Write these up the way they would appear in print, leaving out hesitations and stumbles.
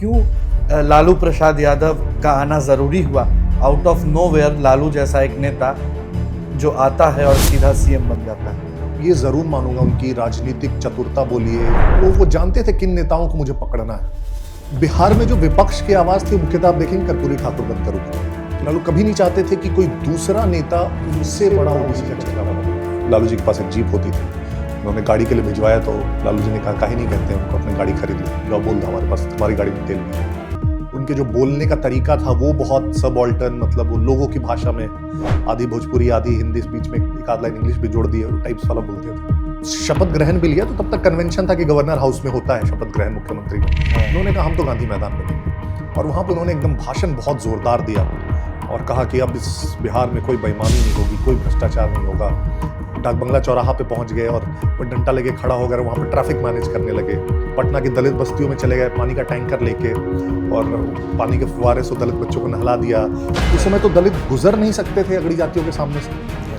क्यों लालू प्रसाद यादव का आना ज़रूरी हुआ? आउट ऑफ नोवेयर लालू जैसा एक नेता जो आता है और सीधा सीएम बन जाता है। ये जरूर मानूंगा उनकी राजनीतिक चतुरता बोलिए, वो जानते थे किन नेताओं को मुझे पकड़ना है। बिहार में जो विपक्ष की आवाज थी मुख्यतः आप देखेंगे कर्पूरी ठाकुर बनकर उठी। लालू कभी नहीं चाहते थे कि कोई दूसरा नेता उससे बड़ा ओबीसी का चेहरा बना। लालू जी के पास एक जीप होती थी, उन्होंने गाड़ी के लिए भिजवाया तो लालू जी ने कहा काहे नहीं कहते उनको अपनी गाड़ी खरीद ली, जो बोल दो हमारे पास हमारी गाड़ी में तेल नहीं है। उनके जो बोलने का तरीका था वो बहुत सबऑल्टर्न, मतलब वो लोगों की भाषा में आधी भोजपुरी आधी हिंदी, बीच में एक आध लाइन इंग्लिश भी जोड़ दिए और टाइप्स वाला बोलते थे। शपथ ग्रहण भी लिया तो तब तक कन्वेंशन था कि गवर्नर हाउस में होता है शपथ ग्रहण मुख्यमंत्री का। उन्होंने कहा हम तो गांधी मैदान में थे और वहां पर उन्होंने एकदम भाषण बहुत जोरदार दिया और कहा कि अब इस बिहार में कोई बेईमानी नहीं होगी, कोई भ्रष्टाचार नहीं होगा। डाक बंगला चौराहा पे पहुंच गए और वो डंडा लेके खड़ा हो गए, वहां पर ट्रैफिक मैनेज करने लगे। पटना की दलित बस्तियों में चले गए, पानी का टैंकर लेके और पानी के फुवारे से दलित बच्चों को नहला दिया। उस समय तो दलित गुजर नहीं सकते थे अगड़ी जातियों के सामने से,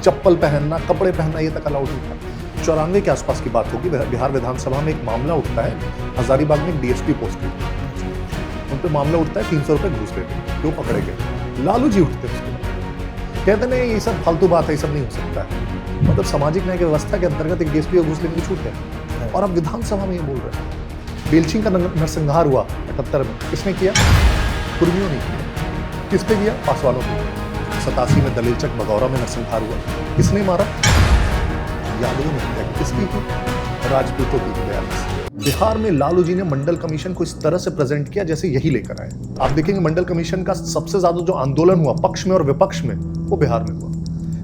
चप्पल पहनना, कपड़े पहनना ये तक अलाउड नहीं था। 94 के आसपास की बात होगी, बिहार विधानसभा में एक मामला उठता है, हजारीबाग में एक डीएसपी पोस्ट की, उन पर मामला उठता है, 300 रुपए घूस लेते, क्यों पकड़े गए? लालू जी उठते कहते नहीं ये सब फालतू बात है, ये सब नहीं हो सकता है। मतलब सामाजिक न्याय की व्यवस्था के अंतर्गत एक डीएसपी को घूस लेने की छूट है और अब विधानसभा में ये बोल रहे हैं। बेलचिंग का नरसंहार हुआ 78 में, किसने किया? कुर्मियों ने किया। किसने किया? पासवानों ने। 87 में दलीलचक बगौरा में नरसंहार हुआ, किसने मारा? यादवों ने किया। किसकी की? राजपूतों की। बिहार में लालू जी ने मंडल कमीशन को इस तरह से प्रेजेंट किया जैसे यही लेकर आए। आप देखेंगे मंडल कमीशन का सबसे ज्यादा जो आंदोलन हुआ पक्ष में और विपक्ष में वो बिहार में हुआ।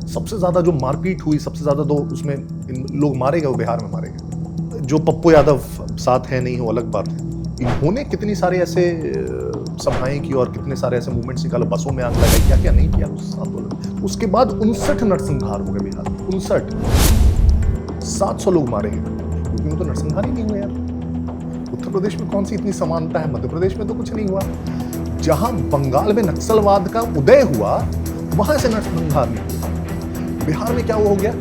सबसे ज्यादा जो मारपीट हुई, सबसे ज्यादा तो उसमें लोग मारे गए वो बिहार में मारे गए। जो पप्पू यादव साथ है नहीं वो अलग बात है। इन्होंने कितनी सारे ऐसे सभाएं की और कितने सारे ऐसे मूवमेंट्स निकाले, बसों में आग लगाई, क्या क्या नहीं किया उस आंदोलन। उसके बाद 59 नरसंहार हो गए बिहार में, 59। 700 लोग मारे गए क्योंकि तो नरसंहार ही नहीं हुए यार। उत्तर प्रदेश में कौन सी इतनी समानता है? मध्य प्रदेश में तो कुछ नहीं हुआ। जहां बंगाल में नक्सलवाद का उदय हुआ वहां से नरसंहार नहीं हुआ। बिहार में क्या हो गया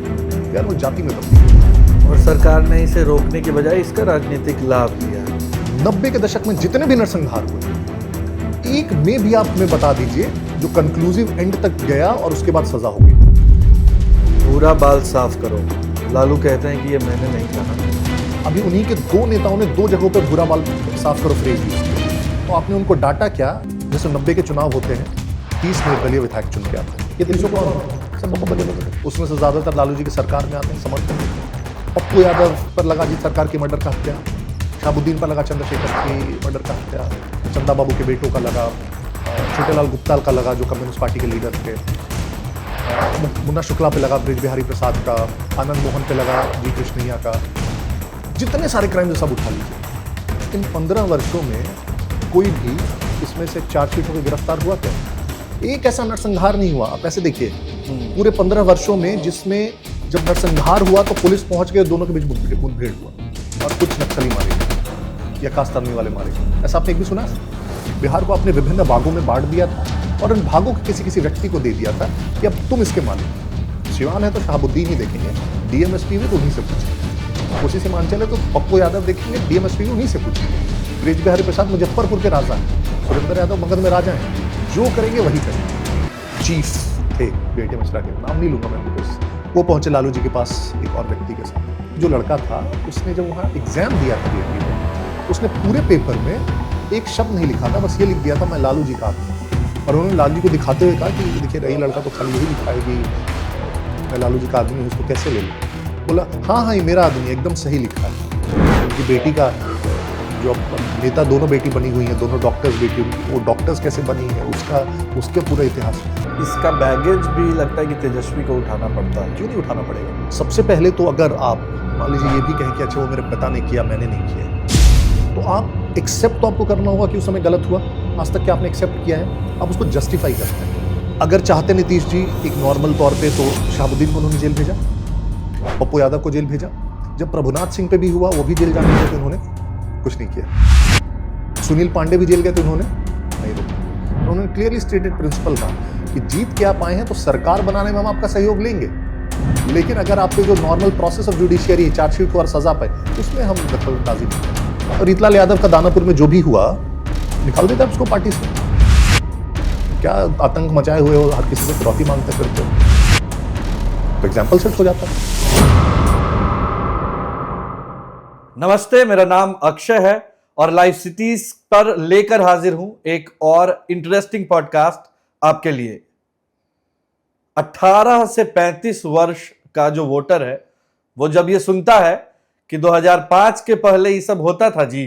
यार? वो जाति में तब्दील और सरकार ने इसे रोकने के बजाय इसका राजनीतिक लाभ लिया। 90 के दशक में जितने भी नरसंहार हुए, एक में भी आप हमें बता दीजिए जो कंक्लूसिव एंड तक गया और उसके बाद सजा हो गई। पूरा बाल साफ करो, लालू कहते हैं कि ये मैंने नहीं कहा। अभी उन्हीं के दो नेताओं ने दो जगहों पर बुरा बाल साफ करो फ्रेज यूज किया, तो आपने उनको डाटा क्या? जैसे 90 के चुनाव होते हैं, 30 निर्दलीय विधायक चुन के आते हैं, ये 300 कौन? उसमें से ज्यादातर लालू जी की सरकार में आते हैं, समर्थन। पप्पू यादव पर लगा जी सरकार के मर्डर का हत्या, शहाबुद्दीन पर लगा चंद्रशेखर की मर्डर का हत्या, चंदा बाबू के बेटों का लगा, छोटेलाल गुप्ताल का लगा जो कम्युनिस्ट पार्टी के लीडर थे, मुन्ना शुक्ला पे लगा ब्रिज बिहारी प्रसाद का, आनंद मोहन पे लगा जी कृष्णैया का। जितने सारे क्राइम सब उठा लीजिए। इन 15 वर्षों में कोई भी इसमें से चार्जशीट होकर गिरफ्तार हुआ क्या? एक ऐसा नरसंहार नहीं हुआ। आप ऐसे देखिए पूरे 15 वर्षों में जिसमें जब नरसंहार हुआ तो पुलिस पहुंच गए, दोनों के बीच मुठभेड़ हुआ और कुछ नक्सली मारे गए या कास्तानी वाले मारे गए। ऐसा आपने एक भी सुना? बिहार को अपने विभिन्न भागों में बांट दिया था और इन भागों को किसी किसी व्यक्ति को दे दिया था कि अब तुम इसके मालिक। सिवान है तो शहाबुद्दीन ही देखेंगे, डीएमएसपी भी तो उन्हीं से पूछेंगे। कोसी से मानचल है तो पप्पू यादव देखेंगे, डीएमएसपी भी उन्हीं से पूछेंगे। ब्रिज बिहारी प्रसाद मुजफ्फरपुर के राजा हैं, सुरेंद्र यादव मगध में राजा हैं, जो करेंगे वही करेंगे। चीफ थे बेटे मिश्रा के, नाम नहीं लूंगा मैं बिकॉज वो पहुंचे लालू जी के पास एक और व्यक्ति के साथ। जो लड़का था उसने जब वहाँ एग्जाम दिया था बीएडपी में, उसने पूरे पेपर में एक शब्द नहीं लिखा था, बस ये लिख दिया था मैं लालू जी का आदमी। और उन्होंने लालू जी को दिखाते हुए कहा कि देखिए रही लड़का तो खाली यही लिखाएगी मैं लालू जी का आदमी हूँ, उसको कैसे ले लूँ? बोला हाँ ये मेरा आदमी एकदम सही लिखा है। उनकी बेटी का जो नेता, दोनों बेटी बनी हुई है, दोनों डॉक्टर्स बेटी, वो डॉक्टर्स कैसे बनी है उसके पूरा इतिहास। इसका बैगेज भी लगता है कि तेजस्वी को उठाना पड़ता है। क्यों नहीं उठाना पड़ेगा? सबसे पहले तो अगर आप मान लीजिए ये भी कहें कि अच्छा वो मेरे पिता ने किया मैंने नहीं किया, तो आप एक्सेप्ट तो आपको करना होगा कि उस समय गलत हुआ। आज तक क्या आपने एक्सेप्ट किया है? आप उसको जस्टिफाई करते हैं। अगर चाहते नीतीश जी एक नॉर्मल तौर पे तो शहाबुद्दीन को उन्होंने जेल भेजा, पप्पू यादव को जेल भेजा, जब प्रभुनाथ सिंह पे भी हुआ वो भी जेल जाने गए थे, उन्होंने कुछ नहीं किया। सुनील पांडे भी जेल गए थे, उन्होंने नहीं रोका। उन्होंने क्लियरली स्टेटेड प्रिंसिपल कहा कि जीत के आप आए हैं तो सरकार बनाने में हम आपका सहयोग लेंगे, लेकिन अगर आपके जो नॉर्मल प्रोसेस ऑफ जुडिशियरी है, चार्जशीट और सजा पाए, उसमें हम दखलंदाजी नहीं करेंगे। और रीतलाल यादव का दानापुर में जो भी हुआ निकाल देता है उसको पार्टी से। क्या आतंक मचाए हुए हो, हर किसी से फिरौती मांगते फिरते हो, तो एग्जाम्पल सेट हो जाता है। नमस्ते, मेरा नाम अक्षय है और लाइव सिटीज पर लेकर हाजिर हूं एक और इंटरेस्टिंग पॉडकास्ट आपके लिए। 18 से 35 वर्ष का जो वोटर है वो जब ये सुनता है कि 2005 के पहले ये सब होता था जी,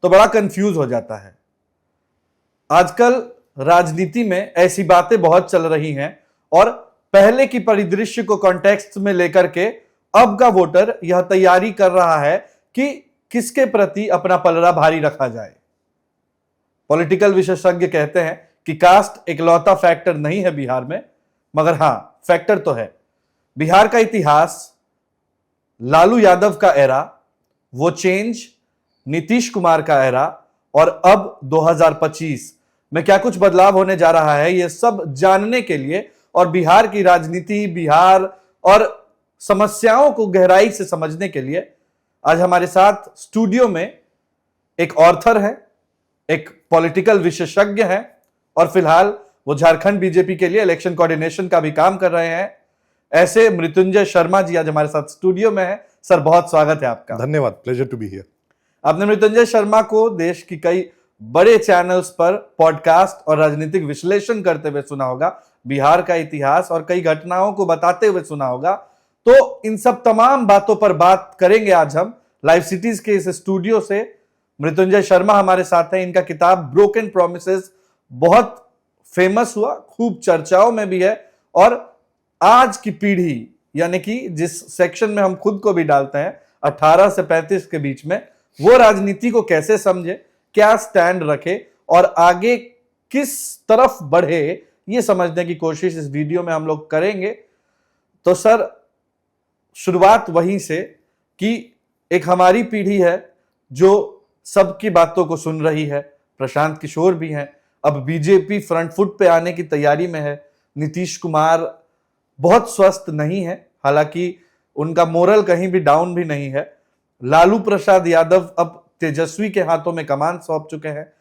तो बड़ा कंफ्यूज हो जाता है। आजकल राजनीति में ऐसी बातें बहुत चल रही हैं और पहले की परिदृश्य को कॉन्टेक्स्ट में लेकर के अब का वोटर यह तैयारी कर रहा है कि किसके प्रति अपना पलड़ा भारी रखा जाए। पॉलिटिकल विशेषज्ञ कहते हैं कि कास्ट इकलौता फैक्टर नहीं है बिहार में, मगर हां, फैक्टर तो है। बिहार का इतिहास, लालू यादव का एरा, वो चेंज, नीतीश कुमार का एरा और अब 2025 में क्या कुछ बदलाव होने जा रहा है, ये सब जानने के लिए और बिहार की राजनीति, बिहार और समस्याओं को गहराई से समझने के लिए आज हमारे साथ स्टूडियो में एक ऑथर है, एक पॉलिटिकल विशेषज्ञ है और फिलहाल वो झारखंड बीजेपी के लिए इलेक्शन कोऑर्डिनेशन का भी काम कर रहे हैं। ऐसे मृत्युंजय शर्मा जी आज हमारे साथ स्टूडियो में है। सर, बहुत स्वागत है आपका। धन्यवाद, प्लेजर टू बी हियर। आपने मृत्युंजय शर्मा को देश की कई बड़े चैनल्स पर पॉडकास्ट और राजनीतिक विश्लेषण करते हुए सुना होगा, बिहार का इतिहास और कई घटनाओं को बताते हुए सुना होगा। तो इन सब तमाम बातों पर बात करेंगे आज हम लाइव सिटीज के इस स्टूडियो से। मृत्युंजय शर्मा हमारे साथ हैं। इनका किताब ब्रोकन प्रोमिसेस बहुत फेमस हुआ, खूब चर्चाओं में भी है और आज की पीढ़ी, यानी कि जिस सेक्शन में हम खुद को भी डालते हैं 18 से 35 के बीच में, वो राजनीति को कैसे समझे, क्या स्टैंड रखे और आगे किस तरफ बढ़े, ये समझने की कोशिश इस वीडियो में हम लोग करेंगे। तो सर, शुरुआत वहीं से कि एक हमारी पीढ़ी है जो सबकी बातों को सुन रही है। प्रशांत किशोर भी हैं, अब बीजेपी फ्रंट फुट पे आने की तैयारी में है। नीतीश कुमार बहुत स्वस्थ नहीं है, हालांकि उनका मोरल कहीं भी डाउन भी नहीं है। लालू प्रसाद यादव अब तेजस्वी के हाथों में कमान सौंप चुके हैं।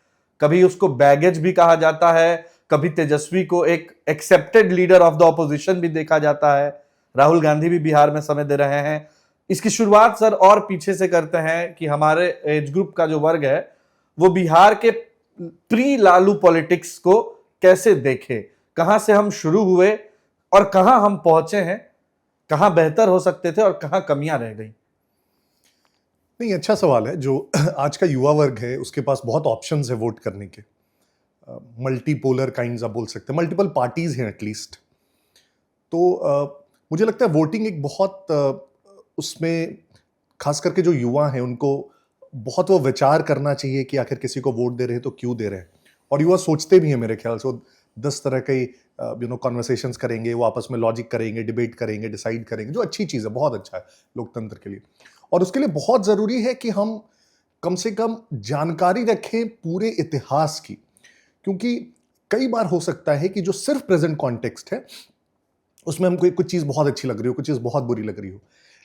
कभी उसको बैगेज भी कहा जाता है, कभी तेजस्वी को एक accepted leader of the opposition भी देखा जाता है। राहुल गांधी भी बिहार में समय दे रहे हैं। इसकी शुरुआत सर और पीछे से करते हैं कि हमारे एज ग्रुप का जो वर्ग है वो बिहार के प्री लालू पॉलिटिक्स को कैसे देखे, कहां से हम शुरू हुए और कहां हम पहुंचे हैं, कहां बेहतर हो सकते थे और कहां कमियां रह गई। नहीं, अच्छा सवाल है। जो आज का युवा वर्ग है उसके पास बहुत ऑप्शंस है वोट करने के। मल्टीपोलर काइंड्स आप बोल सकते हैं, मल्टीपल पार्टीज हैं एटलीस्ट। तो मुझे लगता है वोटिंग एक बहुत उसमें खास करके जो युवा हैं उनको बहुत वो विचार करना चाहिए कि आखिर किसी को वोट दे रहे हैं तो क्यों दे रहे हैं। और युवा सोचते भी हैं मेरे ख्याल से। 10 तरह के कॉन्वर्सेशंस करेंगे, वो आपस में लॉजिक करेंगे, डिबेट करेंगे, डिसाइड करेंगे, जो अच्छी चीज़ है, बहुत अच्छा है लोकतंत्र के लिए। और उसके लिए बहुत ज़रूरी है कि हम कम से कम जानकारी रखें पूरे इतिहास की, क्योंकि कई बार हो सकता है कि जो सिर्फ प्रेजेंट कॉन्टेक्स्ट है उसमें हमको कुछ चीज़ बहुत अच्छी लग रही हो, कुछ चीज़ बहुत बुरी लग रही हो,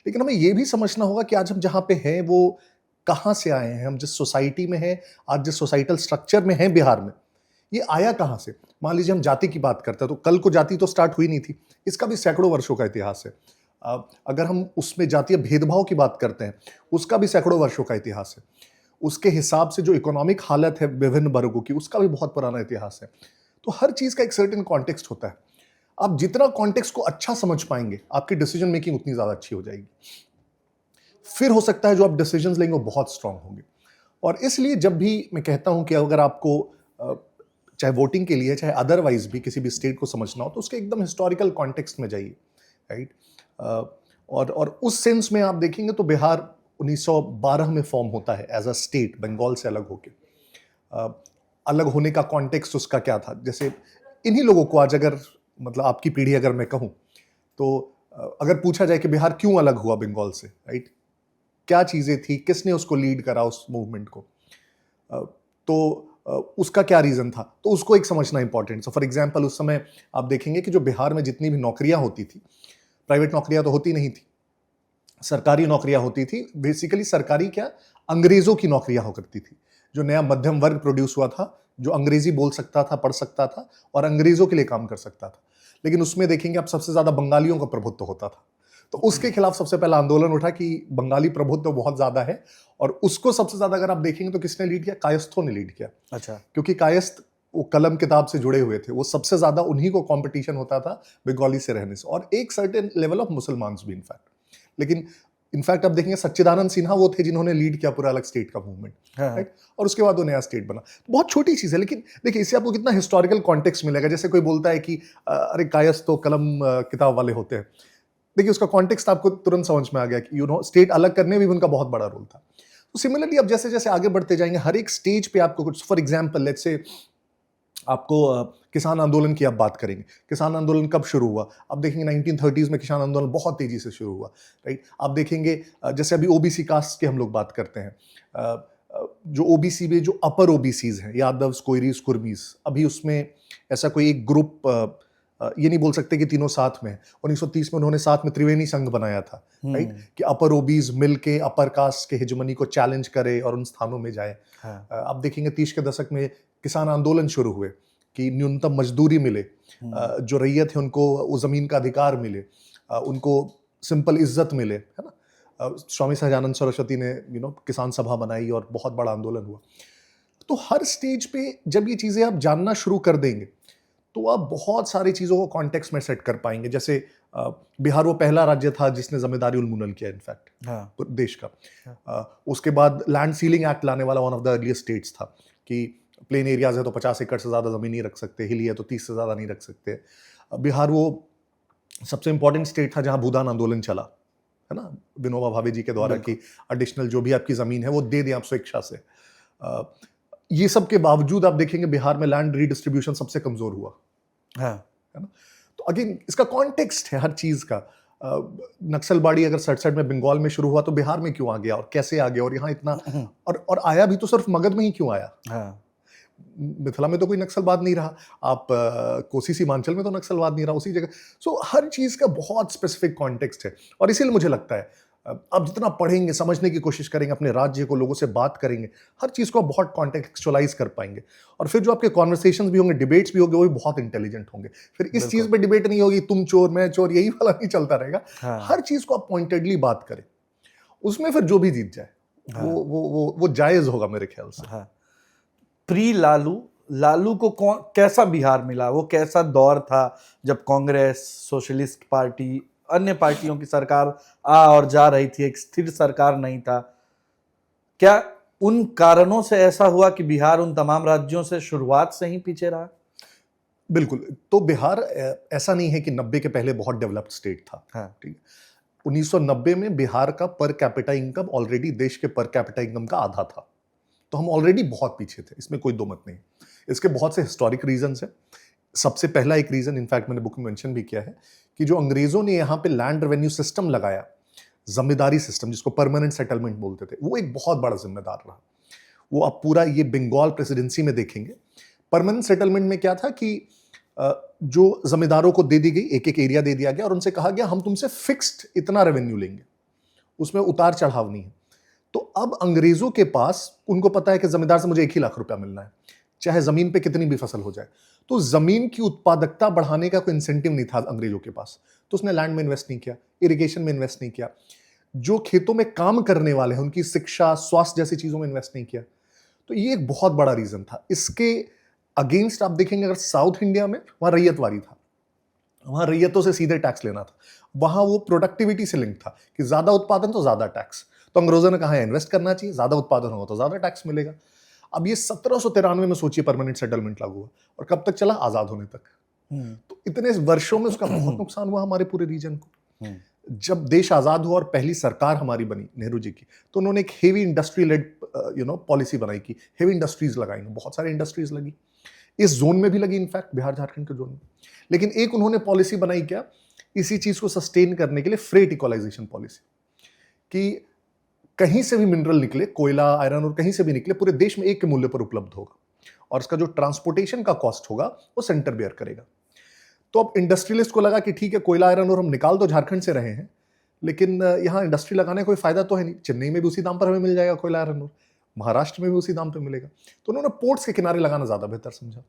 लेकिन हमें यह भी समझना होगा कि आज हम जहाँ पे हैं वो कहाँ से आए हैं। हम जिस सोसाइटी में हैं, आज जिस सोसाइटल स्ट्रक्चर में हैं बिहार में, ये आया कहाँ से। मान लीजिए हम जाति की बात करते हैं, तो कल को जाति तो स्टार्ट हुई नहीं थी, इसका भी सैकड़ों वर्षों का इतिहास है। अगर हम उसमें जातीय भेदभाव की बात करते हैं, उसका भी सैकड़ों वर्षों का इतिहास है। उसके हिसाब से जो इकोनॉमिक हालत है विभिन्न वर्गों की, उसका भी बहुत पुराना इतिहास है। तो हर चीज़ का एक सर्टेन कॉन्टेक्स्ट होता है। आप जितना कॉन्टेक्स्ट को अच्छा समझ पाएंगे, आपकी डिसीजन मेकिंग उतनी ज़्यादा अच्छी हो जाएगी। फिर हो सकता है जो आप डिसीजंस लेंगे वो बहुत स्ट्रांग होंगे। और इसलिए जब भी मैं कहता हूं कि अगर आपको चाहे वोटिंग के लिए चाहे अदरवाइज भी किसी भी स्टेट को समझना हो, तो उसके एकदम हिस्टोरिकल कॉन्टेक्स्ट में जाइए, राइट। और उस सेंस में आप देखेंगे तो बिहार 1912 में फॉर्म होता है एज अ स्टेट, बंगाल से अलग होके। अलग होने का कॉन्टेक्स्ट उसका क्या था। जैसे इन्हीं लोगों को आज अगर, मतलब आपकी पीढ़ी अगर मैं कहूँ तो अगर पूछा जाए कि बिहार क्यों अलग हुआ बंगाल से, राइट, क्या चीज़ें थी, किसने उसको लीड करा उस मूवमेंट को, तो उसका क्या रीज़न था, तो उसको एक समझना इंपॉर्टेंट। सो फॉर एग्जांपल उस समय आप देखेंगे कि जो बिहार में जितनी भी नौकरियां होती थी, प्राइवेट नौकरियां तो होती नहीं थी, सरकारी नौकरियां होती थी। बेसिकली सरकारी क्या, अंग्रेज़ों की नौकरियां हो करती थी। जो नया मध्यम वर्ग प्रोड्यूस हुआ था, जो अंग्रेजी बोल सकता था, पढ़ सकता था और अंग्रेजों के लिए काम कर सकता था। लेकिन उसमें देखेंगे आप सबसे ज्यादा बंगालियों का प्रभुत्व होता था। तो उसके खिलाफ सबसे पहला आंदोलन उठा कि बंगाली प्रभुत्व बहुत ज्यादा है, और उसको सबसे ज्यादा अगर आप देखेंगे तो किसने लीड किया? कायस्थों ने लीड किया। अच्छा। क्योंकि कायस्थ वो कलम किताब से जुड़े हुए थे, वो सबसे ज्यादा उन्हीं को कंपटीशन होता था बंगाली से रहने से, और एक सर्टेन लेवल ऑफ मुसलमान भी इनफैक्ट। लेकिन इनफैक्ट आप देखेंगे सच्चिदानंद सिन्हा वो थे जिन्होंने लीड किया पूरा अलग स्टेट का मूवमेंट, राइट? और उसके बाद वो नया स्टेट बना। बहुत छोटी चीज है, लेकिन देखिए इससे आपको कितना हिस्टोरिकल कॉन्टेक्स्ट मिलेगा। जैसे कोई बोलता है कि अरे कायस्थ तो कलम किताब वाले होते हैं, देखिए उसका कॉन्टेक्स्ट आपको तुरंत समझ में आ गया कि स्टेट अलग करने में भी उनका बहुत बड़ा रोल था। तो सिमिलरली अब जैसे जैसे आगे बढ़ते जाएंगे, हर एक स्टेज पे आपको कुछ, फॉर एग्जाम्पल लेट्स से आपको किसान आंदोलन की आप बात करेंगे। किसान आंदोलन कब शुरू हुआ? आप देखेंगे 1930s में किसान आंदोलन बहुत तेजी से शुरू हुआ, राइट? आप देखेंगे जैसे अभी ओबीसी कास्ट की हम लोग बात करते हैं, जो ओबीसी में जो अपर ओबीसीज हैं, यादव्स, कोयरीज, कुर्मीज, अभी उसमें ऐसा कोई एक ग्रुप ये नहीं बोल सकते कि तीनों साथ में है। 1930 में उन्होंने साथ में त्रिवेणी संघ बनाया था, राइट? कि अपर ओबीज मिलके अपर कास्ट के हेजेमनी को चैलेंज करे और उन स्थानों में जाए। आप देखेंगे 30 के दशक में किसान आंदोलन शुरू हुए कि न्यूनतम मजदूरी मिले, जो रैयत है उनको वो जमीन का अधिकार मिले, उनको सिंपल इज्जत मिले, है ना? स्वामी सहजानंद सरस्वती ने किसान सभा बनाई और बहुत बड़ा आंदोलन हुआ। तो हर स्टेज पे जब ये चीजें आप जानना शुरू कर देंगे तो आप बहुत सारी चीजों को कॉन्टेक्स्ट में सेट कर पाएंगे। जैसे बिहार वो पहला राज्य था जिसने जमींदारी उन्मूलन किया इनफैक्ट देश का। उसके बाद लैंड सीलिंग एक्ट लाने वाला one of the earliest states था कि प्लेन एरियाज है तो 50 एकड़ से ज्यादा जमीन नहीं रख सकते, हिली है तो 30 से ज्यादा नहीं रख सकते। बिहार वो सबसे इंपॉर्टेंट स्टेट था जहां भूदान आंदोलन चला, है ना, विनोबा भावे जी के द्वारा कि एडिशनल जो भी आपकी जमीन है वो दे दें आप स्वेच्छा से। ये सब के बावजूद आप देखेंगे बिहार में लैंड रीडिस्ट्रीब्यूशन सबसे कमजोर हुआ, है ना? तो अगेन इसका कॉन्टेक्स्ट है हर चीज का। नक्सलबाड़ी अगर 67 में बंगाल में शुरू हुआ तो बिहार में क्यों आ गया और कैसे आ गया, और यहाँ इतना और आया भी तो सिर्फ मगध में ही क्यों आया? मिथिला में तो कोई नक्सलवाद नहीं रहा, आप कोसी सीमांचल में तो नक्सलवाद नहीं रहा उसी जगह। सो हर चीज का बहुत स्पेसिफिक कॉन्टेक्स्ट है, और इसीलिए मुझे लगता है अब जितना पढ़ेंगे, समझने की कोशिश करेंगे, अपने राज्य को, लोगों से बात करेंगे, हर चीज को आप बहुत कॉन्टेक्चुअलाइज कर पाएंगे। और फिर जो आपके कॉन्वर्सेशंस भी होंगे, डिबेट्स भी होंगे, वो भी बहुत इंटेलिजेंट होंगे। फिर इस चीज पे डिबेट नहीं होगी तुम चोर मैं चोर, यही वाला नहीं चलता रहेगा। हर चीज को आप पॉइंटेडली बात करें, उसमें फिर जो भी जीत जाए वो जायज होगा मेरे ख्याल से। प्री लालू को कैसा बिहार मिला? वो कैसा दौर था जब कांग्रेस, सोशलिस्ट पार्टी, अन्य पार्टियों की सरकार आ और जा रही थी, एक स्थिर सरकार नहीं था? क्या उन कारणों से ऐसा हुआ कि बिहार उन तमाम राज्यों से शुरुआत से ही पीछे रहा? बिल्कुल। तो बिहार ऐसा नहीं है कि 90 के पहले बहुत डेवलप्ड स्टेट था, ठीक है। 1990 में बिहार का पर कैपिटा इनकम ऑलरेडी देश के पर कैपिटा इनकम का आधा था, तो हम ऑलरेडी बहुत पीछे थे, इसमें कोई दो मत नहीं। इसके बहुत से हिस्टोरिक रीजंस हैं। सबसे पहला एक रीजन, इनफैक्ट मैंने बुक में मेंशन भी किया है, कि जो अंग्रेजों ने यहाँ पे लैंड रेवेन्यू सिस्टम लगाया, जमींदारी सिस्टम जिसको परमानेंट सेटलमेंट बोलते थे, वो एक बहुत बड़ा जिम्मेदार रहा। वो आप पूरा ये बंगाल प्रेसिडेंसी में देखेंगे, परमानेंट सेटलमेंट में क्या था कि जो जमींदारों को दे दी गई, एक एक एरिया दे दिया गया और उनसे कहा गया हम तुमसे फिक्स्ड इतना रेवेन्यू लेंगे, उसमें उतार चढ़ाव नहीं है। तो अब अंग्रेजों के पास, उनको पता है कि जमींदार से मुझे 1 ही लाख रुपया मिलना है, चाहे जमीन पे कितनी भी फसल हो जाए। तो जमीन की उत्पादकता बढ़ाने का कोई इंसेंटिव नहीं था अंग्रेजों के पास, तो उसने लैंड में इन्वेस्ट नहीं किया, इरिगेशन में इन्वेस्ट नहीं किया, जो खेतों में काम करने वाले हैं उनकी शिक्षा, स्वास्थ्य जैसी चीजों में इन्वेस्ट नहीं किया। तो ये एक बहुत बड़ा रीजन था। इसके अगेंस्ट आप देखेंगे अगर साउथ इंडिया में, वहां रैयतवारी था, वहां रैयतों से सीधे टैक्स लेना था, वहां वो प्रोडक्टिविटी से लिंक था कि ज्यादा उत्पादन तो ज्यादा टैक्स। तो अंग्रेजों ने कहा इन्वेस्ट करना चाहिए, ज्यादा उत्पादन होगा तो ज्यादा टैक्स मिलेगा। अब ये 1793 में सोचिए परमानेंट सेटलमेंट लागू हुआ, और कब तक चला? आजाद होने तक। तो इतने वर्षों में उसका बहुत नुकसान हुआ हमारे पूरे रीजन को। जब देश आजाद हुआ और पहली सरकार हमारी बनी नेहरू जी की, तो उन्होंने एक हेवी इंडस्ट्री लेड पॉलिसी बनाई की, हेवी इंडस्ट्रीज लगाई, बहुत सारी इंडस्ट्रीज लगी, इस जोन में भी लगी, इनफैक्ट बिहार झारखंड के जोन में। लेकिन एक उन्होंने पॉलिसी बनाई क्या, इसी चीज को सस्टेन करने के लिए, फ्रेट इक्वलाइजेशन पॉलिसी, कि कहीं से भी मिनरल निकले, कोयला, आयरन और कहीं से भी निकले, पूरे देश में एक के मूल्य पर उपलब्ध होगा, और इसका जो ट्रांसपोर्टेशन का कॉस्ट होगा वो सेंटर बेयर करेगा। तो अब इंडस्ट्रियलिस्ट को लगा कि ठीक है, कोयला, आयरन और हम निकाल तो झारखंड से रहे हैं, लेकिन यहाँ इंडस्ट्री लगाने का कोई फायदा तो है नहीं, चेन्नई में भी उसी दाम पर हमें मिल जाएगा कोयला, आयरन और। महाराष्ट्र में भी उसी दाम पे मिलेगा। तो उन्होंने पोर्ट्स के किनारे लगाना ज़्यादा बेहतर समझा,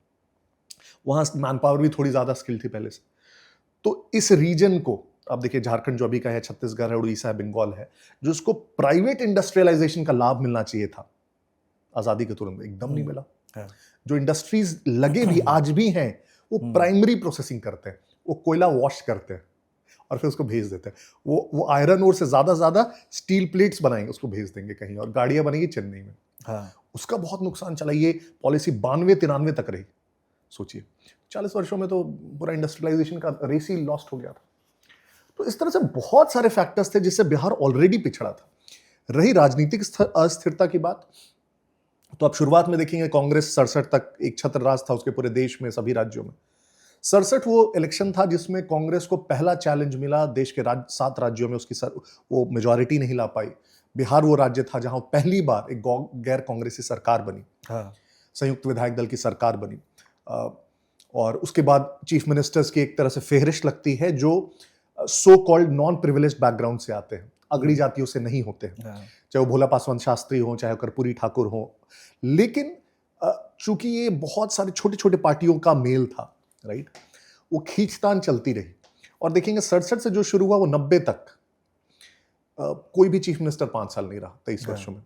वहाँ मैन पावर भी थोड़ी ज़्यादा स्किल थी पहले से। तो इस रीजन को आप देखिए, झारखंड जो अभी का है, छत्तीसगढ़ है, उड़ीसा है, बंगाल है, जो उसको प्राइवेट इंडस्ट्रियलाइजेशन का लाभ मिलना चाहिए था आज़ादी के तुरंत, एकदम नहीं मिला। जो इंडस्ट्रीज लगे भी आज भी हैं, वो प्राइमरी प्रोसेसिंग करते हैं, वो कोयला वॉश करते हैं और फिर उसको भेज देते हैं। वो आयरन ओर से ज़्यादा स्टील प्लेट्स बनाएंगे, उसको भेज देंगे कहीं, और गाड़ियाँ बनेंगी चेन्नई में। उसका बहुत नुकसान चला। ये पॉलिसी 92-93 तक रही। सोचिए 40 वर्षों में तो पूरा इंडस्ट्रियलाइजेशन का रेस ही लॉस्ट हो गया था। तो इस तरह से बहुत सारे फैक्टर्स थे जिससे बिहार ऑलरेडी पिछड़ा था। रही राजनीतिक अस्थिरता की बात, तो आप शुरुआत में देखेंगे कांग्रेस 67 तक एक छत्र राज था उसके पूरे देश में, सभी राज्यों में। 67 वो इलेक्शन था जिसमें कांग्रेस को पहला चैलेंज मिला। देश के 7 राज्यों में उसकी वो मेजॉरिटी नहीं ला पाई। बिहार वो राज्य था जहां पहली बार एक गैर कांग्रेसी सरकार बनी, संयुक्त विधायक दल की सरकार बनी। और उसके बाद चीफ मिनिस्टर्स की एक तरह से फेहरिस्त लगती है जो so called non privileged background से आते हैं, अगड़ी जातियों से नहीं होते हैं, चाहे वो भोला पासवान शास्त्री हो, चाहे कर्पूरी ठाकुर हो। लेकिन चूंकि ये बहुत सारे छोटे छोटे पार्टियों का मेल था, राइट, वो खींचतान चलती रही। और देखेंगे 67 से जो शुरू हुआ वो 90 तक कोई भी चीफ मिनिस्टर 5 साल नहीं रहा 23 वर्षों में।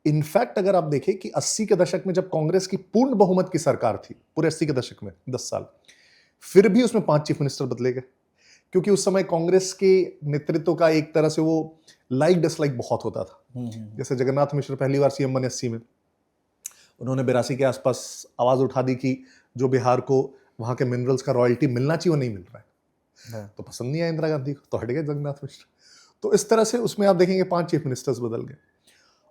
इनफैक्ट अगर आप देखें कि 80 के दशक में जब कांग्रेस की पूर्ण बहुमत की सरकार थी, पूरे 80 के दशक में 10 साल, फिर भी उसमें 5 चीफ मिनिस्टर बदले गए, क्योंकि उस समय कांग्रेस के नेतृत्व का एक तरह से वो लाइक डिसलाइक बहुत होता था। जैसे जगन्नाथ मिश्र पहली बार सीएम बने 80 में, उन्होंने 82 के आसपास आवाज उठा दी कि जो बिहार को वहां के मिनरल्स का रॉयल्टी मिलना चाहिए वो नहीं मिल रहा है, तो पसंद नहीं आया इंदिरा गांधी को, तो हट गए जगन्नाथ मिश्र। तो इस तरह से उसमें आप देखेंगे 5 चीफ मिनिस्टर्स बदल गए।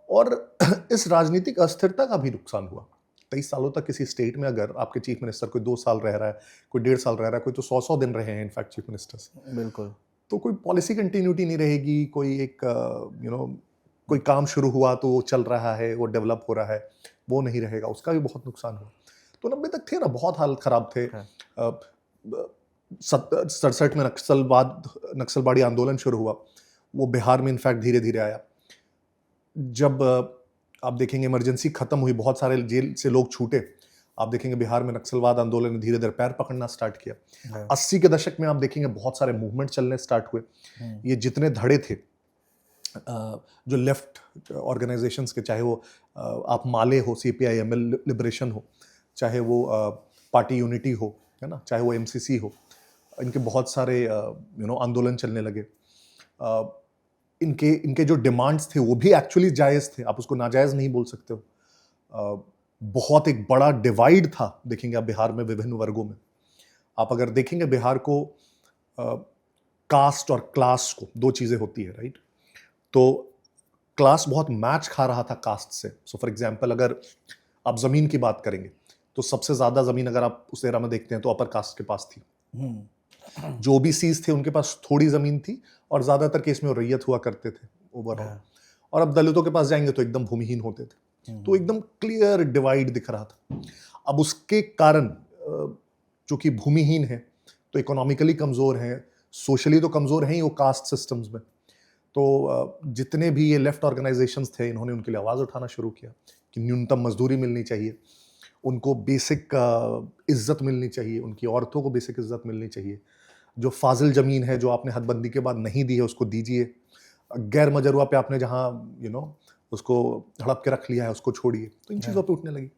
और इस राजनीतिक अस्थिरता का भी नुकसान हुआ। 23 सालों तक किसी स्टेट में अगर आपके चीफ मिनिस्टर कोई 2 साल रह रहा है, कोई 1.5 साल रह रहा है, कोई तो 100 दिन रहे हैं इनफैक्ट चीफ मिनिस्टर्स, बिल्कुल, तो कोई पॉलिसी कंटिन्यूटी नहीं रहेगी। कोई एक कोई काम शुरू हुआ तो वो चल रहा है, वो डेवलप हो रहा है, वो नहीं रहेगा, उसका भी बहुत नुकसान हुआ। तो 90 तक थे ना, बहुत हालत खराब थे। 67 में नक्सलवादी आंदोलन शुरू हुआ, वो बिहार में इनफैक्ट धीरे धीरे आया। जब आप देखेंगे इमरजेंसी खत्म हुई, बहुत सारे जेल से लोग छूटे, आप देखेंगे बिहार में नक्सलवाद आंदोलन ने धीरे धीरे पैर पकड़ना स्टार्ट किया। 80 के दशक में आप देखेंगे बहुत सारे मूवमेंट चलने स्टार्ट हुए। ये जितने धड़े थे जो लेफ्ट ऑर्गेनाइजेशंस के, चाहे वो आप माले हो, CPI-ML लिबरेशन हो, चाहे वो पार्टी यूनिटी हो, है ना, चाहे वो MCC हो, इनके बहुत सारे आंदोलन चलने लगे। इनके जो डिमांड्स थे वो भी एक्चुअली जायज़ थे, आप उसको नाजायज़ नहीं बोल सकते हो। बहुत एक बड़ा डिवाइड था, देखेंगे आप बिहार में विभिन्न वर्गों में। आप अगर देखेंगे बिहार को, कास्ट और क्लास को, 2 चीज़ें होती है, राइट। तो क्लास बहुत मैच खा रहा था कास्ट से। सो फॉर एग्जांपल अगर आप ज़मीन की बात करेंगे तो सबसे ज़्यादा ज़मीन अगर आप उस एरा में देखते हैं तो अपर कास्ट के पास थी। जो OBCs थे उनके पास थोड़ी ज़मीन थी और ज़्यादातर केस में वो रैयत हुआ करते थे ओवरऑल। और अब दलितों के पास जाएंगे तो एकदम भूमिहीन होते थे। तो एकदम क्लियर डिवाइड दिख रहा था। अब उसके कारण चूंकि भूमिहीन है तो इकोनॉमिकली कमज़ोर हैं, सोशली तो कमज़ोर हैं ही वो कास्ट सिस्टम्स में। तो जितने भी ये लेफ्ट ऑर्गेनाइजेशंस थे, इन्होंने उनके लिए आवाज़ उठाना शुरू किया कि न्यूनतम मजदूरी मिलनी चाहिए, उनको बेसिक इज्जत मिलनी चाहिए, उनकी औरतों को बेसिक इज्जत मिलनी चाहिए। जो फाजिल ज़मीन है जो आपने हदबंदी के बाद नहीं दी है उसको दीजिए, गैर मजरूआ पे आपने जहाँ उसको हड़प के रख लिया है उसको छोड़िए। तो इन चीज़ों पे उठने लगी।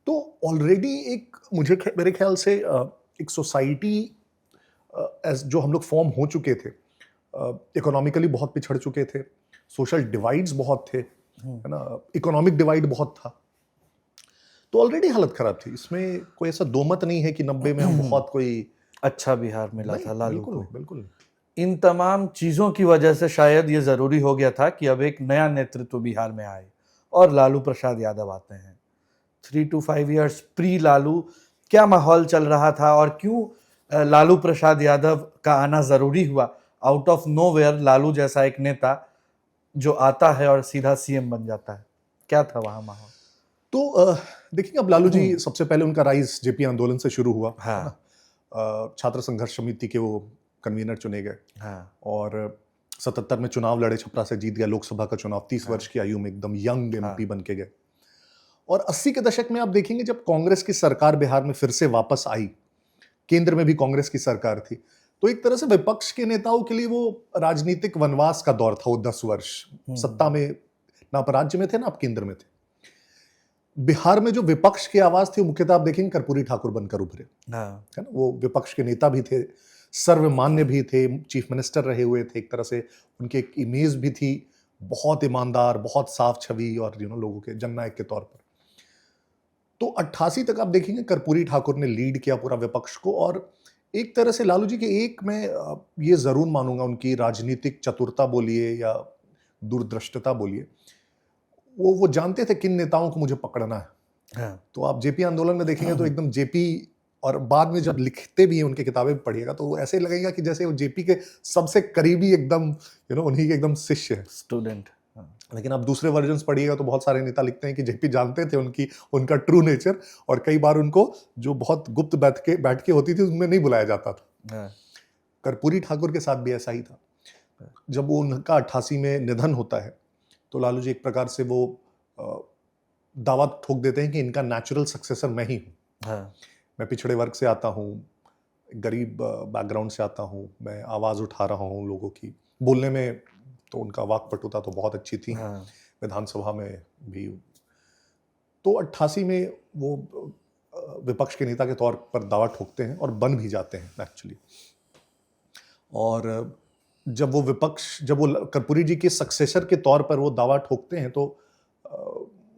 तो ऑलरेडी एक मेरे ख्याल से एक सोसाइटी जो हम लोग फॉर्म हो चुके थे, इकोनॉमिकली बहुत पिछड़ चुके थे, सोशल डिवाइड्स बहुत थे, है ना, इकोनॉमिक डिवाइड बहुत था। तो ऑलरेडी हालत खराब थी। इसमें कोई ऐसा दो मत नहीं है कि 90 में हम बहुत कोई अच्छा बिहार मिला था लालू को। बिल्कुल। इन तमाम चीज़ों की वजह से शायद ये ज़रूरी हो गया था कि अब एक नया नेतृत्व बिहार में आए और लालू प्रसाद यादव आते हैं। 3 to 5 years प्री लालू क्या माहौल चल रहा था और क्यों लालू प्रसाद यादव का आना ज़रूरी हुआ? आउट ऑफ नोवेयर लालू जैसा एक नेता जो आता है और सीधा CM बन जाता है, क्या था वहाँ माहौल? तो देखिए, अब लालू जी सबसे पहले उनका राइज JP आंदोलन से शुरू हुआ। हाँ। छात्र संघर्ष समिति के वो कन्वीनर चुने गए। हाँ। और 77 में चुनाव लड़े, छपरा से जीत गया लोकसभा का चुनाव, 30 वर्ष की आयु में एकदम यंग एमपी बन के गए। और 80 के दशक में आप देखेंगे जब कांग्रेस की सरकार बिहार में फिर से वापस आई, केंद्र में भी कांग्रेस की सरकार थी, तो एक तरह से विपक्ष के नेताओं के लिए वो राजनीतिक वनवास का दौर था। वो 10 वर्ष सत्ता में, ना आप राज्य में थे ना आप केंद्र में थे। बिहार में जो विपक्ष की आवाज थी वो मुख्यतः आप देखेंगे कर्पूरी ठाकुर बनकर उभरे, है ना। वो विपक्ष के नेता भी थे, सर्वमान्य भी थे, चीफ मिनिस्टर रहे हुए थे, एक तरह से उनकी एक इमेज भी थी, बहुत ईमानदार, बहुत साफ छवि और लोगों के जननायक के तौर पर। तो 88 तक आप देखेंगे कर्पूरी ठाकुर ने लीड किया पूरा विपक्ष को, और एक तरह से लालू जी के एक मैं ये जरूर मानूंगा उनकी राजनीतिक चतुरता बोलिए या दूरदृष्टता बोलिए, वो जानते थे किन नेताओं को मुझे पकड़ना है। तो आप जेपी आंदोलन में देखेंगे तो एकदम जेपी, और बाद में जब लिखते भी हैं उनकी किताबें पढ़िएगा तो ऐसे लगेगा कि जैसे वो जेपी के सबसे करीबी एकदम उन्हीं के एकदम शिष्य है, स्टूडेंट। लेकिन आप दूसरे वर्जन्स पढ़िएगा तो बहुत सारे नेता लिखते हैं कि जेपी जानते थे उनका ट्रू नेचर, और कई बार उनको जो बहुत गुप्त बैठ के होती थी उनमें नहीं बुलाया जाता था। कर्पूरी ठाकुर के साथ भी ऐसा ही था। जब वो उनका 88 में निधन होता है तो लालू जी एक प्रकार से वो दावा ठोक देते हैं कि इनका नेचुरल सक्सेसर मैं ही हूँ। मैं पिछड़े वर्ग से आता हूँ, गरीब बैकग्राउंड से आता हूँ, मैं आवाज़ उठा रहा हूँ लोगों की, बोलने में तो उनका वाक्पटुता तो बहुत अच्छी थी, विधानसभा में भी। तो 88 में वो विपक्ष के नेता के तौर पर दावा ठोकते हैं और बन भी जाते हैं एक्चुअली। और जब वो कर्पूरी जी के सक्सेसर के तौर पर वो दावा ठोकते हैं तो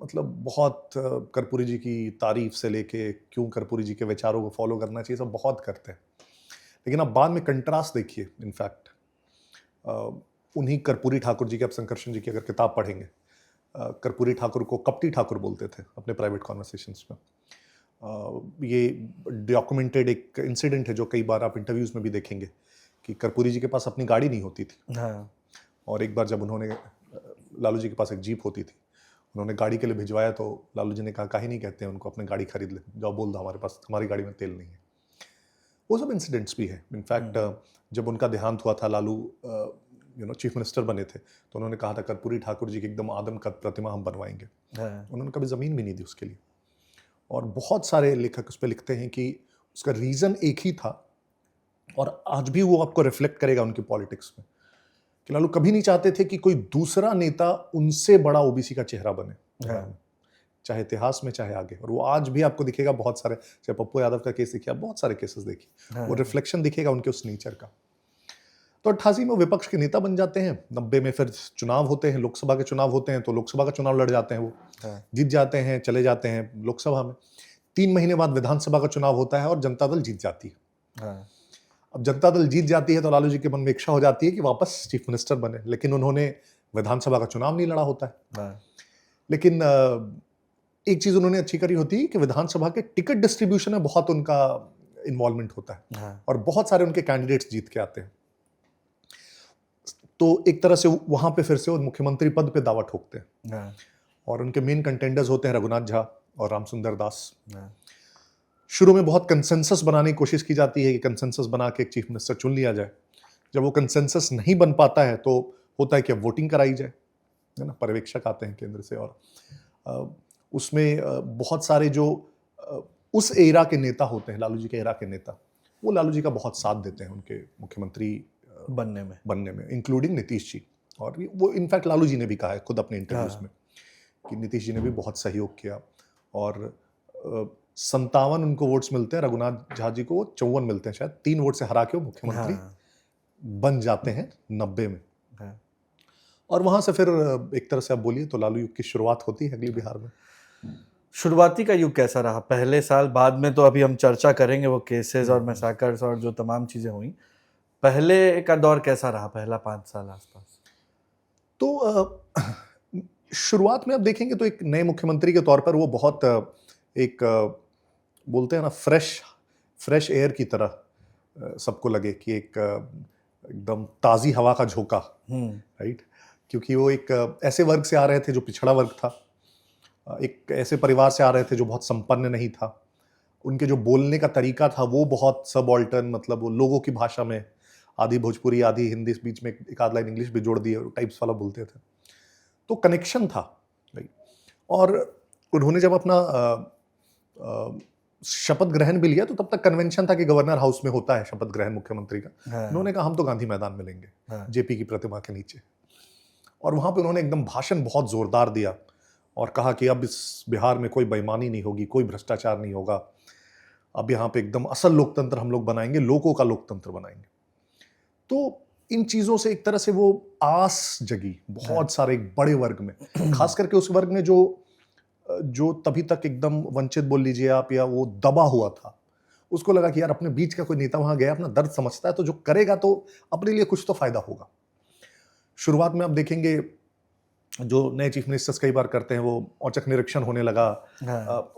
मतलब बहुत कर्पूरी जी की तारीफ से लेके क्यों कर्पूरी जी के विचारों को फॉलो करना चाहिए सब बहुत करते हैं। लेकिन अब बाद में कंट्रास्ट देखिए, इनफैक्ट उन्हीं कर्पूरी ठाकुर जी के, अब शंकरशन जी की अगर किताब पढ़ेंगे, कर्पूरी ठाकुर को कपटी ठाकुर बोलते थे अपने प्राइवेट कॉन्वर्सेशंस में। ये डॉक्यूमेंटेड एक इंसिडेंट है जो कई बार आप इंटरव्यूज में भी देखेंगे कि कर्पूरी जी के पास अपनी गाड़ी नहीं होती थी। और एक बार जब उन्होंने, लालू जी के पास एक जीप होती थी, उन्होंने गाड़ी के लिए भिजवाया तो लालू जी ने कहा काहे नहीं कहते हैं उनको अपनी गाड़ी खरीद ले, जाओ बोल दो हमारी गाड़ी में तेल नहीं है। वो सब इंसिडेंट्स भी है। इनफैक्ट जब उनका देहांत हुआ था, लालू चीफ मिनिस्टर बने थे, तो उन्होंने कहा था कर्पूरी ठाकुर जी की एकदम आदम कद प्रतिमा हम बनवाएंगे। उन्होंने कभी ज़मीन भी नहीं दी उसके लिए। और बहुत सारे लेखक उस पर लिखते हैं कि उसका रीज़न एक ही था, और आज भी वो आपको रिफ्लेक्ट करेगा उनकी पॉलिटिक्स में, कि लालू कभी नहीं चाहते थे कि कोई दूसरा नेता उनसे बड़ा ओबीसी का चेहरा बने, चाहे इतिहास में चाहे आगे। और वो आज भी आपको दिखेगा, बहुत सारे, चाहे पप्पू यादव का केस देखिए, बहुत सारे केसेस देखिए, वो रिफ्लेक्शन दिखेगा उनके उस नेचर का। तो 88 में विपक्ष के नेता बन जाते हैं। 90 में फिर चुनाव होते हैं, लोकसभा के चुनाव होते हैं, तो लोकसभा का चुनाव लड़ जाते हैं, वो जीत जाते हैं, चले जाते हैं लोकसभा में। 3 महीने बाद विधानसभा का चुनाव होता है और जनता दल जीत जाती है। अब जनता दल जीत जाती है तो लालू जी के मन में इच्छा हो जाती है कि वापस चीफ मिनिस्टर बने, लेकिन उन्होंने विधानसभा का चुनाव नहीं लड़ा होता है। लेकिन एक चीज उन्होंने अच्छी करी होती है कि विधानसभा के टिकट डिस्ट्रीब्यूशन में बहुत उनका इन्वॉल्वमेंट होता है, और बहुत सारे उनके कैंडिडेट्स जीत के आते हैं। तो एक तरह से वहां पे फिर से वो मुख्यमंत्री पद पे दावा ठोकते हैं, और उनके मेन कंटेंडर्स होते हैं रघुनाथ झा और रामसुंदर दास। शुरू में बहुत कंसेंसस बनाने की कोशिश की जाती है कि कंसेंसस बना के एक चीफ मिनिस्टर चुन लिया जाए। जब वो कंसेंसस नहीं बन पाता है तो होता है कि अब वोटिंग कराई जाए, है ना, पर्यवेक्षक आते हैं केंद्र से, और उसमें बहुत सारे जो उस एरा के नेता होते हैं, लालू जी के एरा के नेता, वो लालू जी का बहुत साथ देते हैं उनके मुख्यमंत्री बनने में, इंक्लूडिंग नीतीश जी। और वो इनफैक्ट लालू जी ने भी कहा है खुद अपने इंटरव्यूज में कि नीतीश जी ने भी बहुत सहयोग किया, और 57 उनको वोट्स मिलते हैं, रघुनाथ झा जी को 54 मिलते हैं शायद, 3 वोट से हरा के वो मुख्यमंत्री बन जाते हैं 90 में। और वहां से फिर एक तरह से आप बोलिए तो लालू युग की शुरुआत होती है अगली बिहार में। शुरुआती का युग कैसा रहा? पहले साल, बाद में तो अभी हम चर्चा करेंगे वो केसेस और मैसाकर्स और जो तमाम चीजें हुई। पहले का दौर कैसा रहा, पहला 5 साल आसपास? तो शुरुआत में आप देखेंगे तो एक नए मुख्यमंत्री के तौर पर वो बहुत एक बोलते हैं ना फ्रेश एयर की तरह सबको लगे कि एक एकदम ताज़ी हवा का झोंका, राइट। क्योंकि वो एक ऐसे वर्ग से आ रहे थे जो पिछड़ा वर्ग था, एक ऐसे परिवार से आ रहे थे जो बहुत संपन्न नहीं था, उनके जो बोलने का तरीका था वो बहुत सबऑल्टर्न, मतलब वो लोगों की भाषा में आधी भोजपुरी आधी हिंदी, बीच में एक आध लाइन इंग्लिश भी जोड़ दिए, टाइप्स वाला बोलते थे। तो कनेक्शन था भाई। और उन्होंने जब अपना शपथ ग्रहण भी लिया तो तब तक कन्वेंशन था कि गवर्नर हाउस में होता है शपथ ग्रहण मुख्यमंत्री का। हाँ। उन्होंने कहा हम तो गांधी मैदान में लेंगे, हाँ। जेपी की प्रतिमा के नीचे। और वहां पे उन्होंने एकदम भाषण बहुत जोरदार दिया और कहा कि अब इस बिहार में कोई बेईमानी नहीं होगी, कोई भ्रष्टाचार नहीं होगा, अब यहाँ पे एकदम असल लोकतंत्र हम लोग बनाएंगे, लोगों का लोकतंत्र बनाएंगे। तो इन चीजों से एक तरह से वो आस जगी बहुत सारे एक बड़े वर्ग में, खास करके उस वर्ग में जो तभी तक एकदम वंचित बोल लीजिए आप, या वो दबा हुआ था। उसको लगा कि यार अपने बीच का कोई नेता वहां गया, अपना दर्द समझता है, तो जो करेगा तो अपने लिए कुछ तो फायदा होगा। शुरुआत में आप देखेंगे जो नए चीफ मिनिस्टर्स कई बार करते हैं, वो औचक निरीक्षण होने लगा,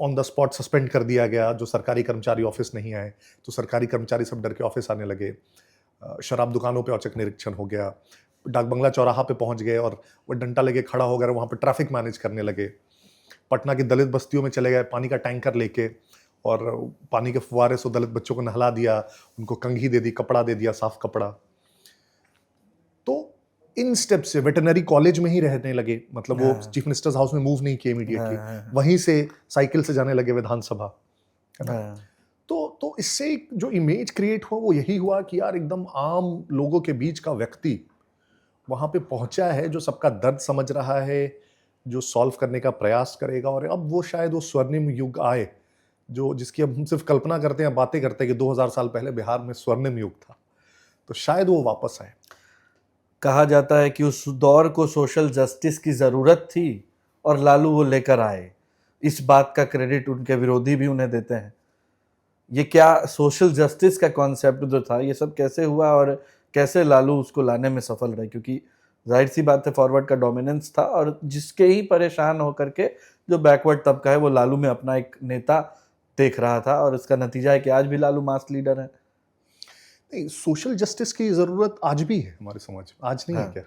ऑन द स्पॉट सस्पेंड कर दिया गया, जो सरकारी कर्मचारी ऑफिस नहीं आए तो सरकारी कर्मचारी सब डर के ऑफिस आने लगे, शराब दुकानों पे औचक निरीक्षण हो गया, डाक बंगला चौराहा पे पहुंच गए और वो डंडा लेके खड़ा हो गया, वहां पे ट्रैफिक मैनेज करने लगे। पटना की दलित बस्तियों में चले गए पानी का टैंकर लेके, और पानी के फुवारे से दलित बच्चों को नहला दिया, उनको कंघी दे दी, कपड़ा दे दिया, साफ कपड़ा। तो इन स्टेप से वेटरनरी कॉलेज में ही रहने लगे, मतलब वो चीफ मिनिस्टर्स हाउस में मूव नहीं किए इमीडिएटली, वहीं से साइकिल से जाने लगे विधानसभा, है ना। तो इससे जो इमेज क्रिएट हुआ वो यही हुआ कि यार एकदम आम लोगों के बीच का व्यक्ति वहां पे पहुंचा है, जो सबका दर्द समझ रहा है, जो सॉल्व करने का प्रयास करेगा। और अब वो शायद वो स्वर्णिम युग आए जो जिसकी अब हम सिर्फ कल्पना करते हैं, बातें करते हैं कि 2000 साल पहले बिहार में स्वर्णिम युग था, तो शायद वो वापस आए। कहा जाता है कि उस दौर को सोशल जस्टिस की जरूरत थी और लालू वो लेकर आए। इस बात का क्रेडिट उनके विरोधी भी उन्हें देते हैं। ये क्या सोशल जस्टिस का कॉन्सेप्ट जो था, ये सब कैसे हुआ और कैसे लालू उसको लाने में सफल रहे? क्योंकि जाहिर सी बात है फॉरवर्ड का डोमिनेंस था, और जिसके ही परेशान होकर के जो बैकवर्ड तबका है वो लालू में अपना एक नेता देख रहा था, और इसका नतीजा है कि आज भी लालू मास लीडर है। नहीं, सोशल जस्टिस की जरूरत आज भी है हमारे समाज में, आज नहीं है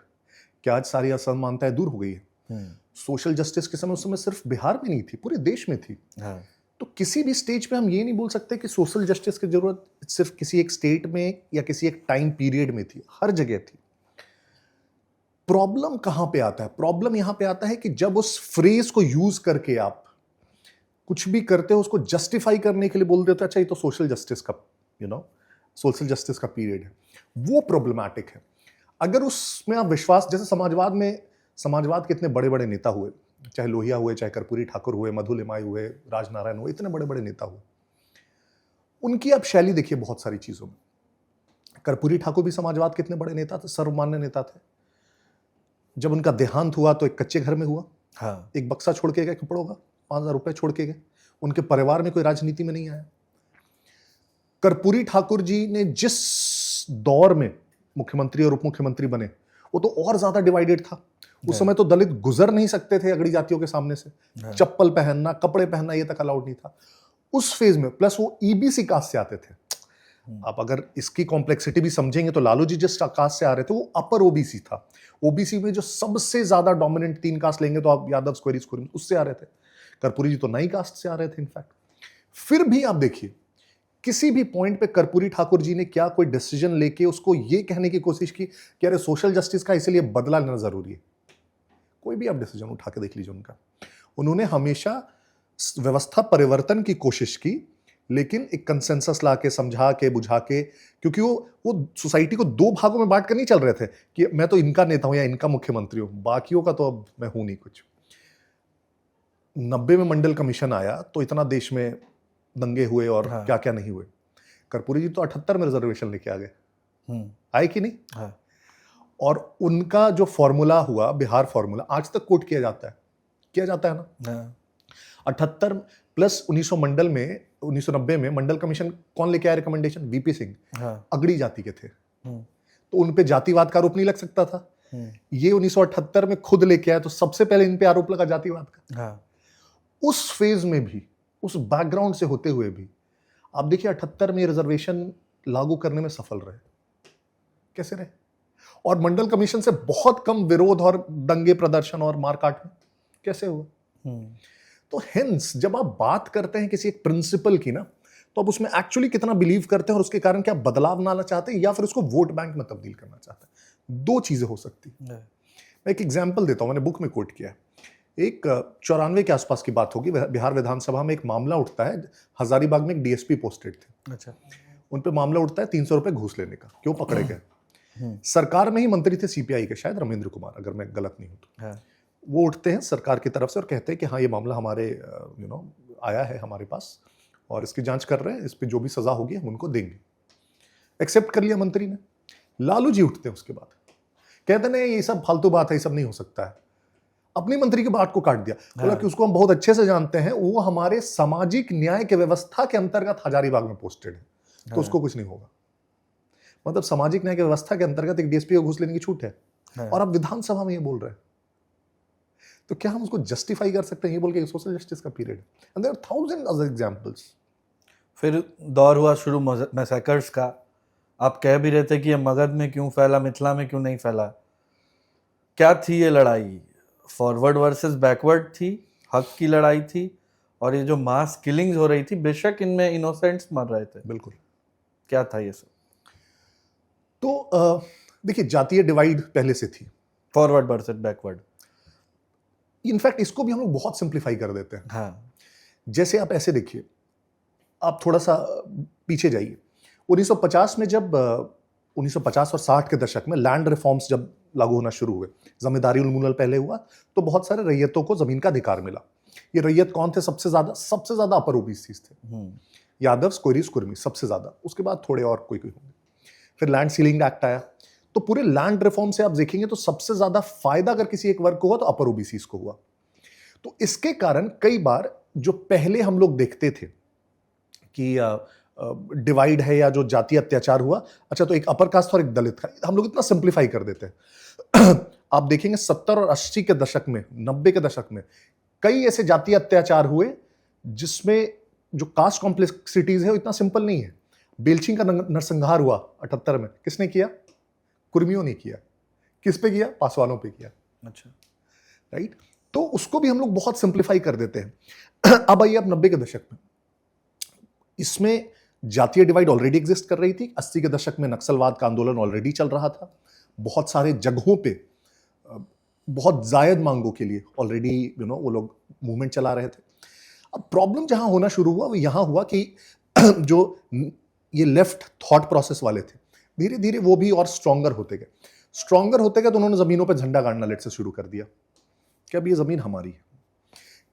क्या आज सारी असमानताएं दूर हो गई है? सोशल जस्टिस के समय उस समय सिर्फ बिहार में नहीं थी, पूरे देश में थी। तो किसी भी स्टेज पे हम ये नहीं बोल सकते कि सोशल जस्टिस की जरूरत सिर्फ किसी एक स्टेट में या किसी एक टाइम पीरियड में थी, हर जगह थी। प्रॉब्लम कहां पे आता है? प्रॉब्लम यहां पे आता है कि जब उस फ्रेज को यूज करके आप कुछ भी करते हो, उसको जस्टिफाई करने के लिए बोल देते हो अच्छा ये तो सोशल जस्टिस का सोशल जस्टिस का पीरियड है, वो प्रॉब्लमैटिक है। अगर उसमें आप विश्वास, जैसे समाजवाद के इतने बड़े बड़े नेता हुए, चाहे लोहिया हुए, चाहे कर्पूरी ठाकुर हुए, मधु लिमाई हुए, राजनारायण हुए, इतने बड़े बड़े नेता हुए, उनकी आप शैली देखिए बहुत सारी चीजों में। कर्पूरी ठाकुर भी समाजवाद के इतने बड़े नेता थे, सर्वमान्य नेता थे। जब उनका देहांत हुआ तो एक कच्चे घर में हुआ, एक बक्सा छोड़ के गए कपड़ों का, 5000 रुपए छोड़ के गए। उनके परिवार में कोई राजनीति में नहीं आया। कर्पूरी ठाकुर जी ने जिस दौर में मुख्यमंत्री और उप मुख्यमंत्री बने, वो तो और ज्यादा डिवाइडेड था। उस समय तो दलित गुजर नहीं सकते थे अगड़ी जातियों के सामने से, चप्पल पहनना, कपड़े पहनना ये तक अलाउड नहीं था उस फेज में। प्लस वो ईबीसी कास्ट से आते थे। आप अगर इसकी कॉम्प्लेक्सिटी भी समझेंगे तो लालू जी जिस कास्ट से आ रहे थे वो अपर ओबीसी था। ओबीसी में जो सबसे ज्यादा डोमिनेंट 3 कास्ट लेंगे तो आप यादव, स्क्वेरी, उससे आ रहे थे। कर्पूरी जी तो नई कास्ट से आ रहे थे इनफैक्ट। फिर भी आप देखिए किसी भी पॉइंट पे कर्पूरी ठाकुर जी ने क्या कोई डिसीजन लेके उसको ये कहने की कोशिश की कि अरे सोशल जस्टिस का इसीलिए बदला लेना जरूरी है? कोई भी आप डिसीजन उठा के देख लीजिए उनका। उन्होंने हमेशा व्यवस्था परिवर्तन की कोशिश की, लेकिन एक कंसेंसस ला के, समझा के, बुझा के, क्योंकि वो सोसाइटी को 2 भागों में बांट कर नहीं चल रहे थे कि मैं तो इनका नेता हूं या इनका मुख्यमंत्री हूं, बाकियों का तो अब मैं हूं नहीं कुछ। 90 में मंडल कमीशन आया तो इतना देश में दंगे हुए और क्या क्या नहीं हुए। कर्पूरी जी तो 78 में रिजर्वेशन लेके आ गए, आए कि नहीं? और उनका जो फॉर्मूला हुआ, बिहार फॉर्मूला, आज तक कोट किया जाता है ना। 78 प्लस 1990 में मंडल कमीशन कौन लेके आया रिकमेंडेशन? वीपी सिंह, अगड़ी जाति के थे, तो उन पे जातिवाद का आरोप नहीं लग सकता था। ये 1978 में खुद लेके आया, तो सबसे पहले इन पे आरोप लगा जातिवाद का। उस फेज में भी, उस बैकग्राउंड से होते हुए भी आप देखिए 78 में रिजर्वेशन लागू करने में सफल रहे। कैसे रहे? और मंडल कमीशन से बहुत कम विरोध और दंगे, प्रदर्शन और मारकाट में कैसे हुआ? तो हेंस जब आप बात करते हैं किसी एक प्रिंसिपल की ना, तो आप उसमें एक्चुअली कितना बिलीव करते हैं और उसके कारण क्या बदलाव लाना चाहते हैं या फिर उसको वोट बैंक में तब्दील करना चाहते हैं। दो चीजें हो सकती हैं। मैं एक एग्जाम्पल देता हूं, मैंने बुक में कोट किया है। एक 94 के आसपास की बात होगी, बिहार विधानसभा में एक मामला उठता है। हजारीबाग में एक डीएसपी पोस्टेड थे, अच्छा, उन पे मामला उठता है 300 रुपए घूस लेने का। क्यों पकड़े गए? सरकार में ही मंत्री थे सीपीआई के, शायद रमेंद्र कुमार, अगर मैं गलत नहीं हूं तो। वो उठते हैं सरकार की तरफ से और कहते हैं कि हाँ ये मामला हमारे आया है हमारे पास और इसकी जांच कर रहे हैं, इस पे जो भी सजा होगी हम उनको देंगे। एक्सेप्ट कर लिया मंत्री ने। लालू जी उठते हैं उसके बाद, कहते नहीं ये सब फालतू बात है, ये सब नहीं हो सकता है। अपनी मंत्री की बात को काट दिया, बोला कि उसको हम बहुत अच्छे से जानते हैं, वो हमारे सामाजिक न्याय के व्यवस्था के अंतर्गत हजारीबाग में पोस्टेड है, तो उसको कुछ नहीं होगा। मतलब सामाजिक न्याय की व्यवस्था के अंतर्गत एक डीएसपी को घूस लेने की छूट है और अब विधानसभा में ये बोल रहे हैं। तो क्या हम उसको जस्टिफाई कर सकते हैं ये बोल के सोशल जस्टिस का period? And there are thousand other examples. फिर दौर हुआ शुरू मैसेकर्स का। आप कह भी रहे थे कि ये मगध में क्यों फैला, मिथिला में क्यों नहीं फैला? क्या थी ये लड़ाई? फॉरवर्ड वर्सेस बैकवर्ड थी, हक की लड़ाई थी, और ये जो मास किलिंग्स हो रही थी, बेशक इनमें इनोसेंट्स मर रहे थे। बिल्कुल। क्या था ये सब? तो देखिए, जातीय डिवाइड पहले से थी, फॉरवर्ड वर्सेस बैकवर्ड। इनफैक्ट इसको भी हम लोग बहुत सिंप्लीफाई कर देते हैं। हाँ, जैसे आप ऐसे देखिए, आप थोड़ा सा पीछे जाइए। 1950 में जब 1950 और 60 के दशक में लैंड रिफॉर्म्स जब लागू होना शुरू हुए, जमींदारी उन्मूलन पहले हुआ, तो बहुत सारे रैयतों को जमीन का अधिकार मिला। ये रैयत कौन थे? सबसे ज्यादा अपर ओबीसीज थे, यादव्स, कोयरीज, कुर्मी, सबसे ज्यादा। उसके बाद थोड़े और कोई होंगे। फिर लैंड सीलिंग एक्ट आया। तो पूरे लैंड रिफॉर्म से आप देखेंगे तो सबसे ज्यादा फायदा अगर किसी एक वर्ग को हुआ तो अपर ओबीसीज को हुआ। तो इसके कारण कई बार जो पहले हम लोग देखते थे कि डिवाइड है या जो जातीय अत्याचार हुआ, अच्छा तो एक अपर कास्ट और एक दलित का, हम लोग इतना सिंप्लीफाई कर देते हैं। आप देखेंगे 70 और 80 के दशक में, 90 के दशक में कई ऐसे जातीय अत्याचार हुए जिसमें जो कास्ट कॉम्प्लेक्सिटीज है वो इतना सिंपल नहीं है। बेलछी का नरसंहार हुआ 78 में, किसने किया? कुर्मियों ने किया। किस पे किया? पासवानों पे किया। अच्छा, राइट। तो उसको भी हम लोग बहुत सिंप्लीफाई कर देते हैं। अब आइए आप 90 के दशक में, इसमें जातीय डिवाइड ऑलरेडी एग्जिस्ट कर रही थी। 80 के दशक में नक्सलवाद का आंदोलन ऑलरेडी चल रहा था। बहुत सारे जगहों पे बहुत जायद मांगों के लिए ऑलरेडी वो लोग मूवमेंट चला रहे थे। अब प्रॉब्लम जहां होना शुरू हुआ वो यहां हुआ कि जो ये लेफ्ट थॉट प्रोसेस वाले थे, धीरे धीरे वो भी और स्ट्रॉन्गर होते गए तो उन्होंने जमीनों पे झंडा गाड़ना लेट से शुरू कर दिया कि अब ये जमीन हमारी है।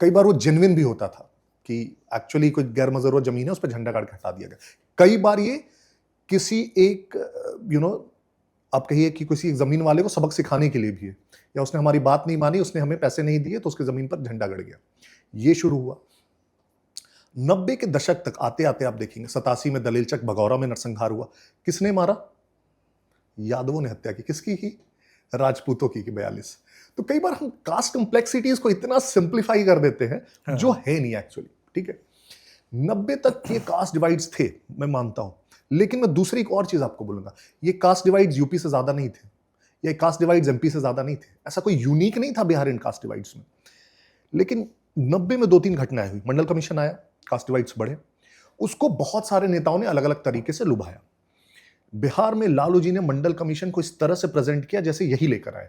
कई बार वो जेन्युइन भी होता था कि एक्चुअली कोई गैर मजरूर जमीन है, उस पर झंडा गाड़ के हटा दिया गया। कई बार ये किसी एक आप कहिए कि किसी एक जमीन वाले को सबक सिखाने के लिए भी है, या उसने हमारी बात नहीं मानी, उसने हमें पैसे नहीं दिए तो उसकी जमीन पर झंडा गड़ गया। ये शुरू हुआ। 90 के दशक तक आते आते आप देखेंगे 87 में दलीलचक भगौरा में नरसंहार हुआ। किसने मारा? यादवों ने हत्या की। किसकी की? राजपूतों की 42। तो कई बार हम कास्ट कॉम्प्लेक्सिटीज को इतना सिंप्लीफाई कर देते हैं जो है नहीं एक्चुअली। ठीक है, 90 तक ये कास्ट डिवाइड्स थे, मैं मानता हूं, लेकिन मैं दूसरी एक और चीज आपको बोलूंगा, ये कास्ट डिवाइड्स यूपी से ज्यादा नहीं थे, ये कास्ट डिवाइड्स एमपी से ज्यादा नहीं थे। ऐसा कोई यूनिक नहीं था बिहार इन कास्ट डिवाइड्स में। लेकिन 90 में 2-3 घटनाएं हुई। मंडल कमीशन आया, कास्ट डिवाइड्स बढ़े, उसको बहुत सारे नेताओं ने अलग अलग तरीके से लुभाया। बिहार में लालू जी ने मंडल कमीशन को इस तरह से प्रेजेंट किया जैसे यही लेकर आए,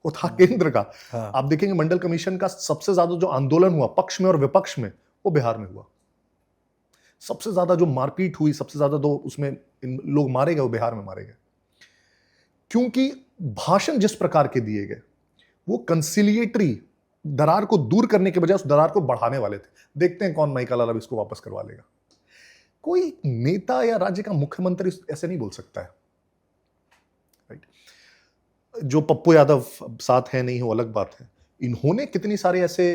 वो था केंद्र का। हाँ। आप देखेंगे मंडल कमीशन का सबसे ज्यादा जो आंदोलन हुआ पक्ष में और विपक्ष में, वो बिहार में हुआ। सबसे ज्यादा जो मारपीट हुई, सबसे ज्यादा जो उसमें लोग मारे गए, वो बिहार में मारे गए, क्योंकि भाषण जिस प्रकार के दिए गए वो कंसिलिएटरी, दरार को दूर करने के बजाय उस दरार को बढ़ाने वाले थे। देखते हैं कौन माइकल अलब इसको वापस करवा लेगा। कोई नेता या राज्य का मुख्यमंत्री ऐसे नहीं बोल सकता है। राइट। जो पप्पू यादव साथ है नहीं हो अलग बात है, इन्होंने कितनी सारे ऐसे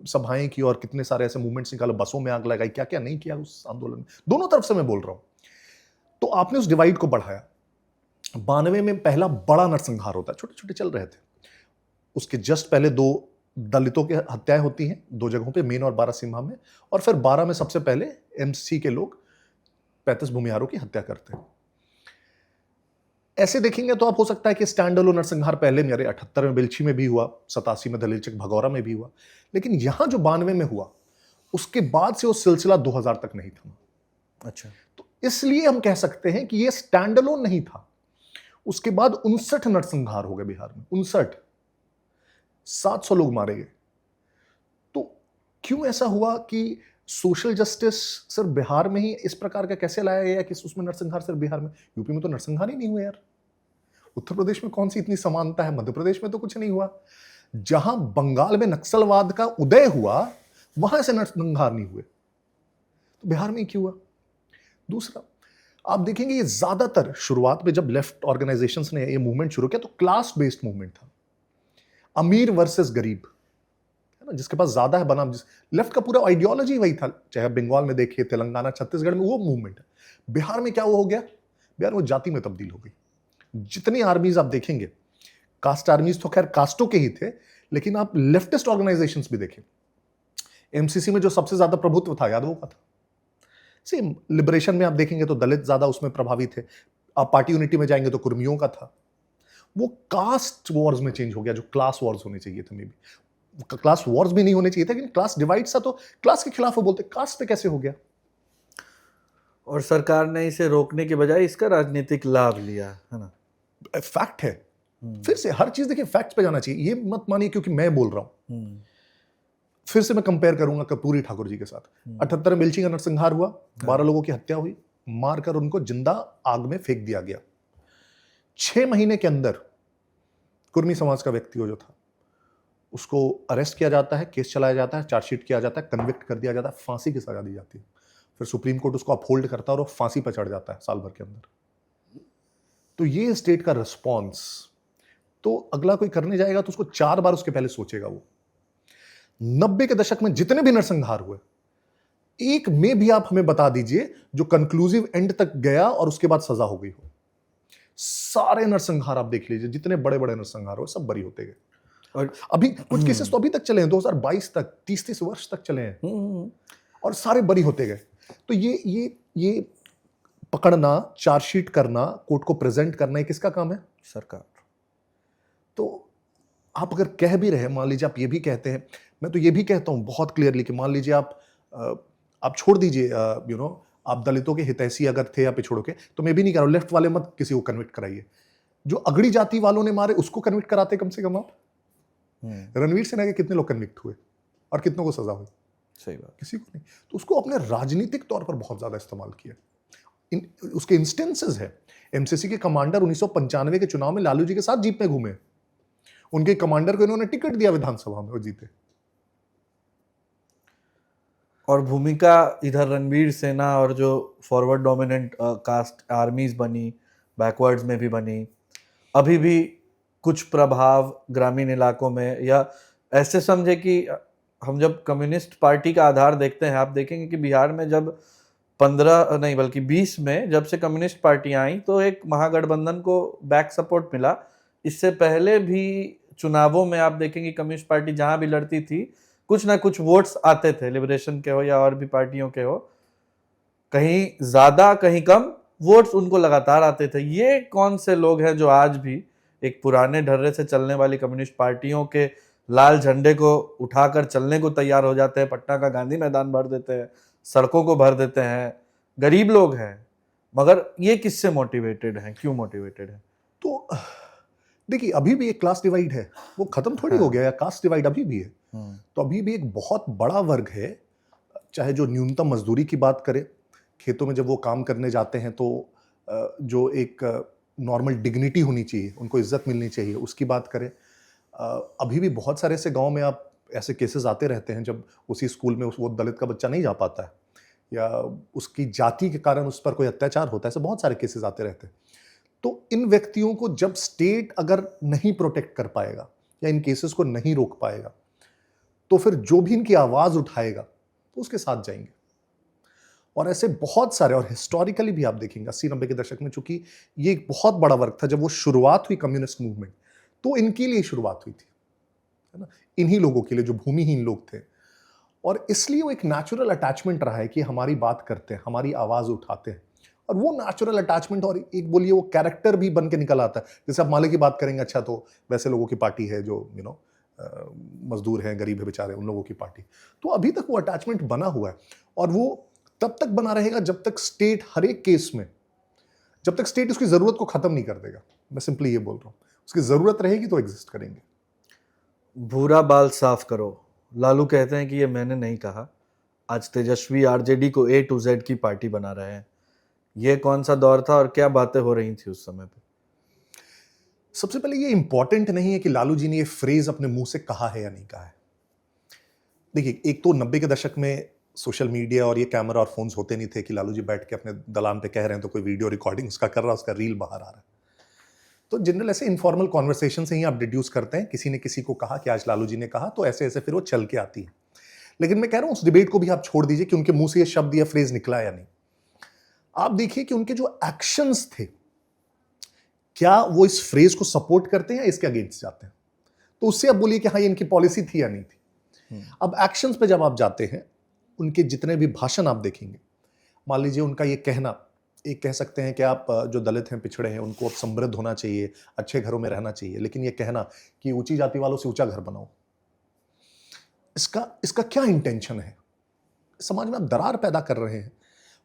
सभाएं की और कितने सारे ऐसे मूवमेंट्स निकाले, बसों में आग लगाई, क्या क्या नहीं किया उस आंदोलन में। दोनों तरफ से मैं बोल रहा हूं। तो आपने उस डिवाइड को बढ़ाया। 92 में पहला बड़ा नरसंहार होता है, छोटे छोटे चल रहे थे। उसके जस्ट पहले 2 दलितों की हत्याएं होती हैं 2 जगहों पे, मेन और बारासिम्हा में, और फिर 12 में सबसे पहले एमसी के लोग 35 भूमिहारों की हत्या करते हैं। ऐसे देखेंगे तो आप हो सकता है कि स्टैंड अलोन नरसंहार पहले मेरे 78 में बेलछी में भी हुआ, 87 में दलीलचक भगौरा में भी हुआ, लेकिन यहां जो 92 में हुआ उसके बाद से वो सिलसिला 2000 तक नहीं थमा। अच्छा। तो इसलिए हम कह सकते हैं कि ये स्टैंड अलोन नहीं था। उसके बाद 59 नरसंहार हो गए बिहार में, 59, 700 लोग मारे गए। तो क्यों ऐसा हुआ कि सोशल जस्टिस सिर्फ बिहार में ही इस प्रकार का कैसे लाया गया कि उसमें नरसंहार सिर्फ बिहार में? यूपी में तो नरसंहार ही नहीं हुए यार। उत्तर प्रदेश में कौन सी इतनी समानता है? मध्य प्रदेश में तो कुछ नहीं हुआ। जहां बंगाल में नक्सलवाद का उदय हुआ वहां से नरसंहार नहीं हुए, तो बिहार में ही क्यों हुआ? दूसरा, आप देखेंगे ये ज्यादातर शुरुआत में जब लेफ्ट ऑर्गेनाइजेशंस ने ये मूवमेंट शुरू किया तो क्लास बेस्ड मूवमेंट था, अमीर वर्सेस गरीब, है ना, जिसके पास ज्यादा है बनाम लेफ्ट का पूरा आइडियोलॉजी वही था। चाहे बंगाल में देखिए, तेलंगाना, छत्तीसगढ़ में वो मूवमेंट है। बिहार में क्या वो हो गया? बिहार में जाति में तब्दील हो गई। जितनी आर्मीज आप देखेंगे, कास्ट आर्मीज तो खैर कास्टों के ही थे, लेकिन आप लेफ्टिस्ट ऑर्गेनाइजेशंस भी देखें, एमसीसी में जो सबसे ज्यादा प्रभुत्व था यादवों का था। सेम लिबरेशन में आप देखेंगे तो दलित ज्यादा उसमें प्रभावी थे। आप पार्टी यूनिटी में जाएंगे तो कुर्मियों का था। वो कास्ट वॉर्स में चेंज हो गया, जो क्लास वॉर्स होने चाहिए थे। मे बी क्लास वॉर्स भी नहीं होने चाहिए थे, लेकिन क्लास डिवाइड सा तो क्लास के खिलाफ वो बोलते, कास्ट पे कैसे हो गया? और सरकार ने इसे रोकने के बजाय इसका राजनीतिक लाभ लिया, है ना? फैक्ट है। फिर से हर चीज देखिए फैक्ट पे जाना चाहिए, ये मत मानिए क्योंकि मैं बोल रहा हूं। फिर से मैं कंपेयर करूंगा कर्पूरी ठाकुर जी के साथ। 78 में मिल्ची का नरसंहार हुआ, 12 लोगों की हत्या हुई, मारकर उनको जिंदा आग में फेंक दिया गया। 6 महीने के अंदर कुर्मी समाज का व्यक्ति जो था उसको अरेस्ट किया जाता है, केस चलाया जाता है, चार्जशीट किया जाता है, कन्विक्ट कर दिया जाता है, फांसी की सजा दी जाती है। फिर सुप्रीम कोर्ट उसको अपहोल्ड करता है और वो फांसी पर चढ़ जाता है साल भर के अंदर। तो ये स्टेट का रिस्पॉन्स, तो अगला कोई करने जाएगा तो उसको 4 बार उसके पहले सोचेगा। वो 90 के दशक में जितने भी नरसंहार हुए, एक में भी आप हमें बता दीजिए जो कंक्लूसिव एंड तक गया और उसके बाद सजा हो गई हो। सारे नरसंहार आप देख लीजिए, जितने बड़े बड़े नरसंहार हुए सब बरी होते गए। और अभी कुछ केसेस तो अभी तक चले हैं, 2022 तक, 30-30 वर्ष तक चले हैं और सारे बरी होते गए। तो ये पकड़ना, चार्जशीट करना, कोर्ट को प्रेजेंट करना, ये किसका काम है? सरकार। तो आप अगर कह भी रहे, मान लीजिए आप ये भी कहते हैं, मैं तो ये भी कहता हूं बहुत क्लियरली कि मान लीजिए आप छोड़ दीजिए, आप दलितों के हितैषी अगर थे या पिछड़ों के, तो मैं भी नहीं कह रहा हूं लेफ्ट वाले मत किसी को कन्विक्ट कराइए। जो अगड़ी जाति वालों ने मारे उसको कन्विक्ट कराते कम से कम आप। रणवीर सेना के कितने लोग कन्विक्ट हुए और कितनों को सजा हुई? सही बात। किसी को नहीं। तो उसको अपने राजनीतिक तौर पर बहुत ज्यादा इस्तेमाल किया। उसके इंस्टेंसेस है। एमसीसी के कमांडर 1995 के चुनाव में लालू जी के साथ जीप में घूमे, उनके कमांडर को इन्होंने टिकट दिया विधानसभा में, वो जीते। और भूमिका इधर रणवीर सेना और जो फॉरवर्ड डोमिनेंट कास्ट आर्मीज बनी, बैकवर्ड्स में भी बनी, अभी भी कुछ प्रभाव ग्रामीण इलाकों में, या ऐसे समझे कि हम जब कम्युनिस्ट पार्टी का आधार देखते हैं, आप देखेंगे कि बिहार में जब 15 नहीं बल्कि 20 में जब से कम्युनिस्ट पार्टियां आई तो एक महागठबंधन को बैक सपोर्ट मिला। इससे पहले भी चुनावों में आप देखेंगे कम्युनिस्ट पार्टी जहां भी लड़ती थी कुछ ना कुछ वोट्स आते थे, लिबरेशन के हो या और भी पार्टियों के हो, कहीं ज्यादा कहीं कम वोट्स उनको लगातार आते थे। ये कौन से लोग हैं जो आज भी एक पुराने ढर्रे से चलने वाली कम्युनिस्ट पार्टियों के लाल झंडे को उठाकर चलने को तैयार हो जाते हैं, पटना का गांधी मैदान भर देते हैं, सड़कों को भर देते हैं, गरीब लोग हैं, मगर ये किससे मोटिवेटेड हैं, क्यों मोटिवेटेड हैं? तो देखिए अभी भी एक क्लास डिवाइड है, वो खत्म थोड़ी हो गया, कास्ट डिवाइड अभी भी है। तो अभी भी एक बहुत बड़ा वर्ग है, चाहे जो न्यूनतम मजदूरी की बात करें, खेतों में जब वो काम करने जाते हैं तो जो एक नॉर्मल डिग्निटी होनी चाहिए, उनको इज्जत मिलनी चाहिए, उसकी बात करें। अभी भी बहुत सारे ऐसे गांव में आप ऐसे केसेस आते रहते हैं जब उसी स्कूल में वो दलित का बच्चा नहीं जा पाता है या उसकी जाति के कारण उस पर कोई अत्याचार होता है, ऐसे बहुत सारे केसेस आते रहते हैं। तो इन व्यक्तियों को जब स्टेट अगर नहीं प्रोटेक्ट कर पाएगा या इन केसेस को नहीं रोक पाएगा, तो फिर जो भी इनकी आवाज उठाएगा तो उसके साथ जाएंगे। और ऐसे बहुत सारे, और हिस्टोरिकली भी आप देखेंगे 80-90 के दशक में, चूंकि ये एक बहुत बड़ा वर्ग था, जब वो शुरुआत हुई कम्युनिस्ट मूवमेंट तो इनके लिए शुरुआत हुई थी, है ना, इन्हीं लोगों के लिए जो भूमिहीन लोग थे। और इसलिए वो एक नेचुरल अटैचमेंट रहा है कि हमारी बात करते हैं, हमारी आवाज उठाते हैं, और वो नेचुरल अटैचमेंट और एक बोलिए वो कैरेक्टर भी बन के निकल आता है। जैसे आप माले की बात करेंगे, अच्छा तो वैसे लोगों की पार्टी है जो मजदूर हैं, गरीब है बेचारे, उन लोगों की पार्टी। तो अभी तक वो अटैचमेंट बना हुआ है और वो तब तक बना रहेगा जब तक स्टेट हर एक केस में, जब तक स्टेट उसकी जरूरत को खत्म नहीं कर देगा। मैं सिंपली ये बोल रहा हूँ, उसकी जरूरत रहेगी तो एग्जिस्ट करेंगे। भूरा बाल साफ करो, लालू कहते हैं कि ये मैंने नहीं कहा। आज तेजस्वी आरजेडी को A to Z की पार्टी बना रहे हैं। ये कौन सा दौर था और क्या बातें हो रही थी उस समय पे? सबसे पहले ये इंपॉर्टेंट नहीं है कि लालू जी ने ये फ्रेज अपने मुंह से कहा है या नहीं कहा है। देखिए, एक तो 90 के दशक में सोशल मीडिया और ये कैमरा और फोन्स होते नहीं थे कि लालू जी बैठ के अपने दलान पे कह रहे हैं तो कोई वीडियो रिकॉर्डिंग उसका कर रहा है, उसका रील बाहर आ रहा है। तो जनरल ऐसे इनफॉर्मल कॉन्वर्सेशन से ही आप डिड्यूस करते हैं, किसी ने किसी को कहा कि आज लालू जी ने कहा, तो ऐसे ऐसे फिर वो चल के आती है। लेकिन मैं कह रहा हूं उस डिबेट को भी आप छोड़ दीजिए कि उनके मुंह से ये शब्द या फ्रेज निकला या नहीं। आप देखिए कि उनके जो एक्शंस थे, क्या वो इस फ्रेज को सपोर्ट करते हैं या इसके अगेंस्ट जाते हैं। तो उससे आप बोलिए कि हाँ, ये इनकी पॉलिसी थी या नहीं थी। अब एक्शंस पे जब आप जाते हैं, उनके जितने भी भाषण आप देखेंगे, मान लीजिए उनका ये कहना, एक कह सकते हैं कि आप जो दलित हैं, पिछड़े हैं, उनको अब समृद्ध होना चाहिए, अच्छे घरों में रहना चाहिए, लेकिन ये कहना कि ऊंची जाति वालों से ऊंचा घर बनाओ, इसका क्या इंटेंशन है? समाज में आप दरार पैदा कर रहे हैं।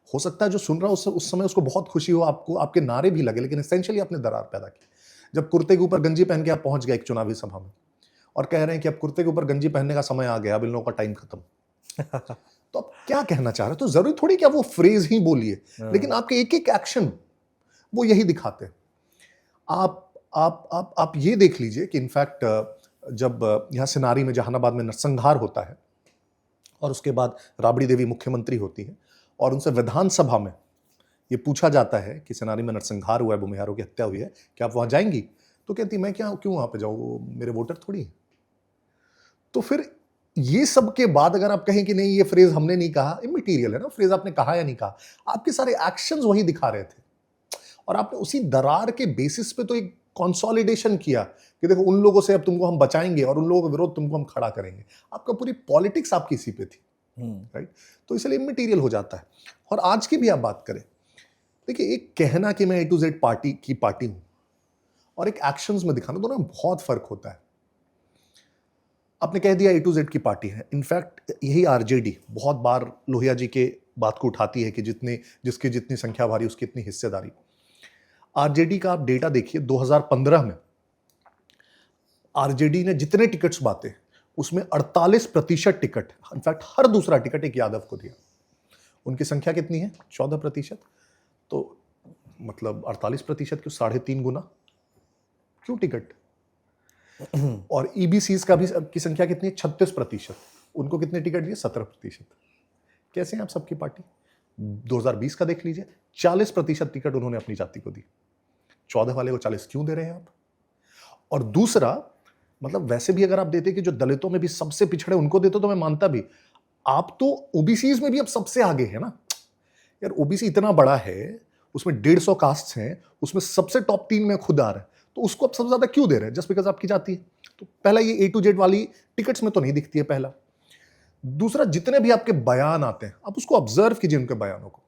हो सकता है जो सुन रहा है उस समय उसको बहुत खुशी हो, आपको आपके नारे भी लगे, लेकिन एसेंशियली आपने दरार पैदा की। जब कुर्ते के ऊपर गंजी पहन के आप पहुंच गए एक चुनावी सभा में और कह रहे हैं कि अब कुर्ते के ऊपर गंजी पहनने का समय आ गया, अब इन लोगों का टाइम खत्म। तो आप क्या कहना चाह रहे हैं? तो जरूरी थोड़ी क्या वो फ्रेज ही बोलिए, लेकिन आपके एक एक एक्शन वो यही दिखाते हैं। आप ये देख लीजिए कि इनफैक्ट जब यहां सिनारी में, जहानाबाद में नरसंहार होता है और उसके बाद राबड़ी देवी मुख्यमंत्री होती है और उनसे विधानसभा में ये पूछा जाता है कि सिनारी में नरसंहार हुआ है, भूमिहारों की हत्या हुई है, क्या आप वहां जाएंगी? तो कहती मैं क्यों वहां पे जाऊं, वो मेरे वोटर थोड़ी है। तो फिर ये सब के बाद अगर आप कहें कि नहीं ये फ्रेज हमने नहीं कहा, इमैटेरियल है ना, फ्रेज आपने कहा या नहीं कहा, आपके सारे एक्शंस वही दिखा रहे थे और आपने उसी दरार के बेसिस पे तो एक कंसोलिडेशन किया कि देखो उन लोगों से अब तुमको हम बचाएंगे और उन लोगों के विरोध तुमको हम खड़ा करेंगे। आपका पूरी पॉलिटिक्स आपकी इसी पे थी, राइट? तो इसलिए इमैटेरियल हो जाता है। और आज की भी आप बात करें, देखिए, एक कहना कि मैं A to Z पार्टी की पार्टी हूं और एक एक्शंस में दिखाना, दोनों में बहुत फर्क होता है। आपने कह दिया A to Z की पार्टी है, इनफैक्ट यही आरजेडी बहुत बार लोहिया जी के बात को उठाती है कि जिसकी जितनी संख्या भारी उसकी इतनी हिस्सेदारी। आरजेडी का आप डेटा देखिए, 2015 में आरजेडी ने जितने टिकट्स बांटे उसमें 48% टिकट, इनफैक्ट हर दूसरा टिकट एक यादव को दिया। उनकी संख्या कितनी है? 14%। तो मतलब 48% क्यों, 3.5 गुना क्यों टिकट? और ईबीसीज का भी की संख्या कितनी है? 36%। उनको कितने टिकट दिए? 17%। कैसे हैं आप सबकी पार्टी? 2020 का देख लीजिए, 40% टिकट उन्होंने अपनी जाति को दी। 14 वाले को 40 क्यों दे रहे हैं आप? और दूसरा, मतलब वैसे भी अगर आप देते कि जो दलितों में भी सबसे पिछड़े उनको देते तो मैं मानता भी, आप तो ओबीसीज में भी अब सबसे आगे है ना यार। ओबीसी इतना बड़ा है, उसमें 150 कास्ट हैं, उसमें सबसे टॉप 3 में खुद आ रहा है, तो उसको आप सबसे ज्यादा क्यों दे रहे हैं? जस्ट बिकॉज आपकी जाति है। तो पहला, ये A to Z वाली टिकट्स में तो नहीं दिखती है, पहला। दूसरा, जितने भी आपके बयान आते हैं आप उसको ऑब्जर्व कीजिए, उनके बयानों को।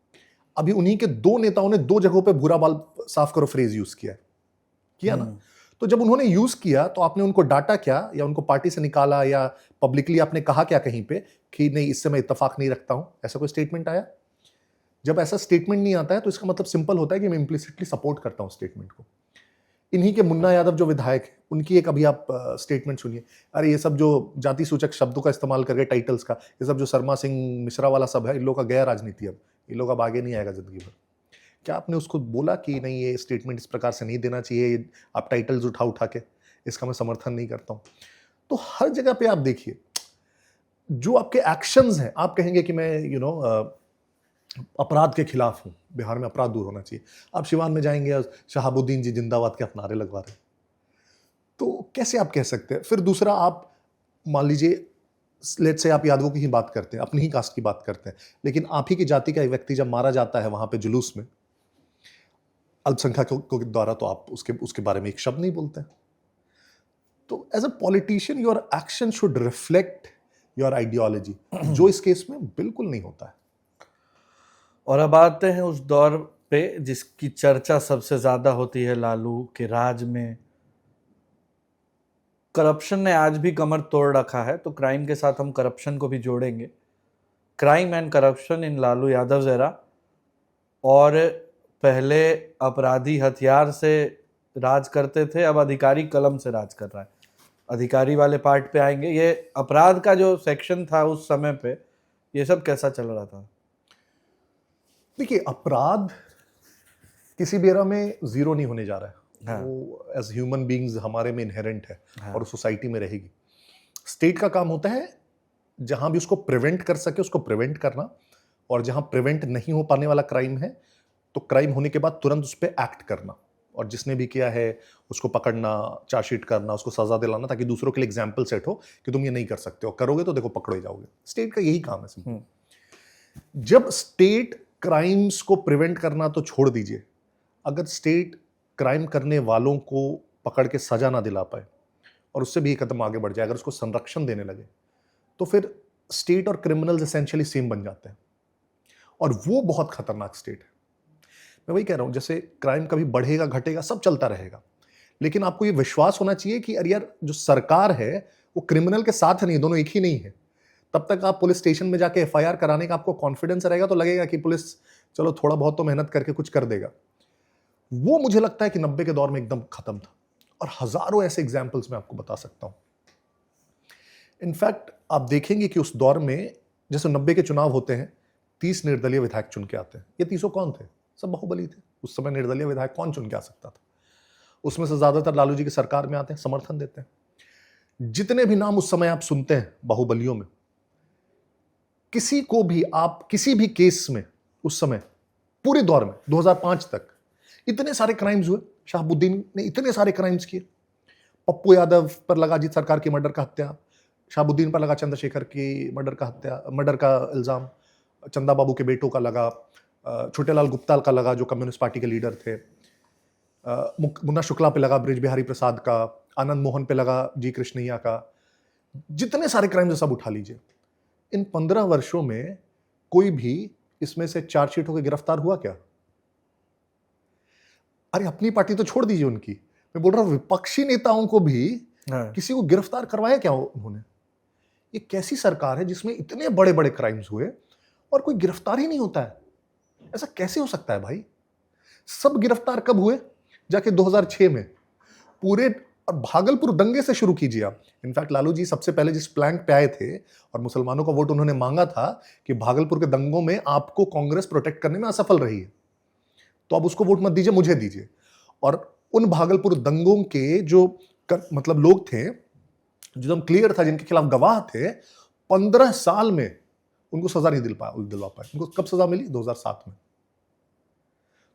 अभी उन्हीं के 2 नेताओं ने 2 जगहों पे भूरा बाल साफ करो फ्रेज यूज किया ना। तो जब उन्होंने यूज किया तो आपने उनको डांटा क्या, या उनको पार्टी से निकाला, या पब्लिकली आपने कहा क्या कहीं पे कि नहीं इससे मैं इत्तेफाक नहीं रखता हूं? ऐसा कोई स्टेटमेंट आया? जब ऐसा स्टेटमेंट नहीं आता है तो इसका मतलब सिंपल होता है कि मैं इंप्लिसिटली सपोर्ट करता हूं स्टेटमेंट को। इन्हीं के मुन्ना यादव जो विधायक है, उनकी एक अभी आप स्टेटमेंट सुनिए। अरे ये सब जो जाति सूचक शब्दों का इस्तेमाल करके, टाइटल्स का, ये सब जो शर्मा सिंह मिश्रा वाला सब है, इन लोगों का गैर राजनीति, अब ये लोग अब आगे नहीं आएगा जिंदगी भर। क्या आपने उसको बोला कि नहीं ये स्टेटमेंट इस प्रकार से नहीं देना चाहिए, आप टाइटल्स उठा के, इसका मैं समर्थन नहीं करता हूं? तो हर जगह पे आप देखिए जो आपके एक्शंस हैं, आप कहेंगे कि मैं अपराध के खिलाफ हूं, बिहार में अपराध दूर होना चाहिए। आप सिवान में जाएंगे, शहाबुद्दीन जी जिंदाबाद के आप नारे लगवा रहे हैं, तो कैसे आप कह सकते हैं? फिर दूसरा, आप मान लीजिए लेट्स से आप यादवों की ही बात करते हैं, अपनी ही कास्ट की बात करते हैं, लेकिन आप ही की जाति का एक व्यक्ति जब मारा जाता है वहां पे जुलूस में अल्पसंख्यकों के द्वारा, तो आप उसके बारे में एक शब्द नहीं बोलते हैं। तो as a politician your action should reflect your ideology, जो इस केस में बिल्कुल नहीं होता है। और अब आते हैं उस दौर पे जिसकी चर्चा सबसे ज्यादा होती है लालू के राज में। करप्शन ने आज भी कमर तोड़ रखा है, तो क्राइम के साथ हम करप्शन को भी जोड़ेंगे। Crime and corruption in Lalu Yadav ज़रा, और पहले अपराधी हथियार से राज करते थे, अब अधिकारी कलम से राज कर रहा है। अधिकारी वाले पार्ट पे आएंगे। ये अपराध का जो सेक्शन था उस समय पे, ये सब कैसा चल रहा था? देखिए, अपराध किसी भी एरा में जीरो नहीं होने जा रहा है। हाँ। वो एज ह्यूमन बीइंग्स हमारे में इनहेरेंट है। हाँ। और सोसाइटी में रहेगी। स्टेट का काम होता है जहां भी उसको प्रिवेंट कर सके उसको प्रिवेंट करना, और जहां प्रिवेंट नहीं हो पाने वाला क्राइम है तो क्राइम होने के बाद तुरंत उस पर एक्ट करना, और जिसने भी किया है उसको पकड़ना, चार्जशीट करना, उसको सजा दिलाना, ताकि दूसरों के लिए एग्जाम्पल सेट हो कि तुम ये नहीं कर सकते हो, करोगे तो देखो पकड़े जाओगे। स्टेट का यही काम है सिंपल। जब स्टेट क्राइम्स को प्रिवेंट करना तो छोड़ दीजिए, अगर स्टेट क्राइम करने वालों को पकड़ के सजा ना दिला पाए और उससे भी एक कदम आगे बढ़ जाए, अगर उसको संरक्षण देने लगे, तो फिर स्टेट और क्रिमिनल्स एसेंशियली सेम बन जाते हैं, और वो बहुत खतरनाक स्टेट है। मैं वही कह रहा हूं, जैसे क्राइम कभी बढ़ेगा घटेगा सब चलता रहेगा, लेकिन आपको ये विश्वास होना चाहिए कि अरे यार, जो सरकार है वो क्रिमिनल के साथ नहीं, दोनों एक ही नहीं है। तब तक आप पुलिस स्टेशन में जाके एफआईआर कराने का आपको कॉन्फिडेंस रहेगा, तो लगेगा कि पुलिस चलो थोड़ा बहुत तो मेहनत करके कुछ कर देगा। वो मुझे लगता है कि 90 के दौर में एकदम खत्म था, और हजारों ऐसे एग्जाम्पल्स मैं आपको बता सकता हूं। इनफैक्ट आप देखेंगे कि उस दौर में जैसे 90 के चुनाव होते हैं, 30 निर्दलीय विधायक चुन के आते हैं। ये 30 कौन थे? सब बाहुबली थे। उस समय निर्दलीय विधायक कौन चुन के आ सकता था? उसमें से ज्यादातर लालू जी की सरकार में आते हैं, समर्थन देते हैं। जितने भी नाम उस समय आप सुनते हैं बाहुबलियों में, किसी को भी आप किसी भी केस में उस समय पूरे दौर में 2005 तक इतने सारे क्राइम्स हुए, शहाबुद्दीन ने इतने सारे क्राइम्स किए, पप्पू यादव पर लगा अजीत सरकार की मर्डर का हत्या, शहाबुद्दीन पर लगा चंद्रशेखर की मर्डर का इल्जाम, चंदा बाबू के बेटों का लगा, छोटेलाल गुप्ताल का लगा जो कम्युनिस्ट पार्टी के लीडर थे, मुन्ना शुक्ला पे लगा ब्रिज बिहारी प्रसाद का, आनंद मोहन पे लगा जी कृष्णैया का। जितने सारे क्राइम्स सब उठा लीजिए, इन 15 वर्षों में कोई भी इसमें से चार्जशीट होकर गिरफ्तार हुआ क्या? अरे अपनी पार्टी तो छोड़ दीजिए उनकी, मैं बोल रहा हूं विपक्षी नेताओं को भी किसी को गिरफ्तार करवाया क्या उन्होंने? ये कैसी सरकार है जिसमें इतने बड़े बड़े क्राइम्स हुए और कोई गिरफ्तार ही नहीं होता है? ऐसा कैसे हो सकता है भाई? सब गिरफ्तार कब हुए? जाके 2006 में। पूरे और भागलपुर दंगे से शुरू कीजिए आप। इनफैक्ट लालू जी सबसे पहले जिस प्लैंक पे आए थे और मुसलमानों का वोट उन्होंने मांगा था कि भागलपुर के दंगों में आपको कांग्रेस प्रोटेक्ट करने में असफल रही है, तो अब उसको वोट मत दीजिए, मुझे दीजिए। और उन भागलपुर दंगों के जो मतलब लोग थे, जो एकदम क्लियर था, जिनके खिलाफ गवाह थे, 15 साल में उनको सजा नहीं दिलवा पाए। उनको कब सजा मिली? 2007 में।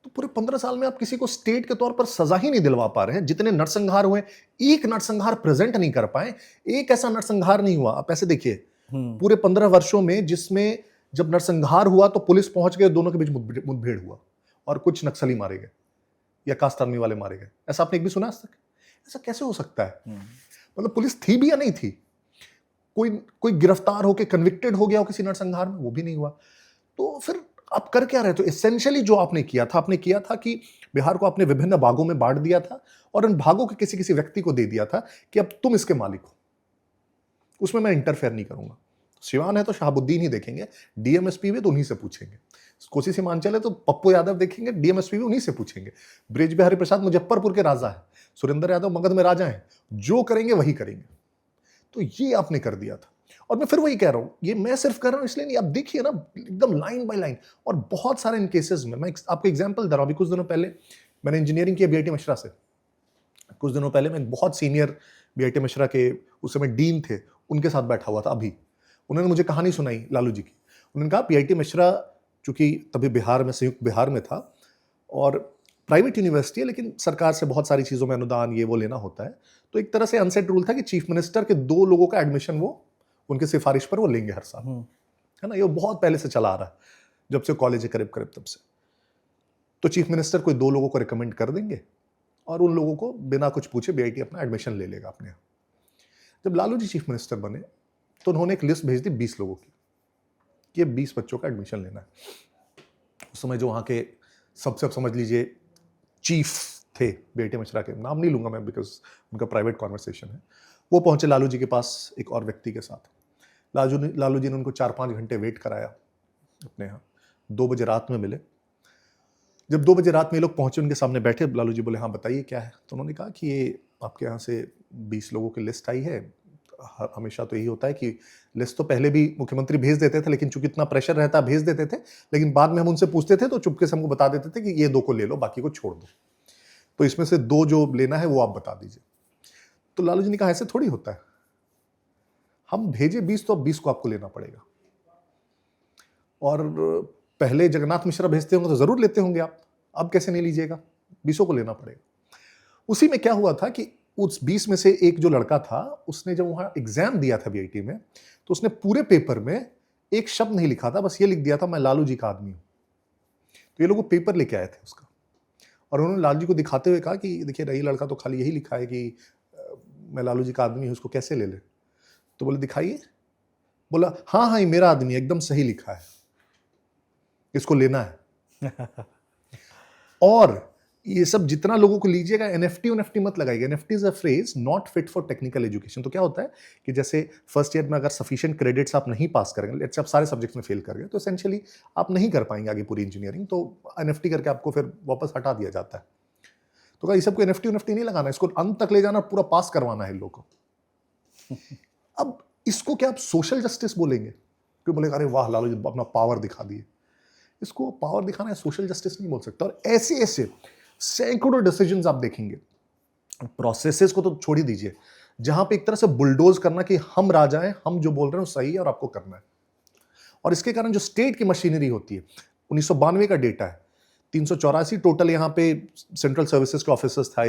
तो पूरे 15 साल में आप किसी को स्टेट के तौर पर सजा ही नहीं दिलवा पा रहे हैं। जितने नरसंहार हुए, एक नरसंहार प्रेजेंट नहीं कर पाए। एक ऐसा नरसंहार नहीं हुआ, आप ऐसे देखिए, पूरे 15 वर्षों में जिसमें जब नरसंहार हुआ तो पुलिस पहुंच गए, दोनों के बीच मुठभेड़ हुआ और कुछ नक्सली मारे गए या कास्ट आर्मी वाले मारे गए। ऐसा आपने एक भी सुना आज तक? ऐसा कैसे हो सकता है? मतलब पुलिस थी भी या नहीं थी? कोई गिरफ्तार होकर कन्विक्टेड हो गया हो किसी नरसंहार में? वो भी नहीं हुआ। तो फिर आप कर क्या रहे? तो एसेंशियली जो आपने किया था कि बिहार को आपने विभिन्न भागों में बांट दिया था और इन भागों के किसी किसी व्यक्ति को दे दिया था कि अब तुम इसके मालिक हो, उसमें मैं इंटरफेयर नहीं करूंगा। सिवान है तो शहाबुद्दीन ही देखेंगे, डीएमएसपी भी तो उन्हीं से पूछेंगे। कोसी सीमांचल है तो पप्पू यादव देखेंगे, डीएमएसपी भी उन्हीं से पूछेंगे। ब्रिज बिहारी प्रसाद मुजफ्फरपुर के राजा है, सुरेंद्र यादव मगध में राजा है, जो करेंगे वही करेंगे। तो ये आपने कर दिया था। और मैं फिर वही कह रहा हूं, ये मैं सिर्फ कर रहा हूं इसलिए नहीं, आप देखिए ना एकदम लाइन बाय लाइन। और बहुत सारे इन केसेस में मैं आपको एग्जांपल दे रहा हूं। अभी कुछ दिनों पहले मैंने इंजीनियरिंग की बीआईटी मिश्रा से। कुछ दिनों पहले मैं बहुत सीनियर बीआईटी मिश्रा के उस समय डीन थे, उनके साथ बैठा हुआ था। अभी उन्होंने मुझे कहानी सुनाई लालू जी की। उन्होंने कहा बीआईटी मिश्रा चूंकि तभी बिहार में, संयुक्त बिहार में था और प्राइवेट यूनिवर्सिटी है, लेकिन सरकार से बहुत सारी चीजों में अनुदान ये वो लेना होता है। तो एक तरह से अनसेट रूल था कि चीफ मिनिस्टर के 2 लोगों का एडमिशन वो उनकी सिफारिश पर वो लेंगे हर साल, है ना। ये बहुत पहले से चला आ रहा है, जब से कॉलेज है करीब करीब तब से। तो चीफ मिनिस्टर कोई 2 लोगों को रिकमेंड कर देंगे और उन लोगों को बिना कुछ पूछे बीआईटी अपना एडमिशन ले लेगा अपने यहाँ। जब लालू जी चीफ मिनिस्टर बने तो उन्होंने एक लिस्ट भेज दी 20 लोगों की, ये 20 बच्चों का एडमिशन लेना है। उस समय जो वहाँ के सबसे, आप समझ लीजिए, चीफ थे बीआईटी मिश्रा के, नाम नहीं लूंगा मैं बिकॉज उनका प्राइवेट कॉन्वर्सेशन है, वो पहुंचे लालू जी के पास एक और व्यक्ति के साथ। लालू जी ने उनको 4-5 घंटे वेट कराया अपने यहाँ। 2 बजे रात में मिले। जब 2 बजे रात में ये लोग पहुंचे, उनके सामने बैठे, लालू जी बोले हाँ बताइए क्या है। तो उन्होंने कहा कि ये आपके यहाँ से 20 लोगों की लिस्ट आई है। हमेशा तो यही होता है कि लिस्ट तो पहले भी मुख्यमंत्री भेज देते थे, लेकिन चूंकि इतना प्रेशर रहता भेज देते थे, लेकिन बाद में हम उनसे पूछते थे तो चुपके से हमको बता देते थे कि ये 2 को ले लो, बाकी को छोड़ दो, तो इसमें से 2 जो लेना है वो आप बता दीजिए। तो लालू जी ने कहा ऐसे थोड़ी होता है, हम भेजे 20 तो अब 20 को आपको लेना पड़ेगा। और पहले जगन्नाथ मिश्रा भेजते होंगे तो जरूर लेते होंगे आप, अब कैसे नहीं लीजिएगा, 20 को लेना पड़ेगा। उसी में क्या हुआ था कि उस 20 में से एक जो लड़का था, उसने जब वहां एग्जाम दिया था बीआईटी में, तो उसने पूरे पेपर में एक शब्द नहीं लिखा था, बस ये लिख दिया था मैं लालू जी का आदमी हूं। तो ये लोग वो पेपर लेके आए थे उसका, और उन्होंने लालू जी को दिखाते हुए कहा कि देखिए रही लड़का तो खाली यही लिखा है कि मैं लालू जी का आदमी हूं, उसको कैसे ले ले। तो बोले दिखाइए। बोला हाँ हाँ ये मेरा आदमी एकदम सही लिखा है, इसको लेना है। और ये सब जितना लोगों को लीजिएगा, एनएफटी मत लगाइएगा। NFT is a phrase not fit for technical education. तो क्या होता है कि जैसे फर्स्ट ईयर में अगर सफिशिएंट क्रेडिट्स आप नहीं पास करेंगे, आप सारे सब्जेक्ट्स में फेल कर गए, तो एसेंशियली आप नहीं कर पाएंगे आगे पूरी इंजीनियरिंग, तो एनएफटी करके आपको फिर वापस हटा दिया जाता है। तो कहा ये सबको एनएफटी नहीं लगाना, इसको अंत तक ले जाना, पूरा पास करवाना है लोगों को। अब इसको क्या आप सोशल जस्टिस बोलेंगे? क्यों बोलेगा अरे वाह लालू जी अपना पावर दिखा दिए। इसको पावर दिखाना है, सोशल जस्टिस नहीं बोल सकता। और ऐसे ऐसे सैकड़ों डिसीजंस आप देखेंगे, प्रोसेसेस को तो छोड़ ही दीजिए, जहां पे एक तरह से बुलडोज करना कि हम राजा हैं, हम जो बोल रहे हैं वो सही है और आपको करना है। और इसके कारण जो स्टेट की मशीनरी होती है, 1992 का डेटा है, 384 टोटल यहाँ पे सेंट्रल सर्विसेज के ऑफिसर्स था,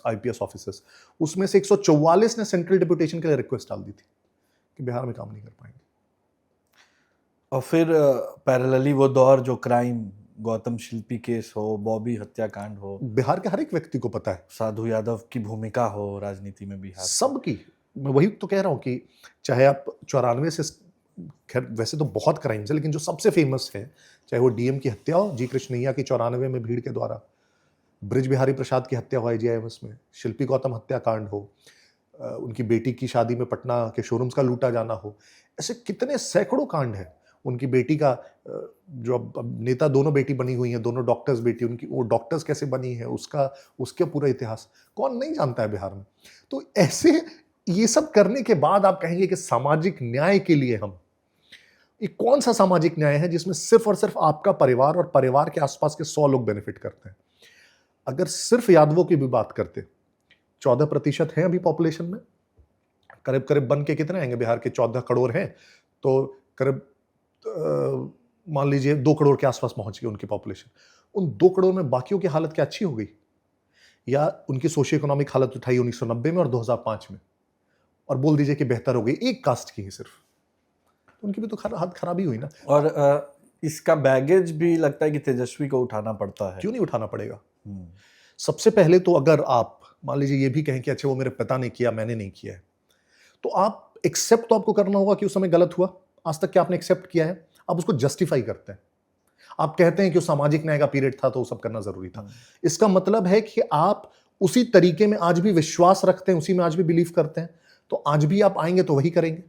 आईपीएस ऑफिसर्स, उसमें से 144 ने सेंट्रल डिप्यूटेशन के लिए रिक्वेस्ट डाल दी थी कि बिहार में काम नहीं कर पाएंगे। और फिर पैरेलली वो दौर जो क्राइम, गौतम शिल्पी केस हो, बॉबी हत्याकांड हो, बिहार के हर एक व्यक्ति को पता है, साधु यादव की भूमिका हो राजनीति में बिहार सबकी। मैं वही तो कह रहा हूं कि चाहे आप 94 से, खैर वैसे तो बहुत क्राइम्स है, लेकिन जो सबसे फेमस है, चाहे वो डीएम की हत्या हो, जी कृष्णैया की 94 में भीड़ के द्वारा, ब्रिज बिहारी प्रसाद की हत्या हो IGIMS में, शिल्पी गौतम हत्याकांड हो, उनकी बेटी की शादी में पटना के शोरूम्स का लूटा जाना हो, ऐसे कितने सैकड़ों कांड है। उनकी बेटी का जो अब नेता, दोनों बेटी बनी हुई हैं, दोनों डॉक्टर्स बेटी, उनकी वो डॉक्टर्स कैसे बनी है, उसका पूरा इतिहास कौन नहीं जानता है बिहार में। तो ऐसे ये सब करने के बाद आप कहेंगे कि सामाजिक न्याय के लिए हम, ये कौन सा सामाजिक न्याय है जिसमें सिर्फ और सिर्फ आपका परिवार और परिवार के आसपास के 100 लोग बेनिफिट करते हैं। अगर सिर्फ यादवों की भी बात करते, 14% है अभी पॉपुलेशन में, करीब करीब बन के कितने आएंगे, बिहार के 14 करोड़ हैं, तो करीब मान लीजिए 2 करोड़ के आसपास पहुंच गई उनकी पॉपुलेशन। उन 2 करोड़ में बाकियों की हालत क्या अच्छी हो गई, या उनकी सोशियो इकोनॉमिक हालत उठाई 1990 में और 2005 में और बोल दीजिए कि बेहतर हो गई, एक कास्ट की ही सिर्फ, तो उनकी भी तो हालत खराबी हुई ना। और इसका बैगेज भी लगता है कि तेजस्वी को उठाना पड़ता है। क्यों नहीं उठाना पड़ेगा? सबसे पहले तो अगर आप मान लीजिए ये भी कहें कि अच्छा वो मेरे पिता ने किया, मैंने नहीं किया है, तो आप एक्सेप्ट तो आपको करना होगा कि उस समय गलत हुआ। आज तक क्या आपने एक्सेप्ट किया है? आप उसको जस्टिफाई करते हैं, आप कहते हैं कि सामाजिक न्याय का पीरियड था तो वो सब करना जरूरी था। इसका मतलब है कि आप उसी तरीके में आज भी विश्वास रखते हैं, उसी में आज भी बिलीव करते हैं, तो आज भी आप आएंगे तो वही करेंगे।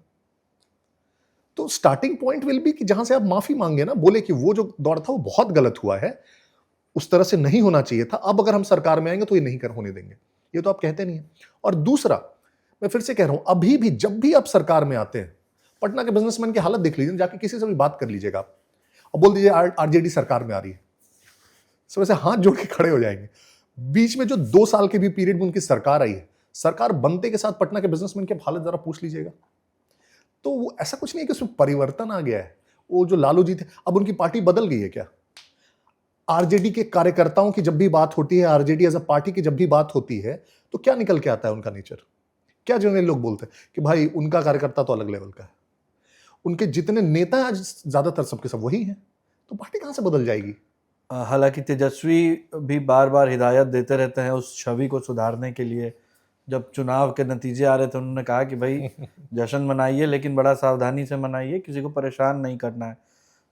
तो स्टार्टिंग पॉइंट विल बी कि जहां से आप माफी मांगे ना, बोले कि वो जो दौर था वो बहुत गलत हुआ है, उस तरह से नहीं होना चाहिए था, अब अगर हम सरकार में आएंगे तो ये नहीं कर होने देंगे, ये तो आप कहते नहीं है। और दूसरा, मैं फिर से कह रहा हूं, अभी भी जब भी आप सरकार में आते हैं, पटना के बिजनेसमैन की हालत देख लीजिए, जाके किसी से भी बात कर लीजिएगा आप और बोल दीजिए आरजेडी सरकार में आ रही है, सब ऐसे हाथ जोड़ के खड़े हो जाएंगे। बीच में जो 2 साल के भी पीरियड में उनकी सरकार आई है, सरकार बनते के साथ पटना के बिजनेसमैन की हालत जरा पूछ लीजिएगा। तो वो ऐसा कुछ नहीं है कि उसमें परिवर्तन आ गया है। वो जो लालू जी थे, अब उनकी पार्टी बदल गई है क्या? आरजेडी के कार्यकर्ताओं की जब भी बात होती है, आरजेडी एज अ पार्टी की जब भी बात होती है, तो क्या निकल के आता है उनका नेचर? क्या जनरली लोग बोलते हैं कि भाई उनका कार्यकर्ता तो अलग लेवल का है, उनके जितने नेता आज ज्यादातर सबके सब वही हैं, तो पार्टी कहां से बदल जाएगी? हालांकि तेजस्वी भी बार बार हिदायत देते रहते हैं उस छवि को सुधारने के लिए। जब चुनाव के नतीजे आ रहे थे, उन्होंने कहा कि भाई जश्न मनाइए, लेकिन बड़ा सावधानी से मनाइए, किसी को परेशान नहीं करना है।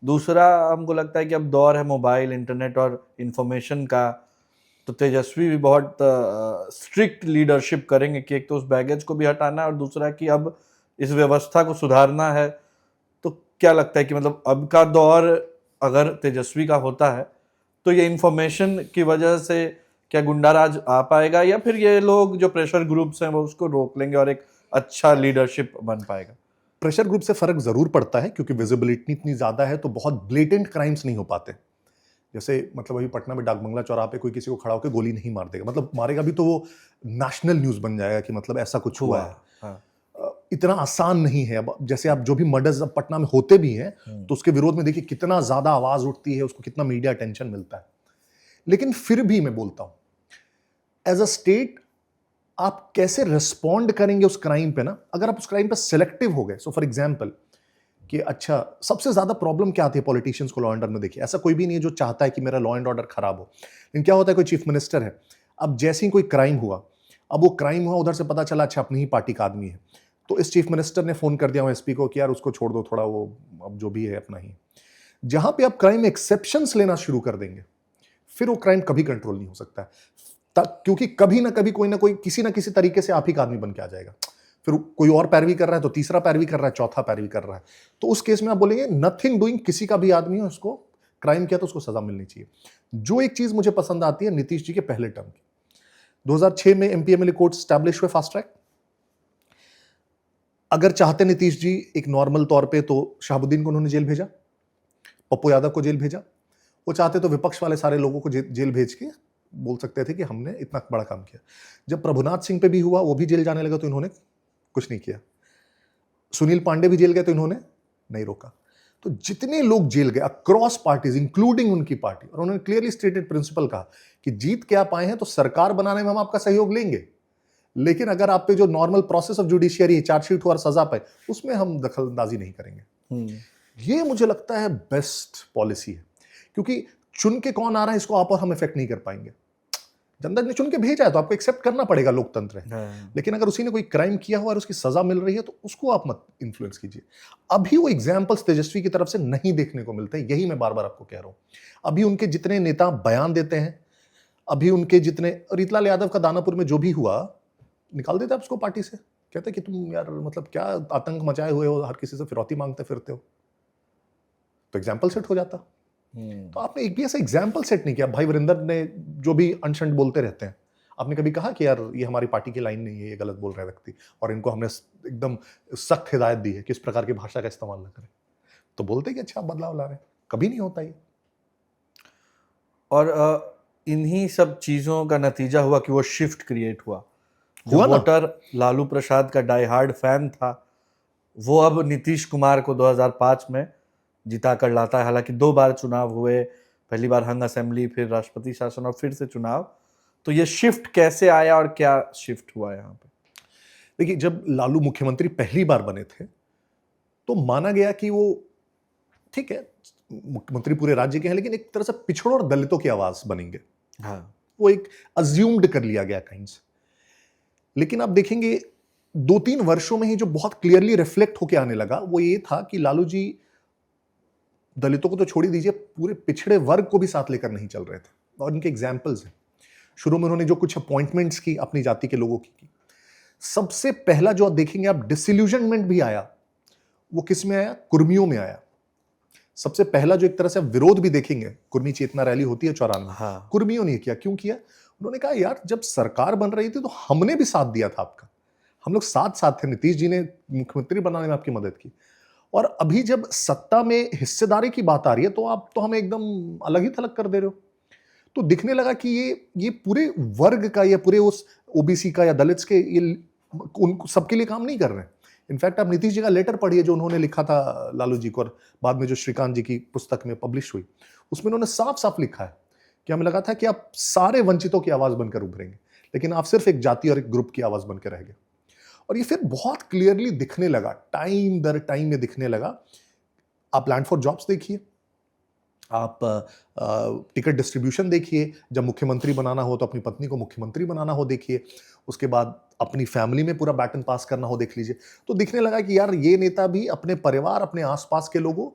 दूसरा, हमको लगता है कि अब दौर है मोबाइल, इंटरनेट और इन्फॉर्मेशन का, तो तेजस्वी भी बहुत स्ट्रिक्ट लीडरशिप करेंगे कि एक तो उस बैगेज को भी हटाना है और दूसरा कि अब इस व्यवस्था को सुधारना है। तो क्या लगता है कि मतलब अब का दौर अगर तेजस्वी का होता है तो ये इंफॉर्मेशन की वजह से क्या गुंडाराज आ पाएगा, या फिर ये लोग जो प्रेशर ग्रुप्स हैं वो उसको रोक लेंगे और एक अच्छा लीडरशिप बन पाएगा? प्रेशर ग्रुप से फर्क जरूर पड़ता है, क्योंकि विजिबिलिटी इतनी ज्यादा है तो बहुत ब्लेटेंट क्राइम्स नहीं हो पाते। जैसे मतलब अभी पटना में डाकबंगला चौराहा पे कोई किसी को खड़ा होकर गोली नहीं मार देगा, मतलब मारेगा भी तो वो नेशनल न्यूज बन जाएगा कि मतलब ऐसा कुछ हुआ है। हाँ। इतना आसान नहीं है। अब जैसे आप जो भी मर्डर्स अब पटना में होते भी हैं तो उसके विरोध में देखिए कितना ज्यादा आवाज उठती है, उसको कितना मीडिया अटेंशन मिलता है। लेकिन फिर भी मैं बोलता हूं, एज अ स्टेट आप कैसे रिस्पॉन्ड करेंगे उस क्राइम पे ना। अगर आप उस क्राइम पे सिलेक्टिव हो गए, सो फॉर एग्जाम्पल कि अच्छा, सबसे ज्यादा प्रॉब्लम क्या आती है पॉलिटिशियंस को लॉ एंड ऑर्डर में? देखिए, ऐसा कोई भी नहीं है जो चाहता है कि मेरा लॉ एंड ऑर्डर खराब हो, लेकिन क्या होता है, कोई चीफ मिनिस्टर है, अब जैसे ही कोई क्राइम हुआ, अब वो क्राइम हुआ उधर से पता चला अच्छा अपनी ही पार्टी का आदमी है, तो इस चीफ मिनिस्टर ने फोन कर दिया वो एसपी को कि यार उसको छोड़ दो थोड़ा, वो अब जो भी है अपना ही। जहां पे आप क्राइम एक्सेप्शंस लेना शुरू कर देंगे, फिर वो क्राइम कभी कंट्रोल नहीं हो सकता है, क्योंकि कभी ना कभी कोई ना कोई किसी ना किसी तरीके से आप ही का आदमी बन के आ जाएगा। फिर कोई और पैरवी कर रहा है तो तीसरा पैरवी कर रहा है, चौथा पैरवी कर रहा है, तो उस केस में आप बोलेंगे नथिंग डूइंग, किसी का भी आदमी हो, उसको क्राइम किया तो उसको सजा मिलनी चाहिए। जो एक चीज मुझे पसंद आती है नीतीश जी के पहले टर्म की, 2006 में एमपी एमएलए कोर्ट स्टैब्लिश हुए फास्ट ट्रैक। अगर चाहते नीतीश जी एक नॉर्मल तौर पे तो शहाबुद्दीन को उन्होंने जेल भेजा, पप्पू यादव को जेल भेजा। वो चाहते तो विपक्ष वाले सारे लोगों को जेल भेज के बोल सकते थे कि हमने इतना बड़ा काम किया। जब प्रभुनाथ सिंह पे भी हुआ, वो भी जेल जाने लगा तो इन्होंने कुछ नहीं किया। सुनील पांडे भी जेल गए तो इन्होंने नहीं रोका। तो जितने लोग जेल गए अक्रॉस पार्टीज इंक्लूडिंग उनकी पार्टी, और उन्होंने क्लियरली स्टेटेड प्रिंसिपल कहा कि जीत के आप आए हैं तो सरकार बनाने में हम आपका सहयोग लेंगे, लेकिन अगर आप पे जो नॉर्मल प्रोसेस ऑफ जुडिशियरी है, चार्जशीट हो और सजा पाए, उसमें हम दखलंदाजी नहीं करेंगे। ये मुझे लगता है बेस्ट पॉलिसी है, क्योंकि चुन के कौन आ रहा है इसको आप और हम इफेक्ट नहीं कर पाएंगे। जनता ने चुन के भेजा है तो आपको एक्सेप्ट करना पड़ेगा, लोकतंत्र है। लेकिन अगर उसी ने कोई क्राइम किया हुआ और उसकी सजा मिल रही है तो उसको आप मत इन्फ्लुएंस कीजिए। अभी वो एग्जाम्पल्स तेजस्वी की तरफ से नहीं देखने को मिलते, यही मैं बार बार आपको कह रहा हूं। अभी उनके जितने नेता बयान देते हैं, अभी उनके जितने, रीतलाल यादव का दानापुर में जो भी हुआ, निकाल देते आप उसको पार्टी से, कहते कि तुम यार मतलब क्या आतंक मचाए हुए हो, हर किसी से फिरौती मांगते फिरते हो, तो एग्जाम्पल सेट हो जाता। तो आपने एक भी ऐसा एग्जाम्पल सेट नहीं किया। भाई वीरेंद्र ने जो भी अनशंड बोलते रहते हैं, आपने कभी कहा कि यार ये हमारी पार्टी की लाइन नहीं है, ये गलत बोल रहे व्यक्ति, और इनको हमने एकदम सख्त हिदायत दी है कि इस प्रकार की भाषा का इस्तेमाल न करें, तो बोलते कि अच्छा आप बदलाव ला रहे हैं। कभी नहीं होता ये। और इन्हीं सब चीजों का नतीजा हुआ कि वो शिफ्ट क्रिएट हुआ हुआ ना? वोटर लालू प्रसाद का डाई हार्ड फैन था, वो अब नीतीश कुमार को 2005 में जिता कर लाता है। हालांकि 2 बार चुनाव हुए, पहली बार हंग असेंबली, फिर राष्ट्रपति शासन और फिर से चुनाव। तो ये शिफ्ट कैसे आया और क्या शिफ्ट हुआ यहाँ पे? देखिए, जब लालू मुख्यमंत्री पहली बार बने थे तो माना गया कि वो ठीक है मुख्यमंत्री पूरे राज्य के हैं, लेकिन एक तरह से पिछड़ों और दलितों की आवाज बनेंगे। हाँ, वो एक अज्यूम्ड कर लिया गया काइंड्स। लेकिन आप देखेंगे 2-3 वर्षों में ही जो बहुत क्लियरली रिफ्लेक्ट होकर आने लगा वो ये था कि लालू जी दलितों को तो छोड़ ही दीजिए, पूरे पिछड़े वर्ग को भी साथ लेकर नहीं चल रहे थे। और इनके एग्जाम्पल्स हैं। शुरू में उन्होंने जो कुछ अपॉइंटमेंट्स की अपनी जाति के लोगों की, सबसे पहला जो आप देखेंगे आप डिसइल्यूजनमेंट भी आया, वो किस में आया? कुर्मियों में आया। सबसे पहला जो एक तरह से विरोध भी देखेंगे, कुर्मी चेतना रैली होती है 94 में, हाँ। कुर्मियों ने किया। क्यों किया? उन्होंने कहा यार जब सरकार बन रही थी तो हमने भी साथ दिया था आपका, हम लोग साथ साथ थे, नीतीश जी ने मुख्यमंत्री बनाने में आपकी मदद की, और अभी जब सत्ता में हिस्सेदारी की बात आ रही है तो आप तो हमें एकदम अलग ही थलग कर दे रहे हो। तो दिखने लगा कि ये पूरे वर्ग का या पूरे उस ओबीसी का या दलित्स के ये उन सबके लिए काम नहीं कर रहे हैं। इनफैक्ट आप नीतीश जी का लेटर पढ़िए जो उन्होंने लिखा था लालू जी को, और बाद में जो श्रीकांत जी की पुस्तक में पब्लिश हुई, उसमें उन्होंने साफ साफ लिखा है कि हमें लगा था कि आप सारे वंचितों की आवाज बनकर उभरेंगे, लेकिन आप सिर्फ एक जाति और एक ग्रुप की आवाज बनकर रह गए। और ये फिर बहुत क्लियरली दिखने लगा, टाइम दर टाइम में दिखने लगा। आप लैंड फॉर जॉब्स देखिए, आप टिकट डिस्ट्रीब्यूशन देखिए, जब मुख्यमंत्री बनाना हो तो अपनी पत्नी को मुख्यमंत्री बनाना हो देखिए, उसके बाद अपनी फैमिली में पूरा बैटन पास करना हो देख लीजिए। तो दिखने लगा कि यार ये नेता भी अपने परिवार, अपने आसपास के लोगों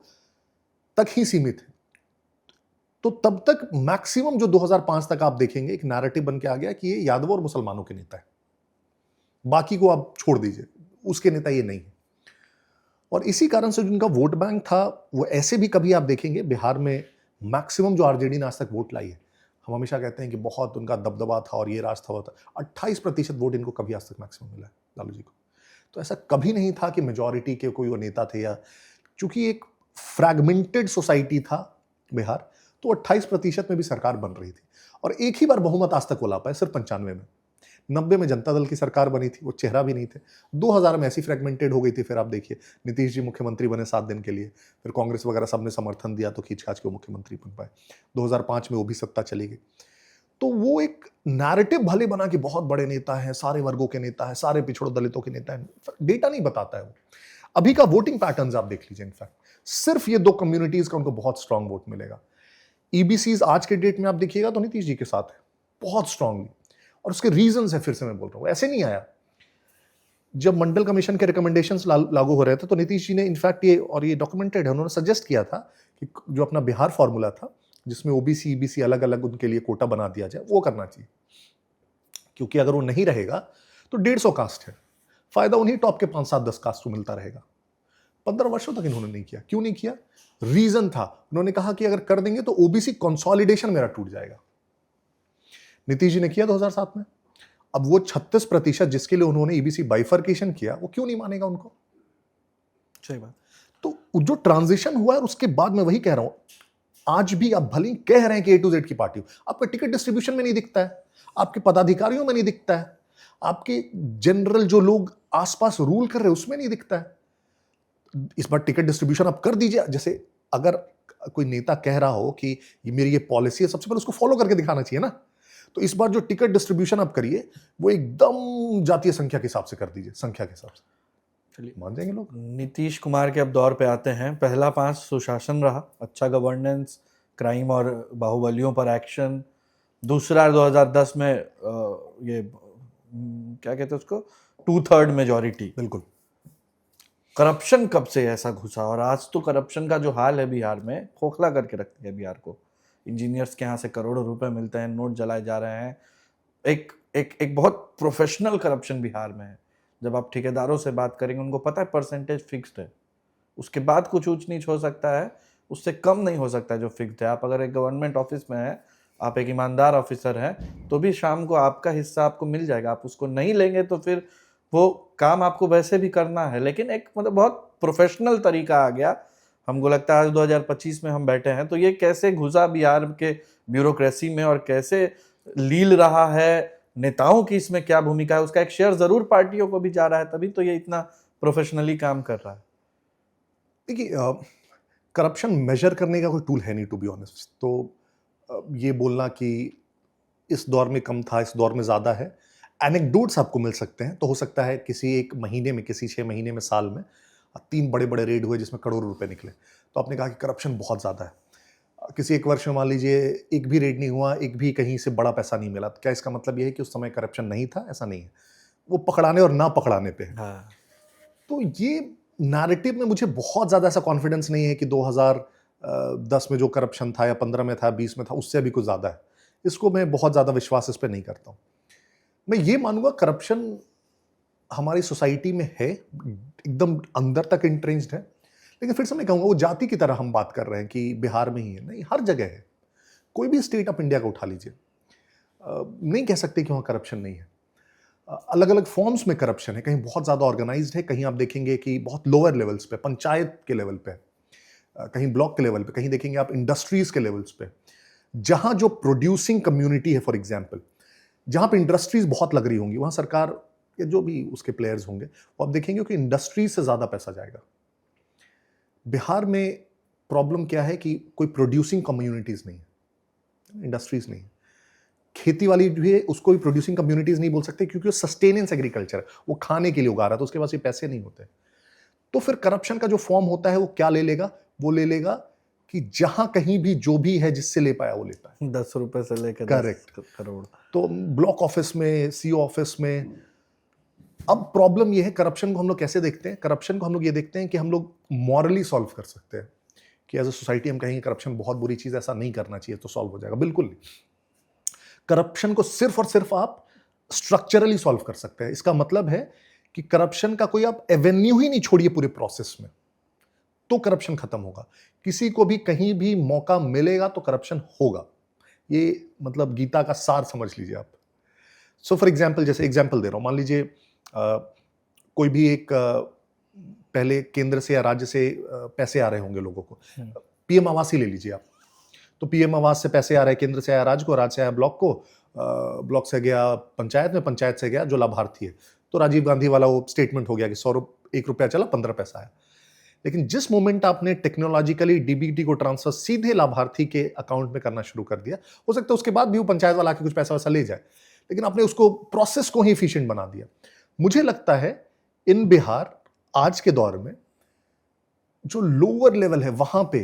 तक ही सीमित है। तो तब तक मैक्सिमम जो 2005 तक आप देखेंगे एक नैरेटिव बन के आ गया कि ये यादवों और मुसलमानों के नेता है, बाकी को आप छोड़ दीजिए, उसके नेता ये नहीं है। और इसी कारण से जिनका वोट बैंक था वो ऐसे भी कभी आप देखेंगे बिहार में मैक्सिमम जो आरजेडी ने आज तक वोट लाई है, हम हमेशा कहते हैं कि बहुत उनका दबदबा था और ये राज था, 28% वोट इनको कभी आज तक मैक्सिमम मिला है लालू जी को। तो ऐसा कभी नहीं था कि मेजॉरिटी के कोई वो नेता थे, या चूंकि एक फ्रैगमेंटेड सोसाइटी था बिहार, तो 28% में भी सरकार बन रही थी और एक ही बार बहुमत आज तक वो ला पाए, सिर्फ 95 में। 90 में जनता दल की सरकार बनी थी, वो चेहरा भी नहीं थे। 2000 में ऐसी फ्रेगमेंटेड हो गई थी, फिर आप देखिए नीतीश जी मुख्यमंत्री बने 7 दिन के लिए, फिर कांग्रेस वगैरह सबने समर्थन दिया तो खींच-खाच के मुख्यमंत्री बन पाए। 2005 में वो भी सत्ता चली गई। तो वो एक नैरेटिव भले बना कि बहुत बड़े नेता हैं, सारे वर्गों के नेता हैं, सारे पिछड़ों दलितों के नेता हैं, डेटा नहीं बताता है वो। अभी का वोटिंग पैटर्न्स आप देख लीजिए, इनफैक्ट सिर्फ ये 2 कम्युनिटीज का उनको बहुत स्ट्रांग वोट मिलेगा। ईबीसीज आज के डेट में आप देखिएगा तो नीतीश जी के साथ है बहुत स्ट्रांगली, और उसके रीजंस है, फिर से मैं बोल रहा हूं, ऐसे नहीं आया। जब मंडल कमीशन के रिकमेंडेशंस लागू हो रहे थे तो नीतीश जी ने इनफैक्ट ये, और ये डॉक्यूमेंटेड है, उन्होंने सजेस्ट किया था कि जो अपना बिहार फॉर्मूला था जिसमें ओबीसी ईबीसी अलग अलग उनके लिए कोटा बना दिया जाए, वो करना चाहिए, क्योंकि अगर वो नहीं रहेगा तो 150 कास्ट है, फायदा उन्हीं टॉप के 5-7-10 कास्ट को मिलता रहेगा। 15 वर्षों तक इन्होंने नहीं किया। क्यों नहीं किया? रीजन था, उन्होंने कहा कि अगर कर देंगे तो ओबीसी कंसोलिडेशन मेरा टूट जाएगा। नीतीश जी ने किया 2007 में। अब वो 36% जिसके लिए उन्होंने ईबीसी बाइफर्केशन किया, वो क्यों नहीं मानेगा उनको? सही बात। तो जो ट्रांजिशन हुआ है उसके बाद मैं वही कह रहा हूं, आज भी आप भले ही कह रहे हैं कि A to Z की पार्टी हो, आपका टिकट डिस्ट्रीब्यूशन में नहीं दिखता है, आपके पदाधिकारियों में नहीं दिखता है, आपके जनरल जो लोग आसपास रूल कर रहे हैं उसमें नहीं दिखता है। इस बार टिकट डिस्ट्रीब्यूशन आप कर दीजिए। जैसे अगर कोई नेता कह रहा हो कि ये मेरी ये पॉलिसी है, सबसे पहले उसको फॉलो करके दिखाना चाहिए ना। तो इस बार जो टिकट डिस्ट्रीब्यूशन आप करिए वो एकदम जातीय संख्या के हिसाब से कर दीजिए, संख्या के हिसाब से, चलिए मान जाएंगे लोग। नीतीश कुमार के अब दौर पे आते हैं। पहला 5 सुशासन रहा, अच्छा गवर्नेंस, क्राइम और बाहुबलियों पर एक्शन। दूसरा 2010 में ये क्या कहते हैं उसको, 2/3 मेजॉरिटी। बिल्कुल। करप्शन कब से ऐसा घुसा, और आज तो करप्शन का जो हाल है बिहार में, खोखला करके रख दिया बिहार को। इंजीनियर्स के यहाँ से करोड़ों रुपए मिलते हैं, नोट जलाए जा रहे हैं। एक बहुत प्रोफेशनल करप्शन बिहार में है। जब आप ठेकेदारों से बात करेंगे उनको पता है परसेंटेज फिक्स्ड है, उसके बाद कुछ ऊंच नीच हो सकता है, उससे कम नहीं हो सकता जो फिक्स्ड है। आप अगर एक गवर्नमेंट ऑफिस में हैं, आप एक ईमानदार ऑफिसर हैं, तो भी शाम को आपका हिस्सा आपको मिल जाएगा। आप उसको नहीं लेंगे तो फिर वो काम आपको वैसे भी करना है। लेकिन एक मतलब बहुत प्रोफेशनल तरीका आ गया। हमको लगता है आज 2025 में हम बैठे हैं, तो ये कैसे घुसा बिहार के ब्यूरोक्रेसी में और कैसे लील रहा है, नेताओं की इसमें क्या भूमिका है, उसका एक शेयर जरूर पार्टियों को भी जा रहा है, तभी तो ये इतना प्रोफेशनली काम कर रहा है। देखिए, करप्शन मेजर करने का कोई टूल है नहीं, टू बी ऑनेस्ट। तो ये बोलना कि इस दौर में कम था, इस दौर में ज़्यादा है, एनेक्डोट्स आपको मिल सकते हैं। तो हो सकता है किसी एक महीने में, किसी 6 महीने में, साल में 3 बड़े बड़े रेड हुए जिसमें करोड़ों रुपए निकले, तो आपने कहा कि करप्शन बहुत ज़्यादा है। किसी एक वर्ष में मान लीजिए एक भी रेड नहीं हुआ, एक भी कहीं से बड़ा पैसा नहीं मिला, तो क्या इसका मतलब ये है कि उस समय करप्शन नहीं था? ऐसा नहीं है, वो पकड़ाने और ना पकड़ाने पे है। हाँ। तो ये नैरेटिव में मुझे बहुत ज़्यादा ऐसा कॉन्फिडेंस नहीं है कि 2010 में जो करप्शन था या 15 में था, 20 में था, उससे अभी कुछ ज़्यादा है। इसको मैं बहुत ज़्यादा विश्वास इस पर नहीं करता हूँ। मैं ये मानूंगा करप्शन हमारी सोसाइटी में है, एकदम अंदर तक इंट्रेंस्ड है, लेकिन फिर से मैं कहूँगा वो जाति की तरह हम बात कर रहे हैं कि बिहार में ही है, नहीं, हर जगह है। कोई भी स्टेट आप इंडिया का उठा लीजिए, नहीं कह सकते कि वहाँ करप्शन नहीं है। अलग अलग फॉर्म्स में करप्शन है, कहीं बहुत ज़्यादा ऑर्गेनाइज्ड है, कहीं आप देखेंगे कि बहुत लोअर लेवल्स पे, पंचायत के लेवल पे, कहीं ब्लॉक के लेवल पे, कहीं देखेंगे आप इंडस्ट्रीज के लेवल्स पे, जहाँ जो प्रोड्यूसिंग कम्युनिटी है, फॉर एग्जाम्पल, जहाँ पे इंडस्ट्रीज बहुत लग रही होंगी, वहाँ सरकार या जो भी उसके प्लेयर्स होंगे वो आप देखेंगे कि इंडस्ट्रीज से ज़्यादा पैसा जाएगा। बिहार में प्रॉब्लम क्या है कि कोई प्रोड्यूसिंग कम्युनिटीज़ नहीं है, इंडस्ट्रीज नहीं है। खेती वाली भी है, उसको भी प्रोड्यूसिंग कम्युनिटीज़ नहीं बोल सकते, क्योंकि वो सस्टेनेंस एग्रीकल्चर है, वो खाने के लिए उगा रहा है, तो उसके पास ये पैसे नहीं होते। तो फिर करप्शन का जो फॉर्म होता है वो क्या ले लेगा? वो ले लेगा कि जहां कहीं भी जो भी है जिससे ले पाया वो लेता है। 10 रुपए से लेकर करेक्ट, 10 करोड़। तो ब्लॉक ऑफिस में, सीओ ऑफिस में। अब प्रॉब्लम ये है, करप्शन को हम लोग कैसे देखते हैं? करप्शन को हम लोग ये देखते हैं कि हम लोग मॉरली सॉल्व कर सकते हैं कि एज अ सोसाइटी हम कहेंगे करप्शन बहुत बुरी चीज़ है, ऐसा नहीं करना चाहिए तो सॉल्व हो जाएगा, बिल्कुल नहीं। करप्शन को सिर्फ और सिर्फ आप स्ट्रक्चरली सॉल्व कर सकते हैं। इसका मतलब है कि करप्शन का कोई आप एवेन्यू ही नहीं छोड़िए पूरे प्रोसेस में, तो करप्शन खत्म होगा। किसी को भी कहीं भी मौका मिलेगा तो करप्शन होगा। ये मतलब गीता का सार समझ लीजिए आप। सो फॉर एग्जाम्पल, जैसे एग्जाम्पल दे रहा हूं, मान लीजिए कोई भी एक पहले केंद्र से या राज्य से पैसे आ रहे होंगे लोगों को, पीएम आवास ही ले लीजिए आप। तो पीएम आवास से पैसे आ रहे हैं, केंद्र से आया राज्य को, राज्य से आया ब्लॉक को, ब्लॉक से गया पंचायत में, पंचायत से गया जो लाभार्थी है। तो राजीव गांधी वाला वो स्टेटमेंट हो गया कि 1 रुपया चला 15 पैसा आया। लेकिन जिस मोमेंट आपने टेक्नोलॉजिकली डीबीटी को ट्रांसफर सीधे लाभार्थी के अकाउंट में करना शुरू कर दिया, हो सकता है उसके बाद भी वो पंचायत वाला आके कुछ पैसा वैसा ले जाए, लेकिन आपने उसको प्रोसेस को ही एफिशिएंट बना दिया। मुझे लगता है इन बिहार आज के दौर में जो लोअर लेवल है वहां पे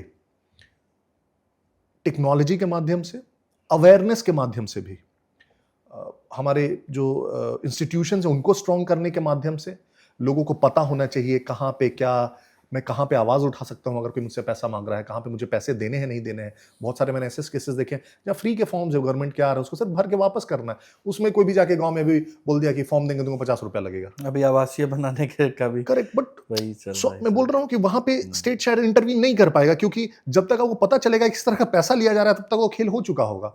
टेक्नोलॉजी के माध्यम से, अवेयरनेस के माध्यम से भी, हमारे जो इंस्टीट्यूशंस हैं उनको स्ट्रॉन्ग करने के माध्यम से, लोगों को पता होना चाहिए कहाँ पे क्या, मैं कहाँ पे आवाज़ उठा सकता हूँ अगर कोई मुझसे पैसा मांग रहा है, कहाँ पे मुझे पैसे देने हैं नहीं देने हैं। बहुत सारे मैंने ऐसे केसेस देखे हैं जहाँ फ्री के फॉर्म्स है, गवर्नमेंट क्या आ रहा है उसको सिर्फ भर के वापस करना है। उसमें कोई भी जाके गांव में भी बोल दिया कि फॉर्म देंगे तुमको 50 रुपया लगेगा। अभी आवासीय बनाने के का भी करेक्ट, बट वही चल रहा है। मैं बोल रहा हूँ कि वहां पे स्टेट शायद इंटरवीन नहीं कर पाएगा, क्योंकि जब तक आपको पता चलेगा किस तरह का पैसा लिया जा रहा है तब तक वो खेल हो चुका होगा।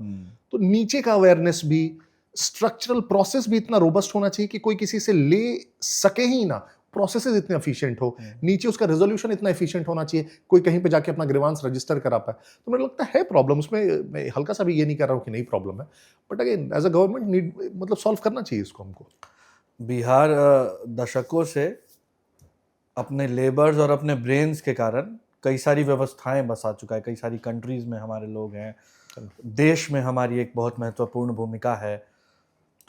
तो नीचे का अवेयरनेस भी, स्ट्रक्चरल प्रोसेस भी इतना रोबस्ट होना चाहिए कि कोई किसी से ले सके ही ना, प्रोसेसेस इतने एफिशिएंट हो, नीचे उसका रेजोल्यूशन इतना एफिशिएंट होना चाहिए, कोई कहीं पे जाके अपना ग्रीवांस रजिस्टर करा पाए। तो मुझे लगता है प्रॉब्लम उसमें, मैं हल्का सा भी ये नहीं कर रहा हूँ कि नहीं प्रॉब्लम है, but again as a government need, मतलब सॉल्व करना चाहिए इसको हमको। बिहार दशकों से अपने लेबर्स और अपने ब्रेन्स के कारण कई सारी व्यवस्थाएं बसा चुका है, कई सारी कंट्रीज में हमारे लोग हैं, देश में हमारी एक बहुत महत्वपूर्ण भूमिका है।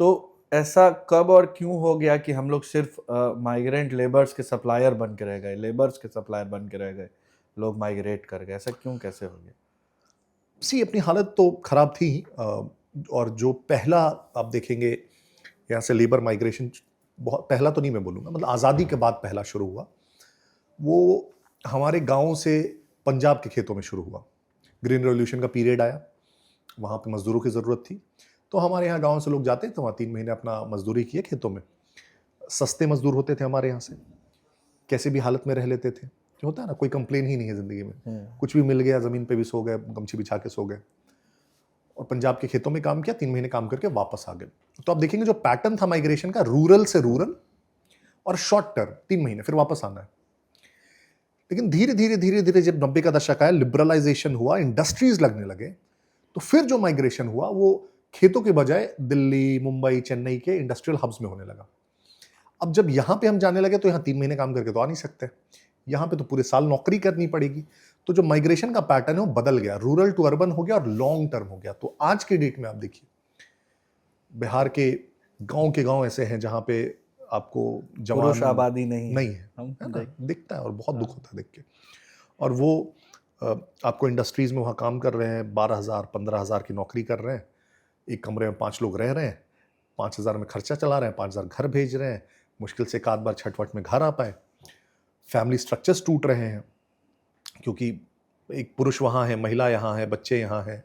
तो ऐसा कब और क्यों हो गया कि हम लोग सिर्फ माइग्रेंट लेबर्स के सप्लायर बन के रह गए, लेबर्स के सप्लायर बन के रह गए, लोग माइग्रेट कर गए, ऐसा क्यों कैसे हो गया? सी अपनी हालत तो खराब थी, और जो पहला आप देखेंगे यहाँ से लेबर माइग्रेशन, बहुत पहला तो नहीं मैं बोलूँगा, मतलब आज़ादी के बाद पहला शुरू हुआ, वो हमारे गाँव से पंजाब के खेतों में शुरू हुआ। ग्रीन रेवोल्यूशन का पीरियड आया, वहाँ पे मजदूरों की ज़रूरत थी, तो हमारे यहाँ गांव से लोग जाते थे, वहाँ 3 महीने अपना मजदूरी किए खेतों में। सस्ते मजदूर होते थे हमारे यहाँ से, कैसे भी हालत में रह लेते थे, जो होता है ना, कोई कंप्लेन ही नहीं है ज़िंदगी में, कुछ भी मिल गया, ज़मीन पे भी सो गए, गमछी बिछा के सो गए, और पंजाब के खेतों में काम किया, 3 महीने काम करके वापस आ गए। तो आप देखेंगे जो पैटर्न था माइग्रेशन का, रूरल से रूरल और शॉर्ट टर्म 3 महीने फिर वापस आना है। लेकिन धीरे धीरे धीरे धीरे जब 90 का दशक आया, लिबरलाइजेशन हुआ, इंडस्ट्रीज लगने लगे, तो फिर जो माइग्रेशन हुआ वो खेतों के बजाय दिल्ली, मुंबई, चेन्नई के इंडस्ट्रियल हब्स में होने लगा। अब जब यहाँ पे हम जाने लगे तो यहाँ 3 महीने काम करके तो आ नहीं सकते, यहाँ पे तो पूरे साल नौकरी करनी पड़ेगी। तो जो माइग्रेशन का पैटर्न है वो बदल गया, रूरल टू अर्बन हो गया और लॉन्ग टर्म हो गया। तो आज के डेट में आप देखिए, बिहार के गांव ऐसे हैं जहाँ पे आपको जवान आबादी नहीं है, दिखता है और बहुत दुख होता है देख के। और वो आपको इंडस्ट्रीज में वहाँ काम कर रहे हैं, 12,000 15,000 की नौकरी कर रहे हैं, एक कमरे में 5 लोग रह रहे हैं, 5,000 में खर्चा चला रहे हैं, 5,000 घर भेज रहे हैं, मुश्किल से एक आध बार छठ-वट में घर आ पाए। फैमिली स्ट्रक्चर्स टूट रहे हैं, क्योंकि एक पुरुष वहाँ है, महिला यहाँ है, बच्चे यहाँ हैं।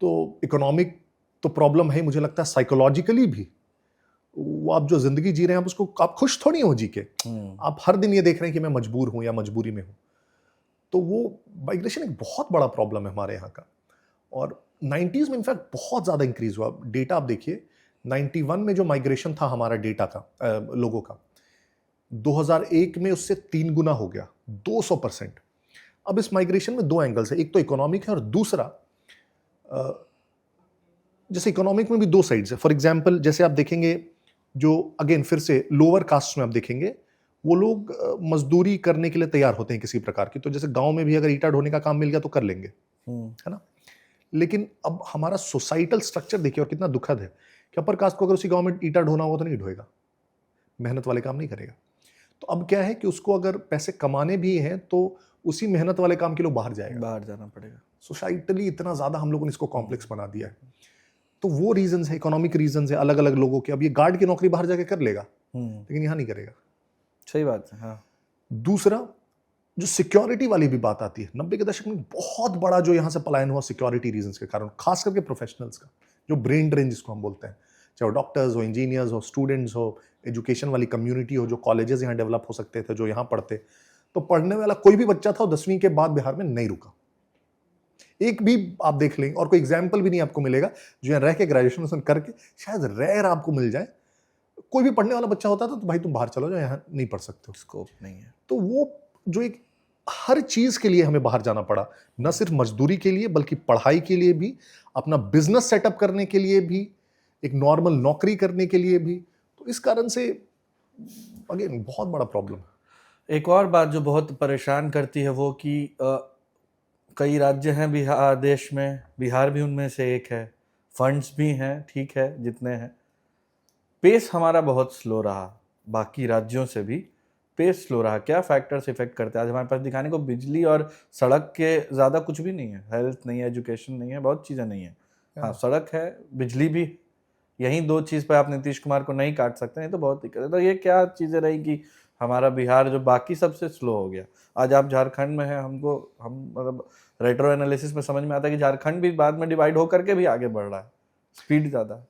तो इकोनॉमिक तो प्रॉब्लम है, मुझे लगता है साइकोलॉजिकली भी वो आप जो जिंदगी जी रहे हैं, आप उसको आप खुश थोड़ी हो जी के, आप हर दिन ये देख रहे हैं कि मैं मजबूर हूँ या मजबूरी में हूँ। तो वो माइग्रेशन एक बहुत बड़ा प्रॉब्लम है हमारे यहाँ का, और 90s में इनफैक्ट बहुत ज़्यादा इंक्रीज हुआ। डेटा आप देखिए, 91 में जो माइग्रेशन था हमारा डेटा का, लोगों का, 2001 में उससे 3 गुना हो गया, 200%। अब इस माइग्रेशन में 2 एंगल्स है, एक तो इकोनॉमिक है और दूसरा जैसे इकोनॉमिक में भी 2 साइड्स है। फॉर एग्जाम्पल जैसे आप देखेंगे, जो अगेन फिर से लोअर कास्ट में आप देखेंगे, वो लोग मजदूरी करने के लिए तैयार होते हैं किसी प्रकार की। तो जैसे गांव में भी अगर ईंटा ढोने का काम मिल गया तो कर लेंगे, है ना। लेकिन अब हमारा सोसाइटल स्ट्रक्चर देखिए और कितना दुखद है कि अपर कास्ट को अगर उसी गांव में ईंटा ढोना होगा तो नहीं ढोएगा, मेहनत वाले काम नहीं करेगा। तो अब क्या है कि उसको अगर पैसे कमाने भी हैं तो उसी मेहनत वाले काम के लिए बाहर जाएगा, बाहर जाना पड़ेगा। सोसाइटली इतना ज्यादा हम लोगों ने इसको कॉम्प्लेक्स बना दिया है। तो वो रीजंस है, इकोनॉमिक रीजंस है अलग अलग लोगों के। अब ये गार्ड की नौकरी बाहर जाके कर लेगा, लेकिन यहाँ नहीं करेगा। सही बात है, हाँ। दूसरा, जो सिक्योरिटी वाली भी बात आती है, 90 के दशक में बहुत बड़ा जो यहाँ से पलायन हुआ सिक्योरिटी रीजंस के कारण, खास करके प्रोफेशनल्स का, जो ब्रेन ड्रेन जिसको हम बोलते हैं, चाहे वो डॉक्टर्स हो, इंजीनियर्स हो, स्टूडेंट्स हो, एजुकेशन वाली कम्युनिटी हो, जो कॉलेजेस यहाँ डेवलप हो सकते थे, जो यहाँ पढ़ते, तो पढ़ने वाला कोई भी बच्चा था 10वीं के बाद बिहार में नहीं रुका। एक भी आप देख लें, और कोई एग्जाम्पल भी नहीं आपको मिलेगा जो यहाँ रह के ग्रेजुएशन करके, शायद रेयर आपको मिल जाए, कोई भी पढ़ने वाला बच्चा होता था तो भाई तुम बाहर चलो जाओ, यहाँ नहीं पढ़ सकते हो, स्कोप नहीं है। तो वो जो एक हर चीज के लिए हमें बाहर जाना पड़ा, न सिर्फ मजदूरी के लिए बल्कि पढ़ाई के लिए भी, अपना बिजनेस सेटअप करने के लिए भी, एक नॉर्मल नौकरी करने के लिए भी। तो इस कारण से अगेन बहुत बड़ा प्रॉब्लम है। एक और बात जो बहुत परेशान करती है वो कि कई राज्य हैं बिहार देश में, बिहार भी उनमें से एक है, फंड्स भी हैं, ठीक है जितने हैं, पेस हमारा बहुत स्लो रहा, बाकी राज्यों से भी पेस स्लो रहा। क्या फैक्टर्स इफेक्ट करते हैं? आज हमारे पास दिखाने को बिजली और सड़क के ज़्यादा कुछ भी नहीं है, हेल्थ नहीं है, एजुकेशन नहीं है, बहुत चीज़ें नहीं है। हाँ, सड़क है, बिजली भी, यही दो चीज़ पे आप नीतीश कुमार को नहीं काट सकते, नहीं तो बहुत दिक्कत है। तो ये क्या चीज़ें रही कि हमारा बिहार जो बाकी सबसे स्लो हो गया? आज आप झारखंड में हैं, हम मतलब रेट्रो एनालिसिस में समझ में आता है कि झारखंड भी बाद में डिवाइड होकर के भी आगे बढ़ रहा है, स्पीड ज़्यादा है।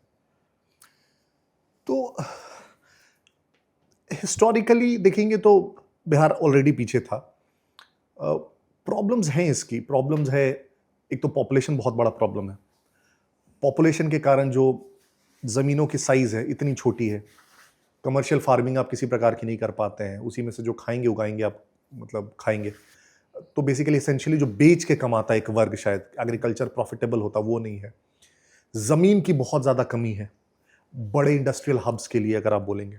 तो हिस्टोरिकली देखेंगे तो बिहार ऑलरेडी पीछे था। प्रॉब्लम्स हैं, इसकी प्रॉब्लम्स है, एक तो पॉपुलेशन बहुत बड़ा प्रॉब्लम है। पॉपुलेशन के कारण जो ज़मीनों की साइज़ है इतनी छोटी है, कमर्शियल फार्मिंग आप किसी प्रकार की नहीं कर पाते हैं, उसी में से जो खाएंगे उगाएंगे आप, मतलब खाएंगे। तो बेसिकली एसेंशियली जो बेच के कमाता है एक वर्ग, शायद एग्रीकल्चर प्रॉफिटेबल होता, वो नहीं है। ज़मीन की बहुत ज़्यादा कमी है बड़े इंडस्ट्रियल हब्स के लिए, अगर आप बोलेंगे।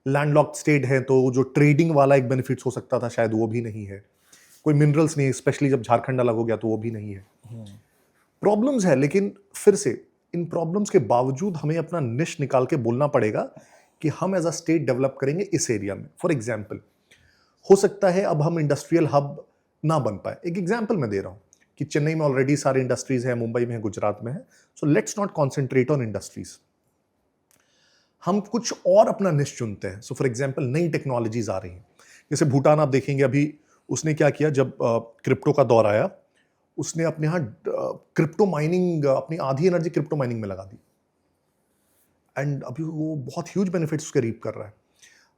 लैंडलॉक्ड स्टेट है तो जो ट्रेडिंग वाला एक बेनिफिट्स हो सकता था शायद वो भी नहीं है। कोई मिनरल्स नहीं है, स्पेशली जब झारखंड अलग हो गया तो वो भी नहीं है। प्रॉब्लम्स है, लेकिन फिर से इन प्रॉब्लम्स के बावजूद हमें अपना निश निकाल के बोलना पड़ेगा कि हम एज अ स्टेट डेवलप करेंगे इस एरिया में। फॉर एग्जाम्पल, हो सकता है अब हम इंडस्ट्रियल हब ना बन पाए। एक एग्जाम्पल मैं दे रहा हूँ कि चेन्नई में ऑलरेडी सारे इंडस्ट्रीज हैं, मुंबई में है, गुजरात में है, so let's not concentrate on industries, हम कुछ और अपना निश चुनते हैं। सो फॉर एग्जाम्पल, नई टेक्नोलॉजीज आ रही हैं, जैसे भूटान आप देखेंगे अभी उसने क्या किया, जब क्रिप्टो का दौर आया, उसने अपने यहाँ क्रिप्टो माइनिंग, अपनी आधी एनर्जी क्रिप्टो माइनिंग में लगा दी, एंड अभी वो बहुत ह्यूज बेनिफिट्स उसके रीप कर रहा है।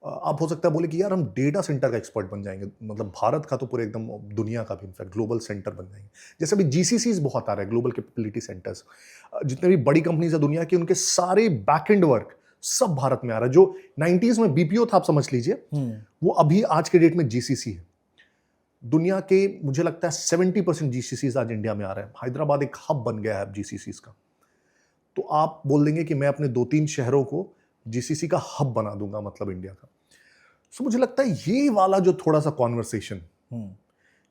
आप हो सकता है बोले कि यार हम डेटा सेंटर का एक्सपर्ट बन जाएंगे, मतलब भारत का तो पूरे एकदम दुनिया का भी, इनफैक्ट ग्लोबल सेंटर बन जाएंगे। जैसे अभी जीसीसीज बहुत आ रहे हैं, ग्लोबल कैपेबिलिटी सेंटर्स, जितने भी बड़ी कंपनीज है दुनिया की, उनके सारे बैक एंड वर्क सब भारत में आ रहा है। जो 90s में बीपीओ था, आप समझ लीजिए, वो अभी आज के डेट में जीसीसी है। दुनिया के मुझे लगता है 70% जीसीसीज आज इंडिया में आ रहे हैं। हैदराबाद एक हब बन गया है अब जीसीसीज का। तो आप बोल देंगे कि मैं अपने 2-3 शहरों को जीसीसी का हब बना दूंगा, मतलब इंडिया का। सो मुझे लगता है ये वाला जो थोड़ा सा कॉन्वर्सेशन,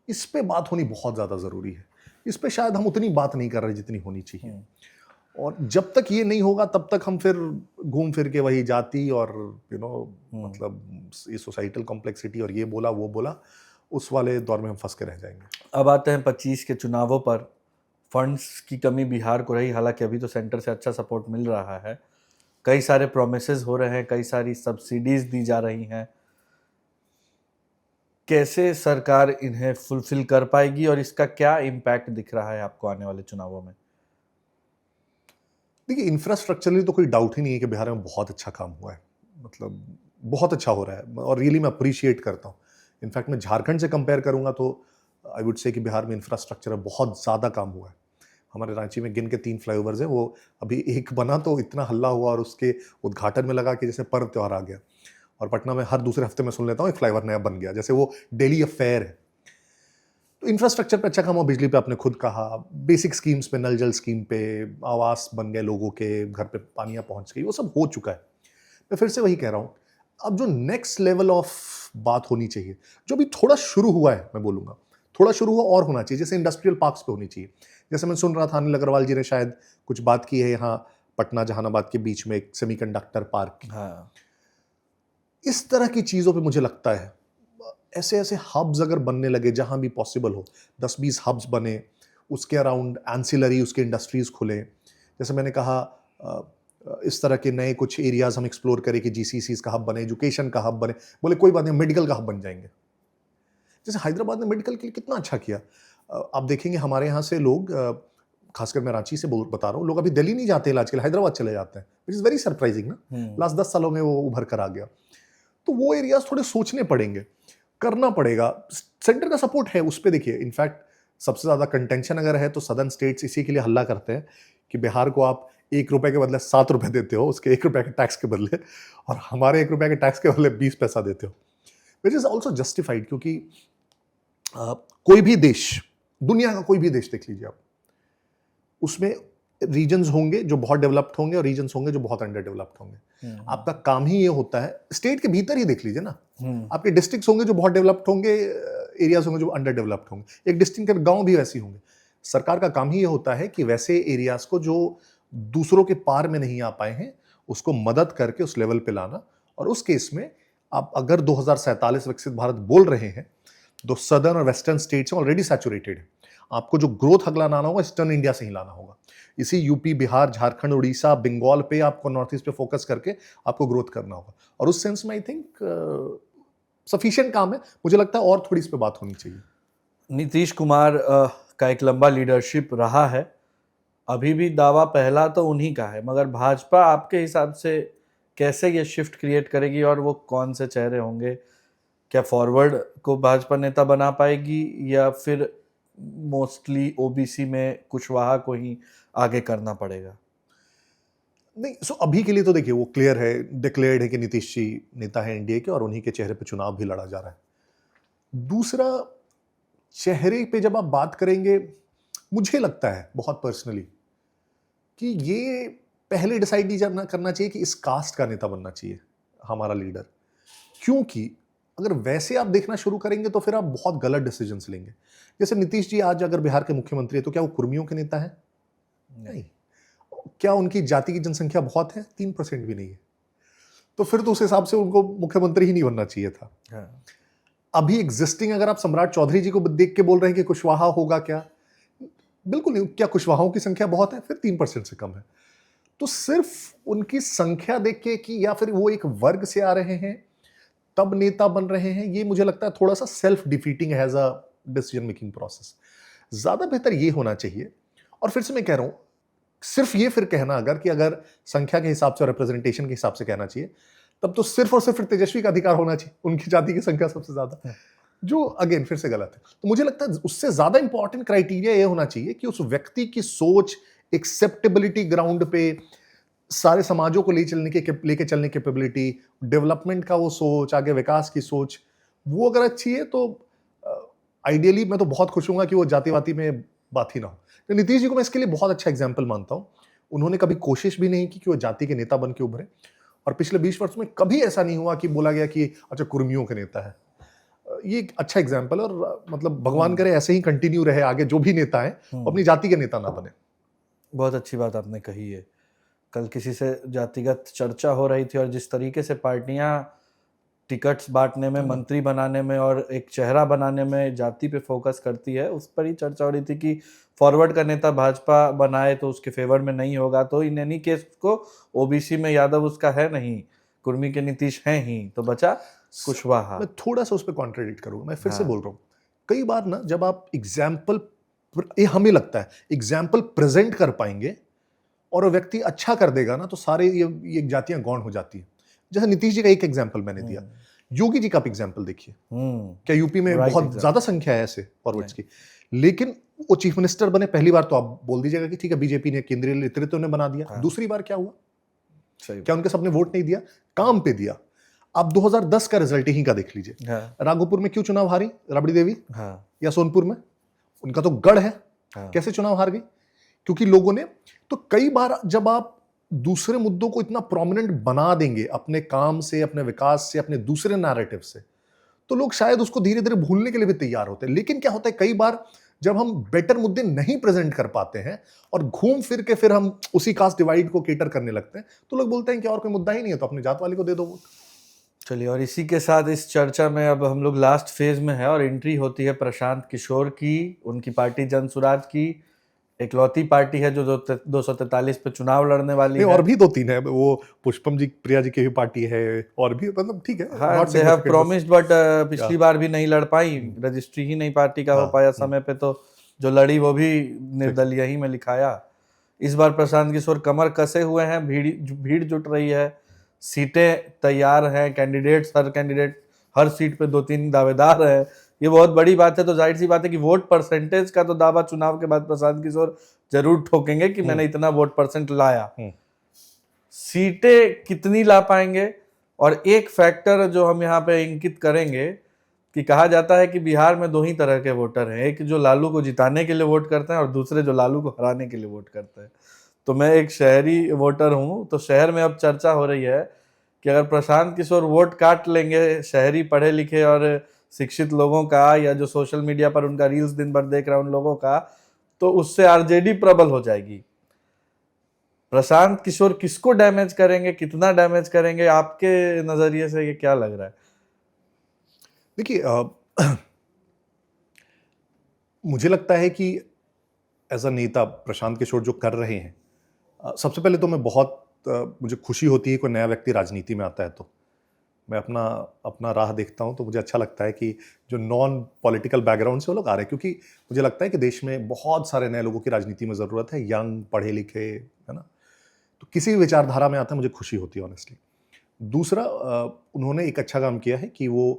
इस पे बात होनी बहुत ज्यादा जरूरी है। इस पे शायद हम उतनी बात नहीं कर रहे जितनी होनी चाहिए, और जब तक ये नहीं होगा तब तक हम फिर घूम फिर के वही जाति और मतलब ये सोसाइटल कॉम्प्लेक्सिटी और ये बोला वो बोला, उस वाले दौर में हम फंस के रह जाएंगे। अब आते हैं 25 के चुनावों पर। फंड्स की कमी बिहार को रही, हालांकि अभी तो सेंटर से अच्छा सपोर्ट मिल रहा है, कई सारे प्रोमिसेस हो रहे हैं, कई सारी सब्सिडीज दी जा रही हैं। कैसे सरकार इन्हें फुलफिल कर पाएगी और इसका क्या इम्पैक्ट दिख रहा है आपको आने वाले चुनावों में? देखिए, इंफ्रास्ट्रक्चरली तो कोई डाउट ही नहीं है कि बिहार में बहुत अच्छा काम हुआ है, मतलब बहुत अच्छा हो रहा है, और रियली मैं अप्रिशिएट करता हूँ। इनफैक्ट मैं झारखंड से कंपेयर करूंगा तो आई वुड से कि बिहार में इंफ्रास्ट्रक्चर बहुत ज़्यादा काम हुआ है। हमारे रांची में गिन के 3 फ्लाईओवर्स हैं, वो अभी एक बना तो इतना हल्ला हुआ और उसके उद्घाटन में लगा कि जैसे पर्व त्योहार आ गया। और पटना में हर दूसरे हफ्ते में सुन लेता हूँ एक फ्लाईओवर नया बन गया, जैसे वो डेली अफेयर है। तो इंफ्रास्ट्रक्चर पे अच्छा काम हुआ, बिजली पे आपने खुद कहा, बेसिक स्कीम्स पे, नल जल स्कीम पे, आवास बन गए, लोगों के घर पे पानियाँ पहुँच गई, वो सब हो चुका है। मैं फिर से वही कह रहा हूँ, अब जो नेक्स्ट लेवल ऑफ बात होनी चाहिए, जो भी थोड़ा शुरू हुआ है, मैं बोलूँगा थोड़ा शुरू हुआ और होना चाहिए, जैसे इंडस्ट्रियल पार्क्स पे होनी चाहिए। जैसे मैं सुन रहा था अनिल अग्रवाल जी ने शायद कुछ बात की है यहाँ पटना जहानाबाद के बीच में एक सेमीकंडक्टर पार्क की। हाँ, इस तरह की चीज़ों पे मुझे लगता है ऐसे ऐसे हब्स अगर बनने लगे जहाँ भी पॉसिबल हो, 10-20 हब्स बने, उसके अराउंड एंसिलरी उसके इंडस्ट्रीज़ खुले। जैसे मैंने कहा इस तरह के नए कुछ एरियाज़ हम एक्सप्लोर करें कि जीसीसीज का हब बने, एजुकेशन का हब बने, बोले कोई बात नहीं, मेडिकल का हब बन जाएंगे। जैसे हैदराबाद ने मेडिकल के लिए कितना अच्छा किया। आप देखेंगे हमारे यहाँ से लोग, खासकर मैं रांची से बता रहा हूँ, लोग अभी दिल्ली नहीं जाते इलाज के लिए, हैदराबाद चले जाते हैं, विच इज़ वेरी सरप्राइजिंग ना। लास्ट 10 सालों में वो उभर कर आ गया। तो वो एरियाज थोड़े सोचने पड़ेंगे, करना पड़ेगा। सेंटर का सपोर्ट है उस पर। देखिए, इनफैक्ट सबसे ज्यादा कंटेंशन अगर है तो सदर्न स्टेट्स इसी के लिए हल्ला करते हैं कि बिहार को आप 1 रुपए के बदले 7 रुपए देते हो, उसके 1 रुपए के टैक्स के बदले, और हमारे 1 रुपए के टैक्स के बदले 20 पैसा देते हो, विच इज ऑल्सो जस्टिफाइड। क्योंकि कोई भी देश, दुनिया का कोई भी देश देख लीजिए आप, उसमें रीजन्स होंगे जो बहुत डेवलप्ड होंगे और रीजन्स होंगे जो बहुत अंडर डेवलप्ड होंगे। आपका काम ही ये होता है, स्टेट के भीतर ही देख लीजिए ना, आपके डिस्ट्रिक्ट्स होंगे जो बहुत डेवलप्ड होंगे, एरियाज होंगे जो अंडर डेवलप्ड होंगे, एक डिस्ट्रिक्ट के गांव भी वैसे ही होंगे। सरकार का काम ही ये होता है कि वैसे एरियाज को जो दूसरों के पार में नहीं आ पाए हैं उसको मदद करके उस लेवल पे लाना। और उस केस में आप अगर 2047 विकसित भारत बोल रहे हैं तो सदर्न और वेस्टर्न स्टेट्स ऑलरेडी सैचुरेटेड है। आपको जो ग्रोथ अगला लाना होगा ईस्टर्न इंडिया से ही लाना होगा। इसी यूपी, बिहार, झारखंड, उड़ीसा, बंगाल पे आपको नॉर्थ ईस्ट पे फोकस करके आपको ग्रोथ करना होगा। और उस सेंस में आई थिंक सफिशिएंट काम है। मुझे लगता है और थोड़ी इस पे बात होनी चाहिए। नीतीश कुमार का एक लंबा लीडरशिप रहा है, अभी भी दावा पहला तो उन्हीं का है, मगर भाजपा आपके हिसाब से कैसे ये शिफ्ट क्रिएट करेगी और वो कौन से चेहरे होंगे? क्या फॉरवर्ड को भाजपा नेता बना पाएगी या फिर मोस्टली ओबीसी में कुशवाहा को ही आगे करना पड़ेगा? नहीं, सो अभी के लिए तो देखिए वो क्लियर है, डिक्लेयर्ड है कि नीतीश जी नेता है एनडीए के और उन्हीं के चेहरे पे चुनाव भी लड़ा जा रहा है। दूसरा, चेहरे पे जब आप बात करेंगे, मुझे लगता है बहुत पर्सनली कि ये पहले डिसाइड नहीं करना चाहिए कि इस कास्ट का नेता बनना चाहिए हमारा लीडर। क्योंकि अगर वैसे आप देखना शुरू करेंगे तो फिर आप बहुत गलत डिसीजंस लेंगे। जैसे नीतीश जी आज अगर बिहार के मुख्यमंत्री है तो क्या वो कुर्मियों के नेता है? नहीं। क्या उनकी जाति की जनसंख्या बहुत है? 3% भी नहीं है। तो फिर तो उस हिसाब से उनको मुख्यमंत्री ही नहीं बनना चाहिए था। हाँ। अभी एग्जिस्टिंग अगर आप सम्राट चौधरी जी को देख के बोल रहे हैं कि कुशवाहा होगा, क्या? बिल्कुल नहीं। क्या कुशवाहाओं की संख्या बहुत है? फिर 3% से कम है। तो सिर्फ उनकी संख्या देख के कि या फिर वो एक वर्ग से आ रहे हैं तब नेता बन रहे हैं, ये मुझे लगता है थोड़ा सा self defeating has a decision making process. ज्यादा बेहतर ये होना चाहिए। और फिर से मैं कह रहा हूं, सिर्फ ये फिर कहना अगर संख्या के हिसाब से और रिप्रेजेंटेशन के हिसाब से कहना चाहिए, तब तो सिर्फ और सिर्फ तेजस्वी का अधिकार होना चाहिए, उनकी जाति की संख्या सबसे ज्यादा है, जो अगेन फिर से गलत है। तो मुझे लगता है उससे ज्यादा इंपॉर्टेंट क्राइटेरिया ये होना चाहिए कि उस व्यक्ति की सोच एक्सेप्टेबिलिटी ग्राउंड पे, सारे समाजों को लेके चलने की कैपेबिलिटी, डेवलपमेंट का वो सोच, आगे विकास की सोच, वो अगर अच्छी है तो आइडियली मैं तो बहुत खुश हूंगा कि वो जातिवादी में बात ही ना हो। तो नीतीश जी को मैं इसके लिए बहुत अच्छा एग्जाम्पल मानता हूं। उन्होंने कभी कोशिश भी नहीं की कि वो जाति के नेता बन के उभरे, और पिछले 20 वर्ष में कभी ऐसा नहीं हुआ कि बोला गया कि अच्छा कुर्मियों के नेता है। ये एक अच्छा एग्जाम्पल, और मतलब भगवान करे ऐसे ही कंटिन्यू रहे आगे, जो भी नेता है अपनी जाति के नेता ना बने। बहुत अच्छी बात आपने कही है। कल किसी से जातिगत चर्चा हो रही थी और जिस तरीके से पार्टियां टिकट्स बांटने में, मंत्री बनाने में और एक चेहरा बनाने में जाति पे फोकस करती है, उस पर ही चर्चा हो रही थी कि फॉरवर्ड का नेता भाजपा बनाए तो उसके फेवर में नहीं होगा, तो इन एनी केस को ओबीसी में यादव उसका है नहीं, कुर्मी के नीतीश हैं ही, तो बचा कुशवाहा। मैं थोड़ा सा उस पर कॉन्ट्रडिक्ट करूंगा। मैं फिर से बोल रहा हूँ, कई बार ना जब आप एग्जाम्पल, ये हमें लगता है एग्जाम्पल प्रेजेंट कर पाएंगे और वो व्यक्ति अच्छा कर देगा ना, तो सारे ये जातियां गौण हो जाती है। जैसे नीतीश जी का एक एग्जाम्पल मैंने दिया, योगी जी का आप एग्जाम्पल देखिए। क्या यूपी में बहुत ज्यादा संख्या है ऐसे फॉरवर्ड्स की, लेकिन वो चीफ मिनिस्टर बने पहली बार तो आप बोल दीजिएगा कि ठीक है बीजेपी ने, केंद्रीय नेतृत्व ने बना दिया। दूसरी बार क्या हुआ? क्या उनके सबने वोट नहीं दिया? काम पे दिया। आप 2010 का रिजल्ट ही का देख लीजिए। राघोपुर में क्यों चुनाव हारी राबड़ी देवी? या सोनपुर में? उनका तो गढ़ है। कैसे चुनाव हार गई? क्योंकि लोगों ने, तो कई बार जब आप दूसरे मुद्दों को इतना प्रोमिनेंट बना देंगे अपने काम से, अपने विकास से, अपने दूसरे नैरेटिव से, तो लोग शायद उसको धीरे धीरे भूलने के लिए भी तैयार होते हैं। लेकिन क्या होता है, कई बार जब हम बेटर मुद्दे नहीं प्रेजेंट कर पाते हैं और घूम फिर के फिर हम उसी कास्ट डिवाइड को केटर करने लगते हैं, तो लोग बोलते हैं कि और कोई मुद्दा ही नहीं है तो अपने जात वाले को दे दो वोट। चलिए, और इसी के साथ इस चर्चा में अब हम लोग लास्ट फेज में है और एंट्री होती है प्रशांत किशोर की, उनकी पार्टी जन सुराज की। इकलौती पार्टी है जो 243 पे चुनाव लड़ने वाली नहीं, है। और भी 2-3 है, वो पुष्पम जी प्रिया जी की भी पार्टी है, और भी, मतलब ठीक है, हाँ, not they have significant, promised, but पिछली बार भी नहीं लड़ पाई, रजिस्ट्री ही नहीं पार्टी का हो पाया समय पे, तो जो लड़ी वो भी निर्दलीय ही में लिखाया। इस बार प्रशांत किशोर कमर कसे हुए हैं, भीड़ जुट रही है, सीटें तैयार हैं, कैंडिडेट हर सीट पे 2-3 दावेदार है, ये बहुत बड़ी बात है। तो जाहिर सी बात है कि वोट परसेंटेज का तो दावा चुनाव के बाद प्रशांत किशोर जरूर ठोकेंगे कि मैंने इतना वोट परसेंट लाया। सीटें कितनी ला पाएंगे, और एक फैक्टर जो हम यहाँ पे इंकित करेंगे कि कहा जाता है कि बिहार में 2 ही तरह के वोटर हैं, एक जो लालू को जिताने के लिए वोट करते हैं और दूसरे जो लालू को हराने के लिए वोट करते हैं। तो मैं एक शहरी वोटर हूँ, तो शहर में अब चर्चा हो रही है कि अगर प्रशांत किशोर वोट काट लेंगे शहरी पढ़े लिखे और शिक्षित लोगों का, या जो सोशल मीडिया पर उनका रील्स दिन भर देख रहे हैं उन लोगों का, तो उससे आरजेडी प्रबल हो जाएगी। प्रशांत किशोर किसको डैमेज करेंगे, कितना डैमेज करेंगे, आपके नजरिए से ये क्या लग रहा है? देखिए, मुझे लगता है कि एज अ नेता प्रशांत किशोर जो कर रहे हैं, सबसे पहले तो मैं मुझे खुशी होती है कोई नया व्यक्ति राजनीति में आता है। तो मैं अपना राह देखता हूं तो मुझे अच्छा लगता है कि जो नॉन पॉलिटिकल बैकग्राउंड से वो लोग आ रहे हैं, क्योंकि मुझे लगता है कि देश में बहुत सारे नए लोगों की राजनीति में ज़रूरत है, यंग, पढ़े लिखे, है ना। तो किसी भी विचारधारा में आता है मुझे खुशी होती है ऑनेस्टली। दूसरा, उन्होंने एक अच्छा काम किया है कि वो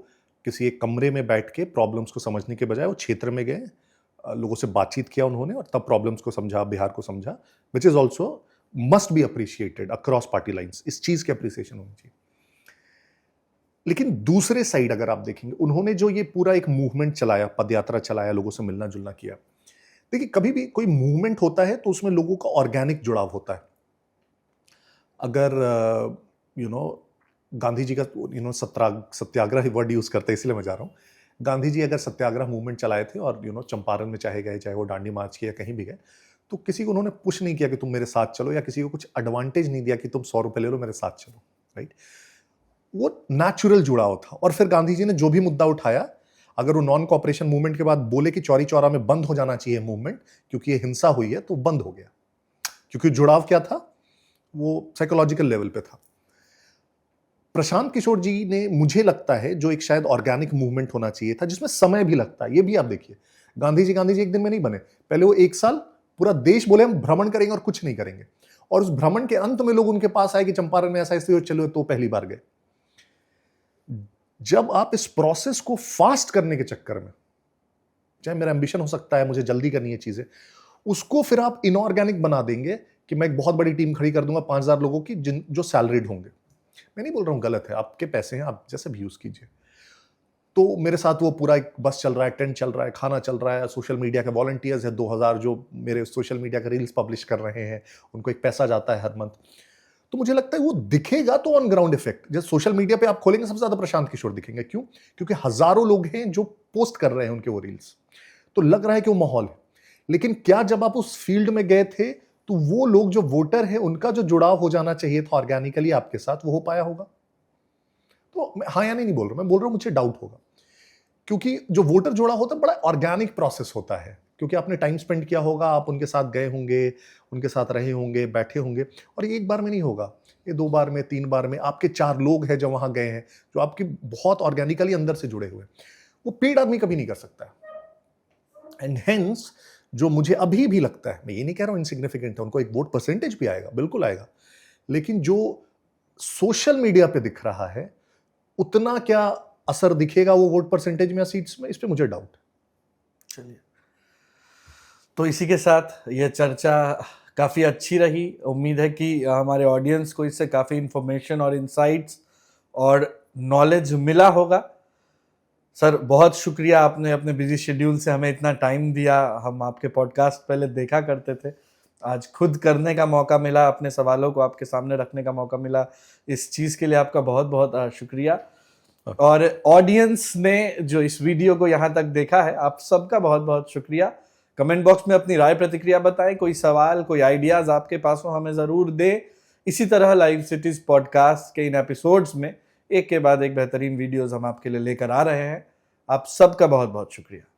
किसी एक कमरे में बैठ के प्रॉब्लम्स को समझने के बजाय वो क्षेत्र में गए, लोगों से बातचीत किया उन्होंने, और तब प्रॉब्लम्स को समझा, बिहार को समझा, which is also must be appreciated across party lines. इस चीज की अप्रिसिएशन होनी चाहिए। लेकिन दूसरे साइड अगर आप देखेंगे, उन्होंने जो ये पूरा एक मूवमेंट चलाया, पदयात्रा चलाया, लोगों से मिलना जुलना किया। देखिए, कभी भी कोई मूवमेंट होता है तो उसमें लोगों का ऑर्गेनिक जुड़ाव होता है। अगर गांधी जी का सत्याग्रह वर्ड यूज करते हैं, इसलिए मैं जा रहा हूं। गांधी जी अगर सत्याग्रह मूवमेंट चलाए थे और चंपारण में चाहे गए, चाहे वो डांडी मार्च किया, कहीं भी गए, तो किसी को उन्होंने पुश नहीं किया कि तुम मेरे साथ चलो, या किसी को कुछ एडवांटेज नहीं दिया कि तुम 100 रुपए ले लो, मेरे साथ चलो, राइट। वो नेचुरल जुड़ाव था। और फिर गांधी जी ने जो भी मुद्दा उठाया, अगर वो नॉन कॉपरेशन मूवमेंट के बाद बोले कि चौरी चौरा में बंद हो जाना चाहिए मूवमेंट क्योंकि ये हिंसा हुई है, तो बंद हो गया, क्योंकि जुड़ाव क्या था, वो साइकोलॉजिकल लेवल पे था। प्रशांत किशोर जी ने, मुझे लगता है, जो एक शायद ऑर्गेनिक मूवमेंट होना चाहिए था, जिसमें समय भी लगता है। ये भी आप देखिए, गांधी जी एक दिन में नहीं बने। पहले वो 1 साल पूरा देश बोले हम भ्रमण करेंगे और कुछ नहीं करेंगे, और उस भ्रमण के अंत में लोग उनके पास आए कि चंपारण में ऐसा इसलिए चलो, तो पहली बार गए। जब आप इस प्रोसेस को फास्ट करने के चक्कर में, चाहे मेरा एम्बिशन हो सकता है, मुझे जल्दी करनी है चीजें, उसको फिर आप इनऑर्गेनिक बना देंगे कि मैं एक बहुत बड़ी टीम खड़ी कर दूंगा 5000 लोगों की, जो सैलरीड होंगे। मैं नहीं बोल रहा हूं गलत है, आपके पैसे हैं, आप जैसे भी यूज कीजिए। तो मेरे साथ वो पूरा एक बस चल रहा है, टेंट चल रहा है, खाना चल रहा है, सोशल मीडिया के वॉलंटियर्स है 2000 जो मेरे सोशल मीडिया के रील्स पब्लिश कर रहे हैं, उनको एक पैसा जाता है हर मंथ। तो मुझे लगता है वो दिखेगा तो ऑन ग्राउंड इफेक्ट, जैसे सोशल मीडिया पे आप खोलेंगे सबसे ज्यादा प्रशांत किशोर दिखेंगे। क्यों? क्योंकि हजारों लोग हैं जो पोस्ट कर रहे हैं उनके वो रील्स, तो लग रहा है कि वो माहौल है। लेकिन क्या जब आप उस फील्ड में गए थे तो वो लोग जो वोटर है उनका जो जुड़ाव हो जाना चाहिए था ऑर्गेनिकली आपके साथ, वो हो पाया होगा? तो मैं हाँ या नहीं बोल रहा, मैं बोल रहा हूं मुझे डाउट होगा, क्योंकि जो वोटर जुड़ा होता है बड़ा ऑर्गेनिक प्रोसेस होता है, क्योंकि आपने टाइम स्पेंड किया होगा, आप उनके साथ गए होंगे, उनके साथ रहे होंगे, बैठे होंगे। और ये 1 बार में नहीं होगा, ये 2 बार में, 3 बार में। आपके 4 लोग हैं जो वहां गए हैं, जो आपकी बहुत ऑर्गेनिकली अंदर से जुड़े हुए। वो पेड आदमी कभी नहीं कर सकता। एंड हेंस जो मुझे अभी भी लगता है, मैं ये नहीं कह रहा हूं इनसिग्निफिकेंट है, उनको एक वोट परसेंटेज भी आएगा, बिल्कुल आएगा, लेकिन जो सोशल मीडिया पे दिख रहा है उतना क्या असर दिखेगा वो वोट परसेंटेज में या सीट्स में, इस पे मुझे डाउट। चलिए, तो इसी के साथ यह चर्चा काफ़ी अच्छी रही। उम्मीद है कि हमारे ऑडियंस को इससे काफ़ी इंफॉर्मेशन और इंसाइट्स और नॉलेज मिला होगा। सर, बहुत शुक्रिया, आपने अपने बिजी शेड्यूल से हमें इतना टाइम दिया। हम आपके पॉडकास्ट पहले देखा करते थे, आज खुद करने का मौका मिला, अपने सवालों को आपके सामने रखने का मौका मिला। इस चीज़ के लिए आपका बहुत बहुत शुक्रिया। और ऑडियंस ने जो इस वीडियो को यहाँ तक देखा है, आप सबका बहुत बहुत शुक्रिया। कमेंट बॉक्स में अपनी राय प्रतिक्रिया बताएं, कोई सवाल, कोई आइडियाज़ आपके पास हो हमें ज़रूर दें। इसी तरह लाइव सिटीज़ पॉडकास्ट के इन एपिसोड्स में एक के बाद एक बेहतरीन वीडियोज़ हम आपके लिए लेकर आ रहे हैं। आप सबका बहुत बहुत शुक्रिया।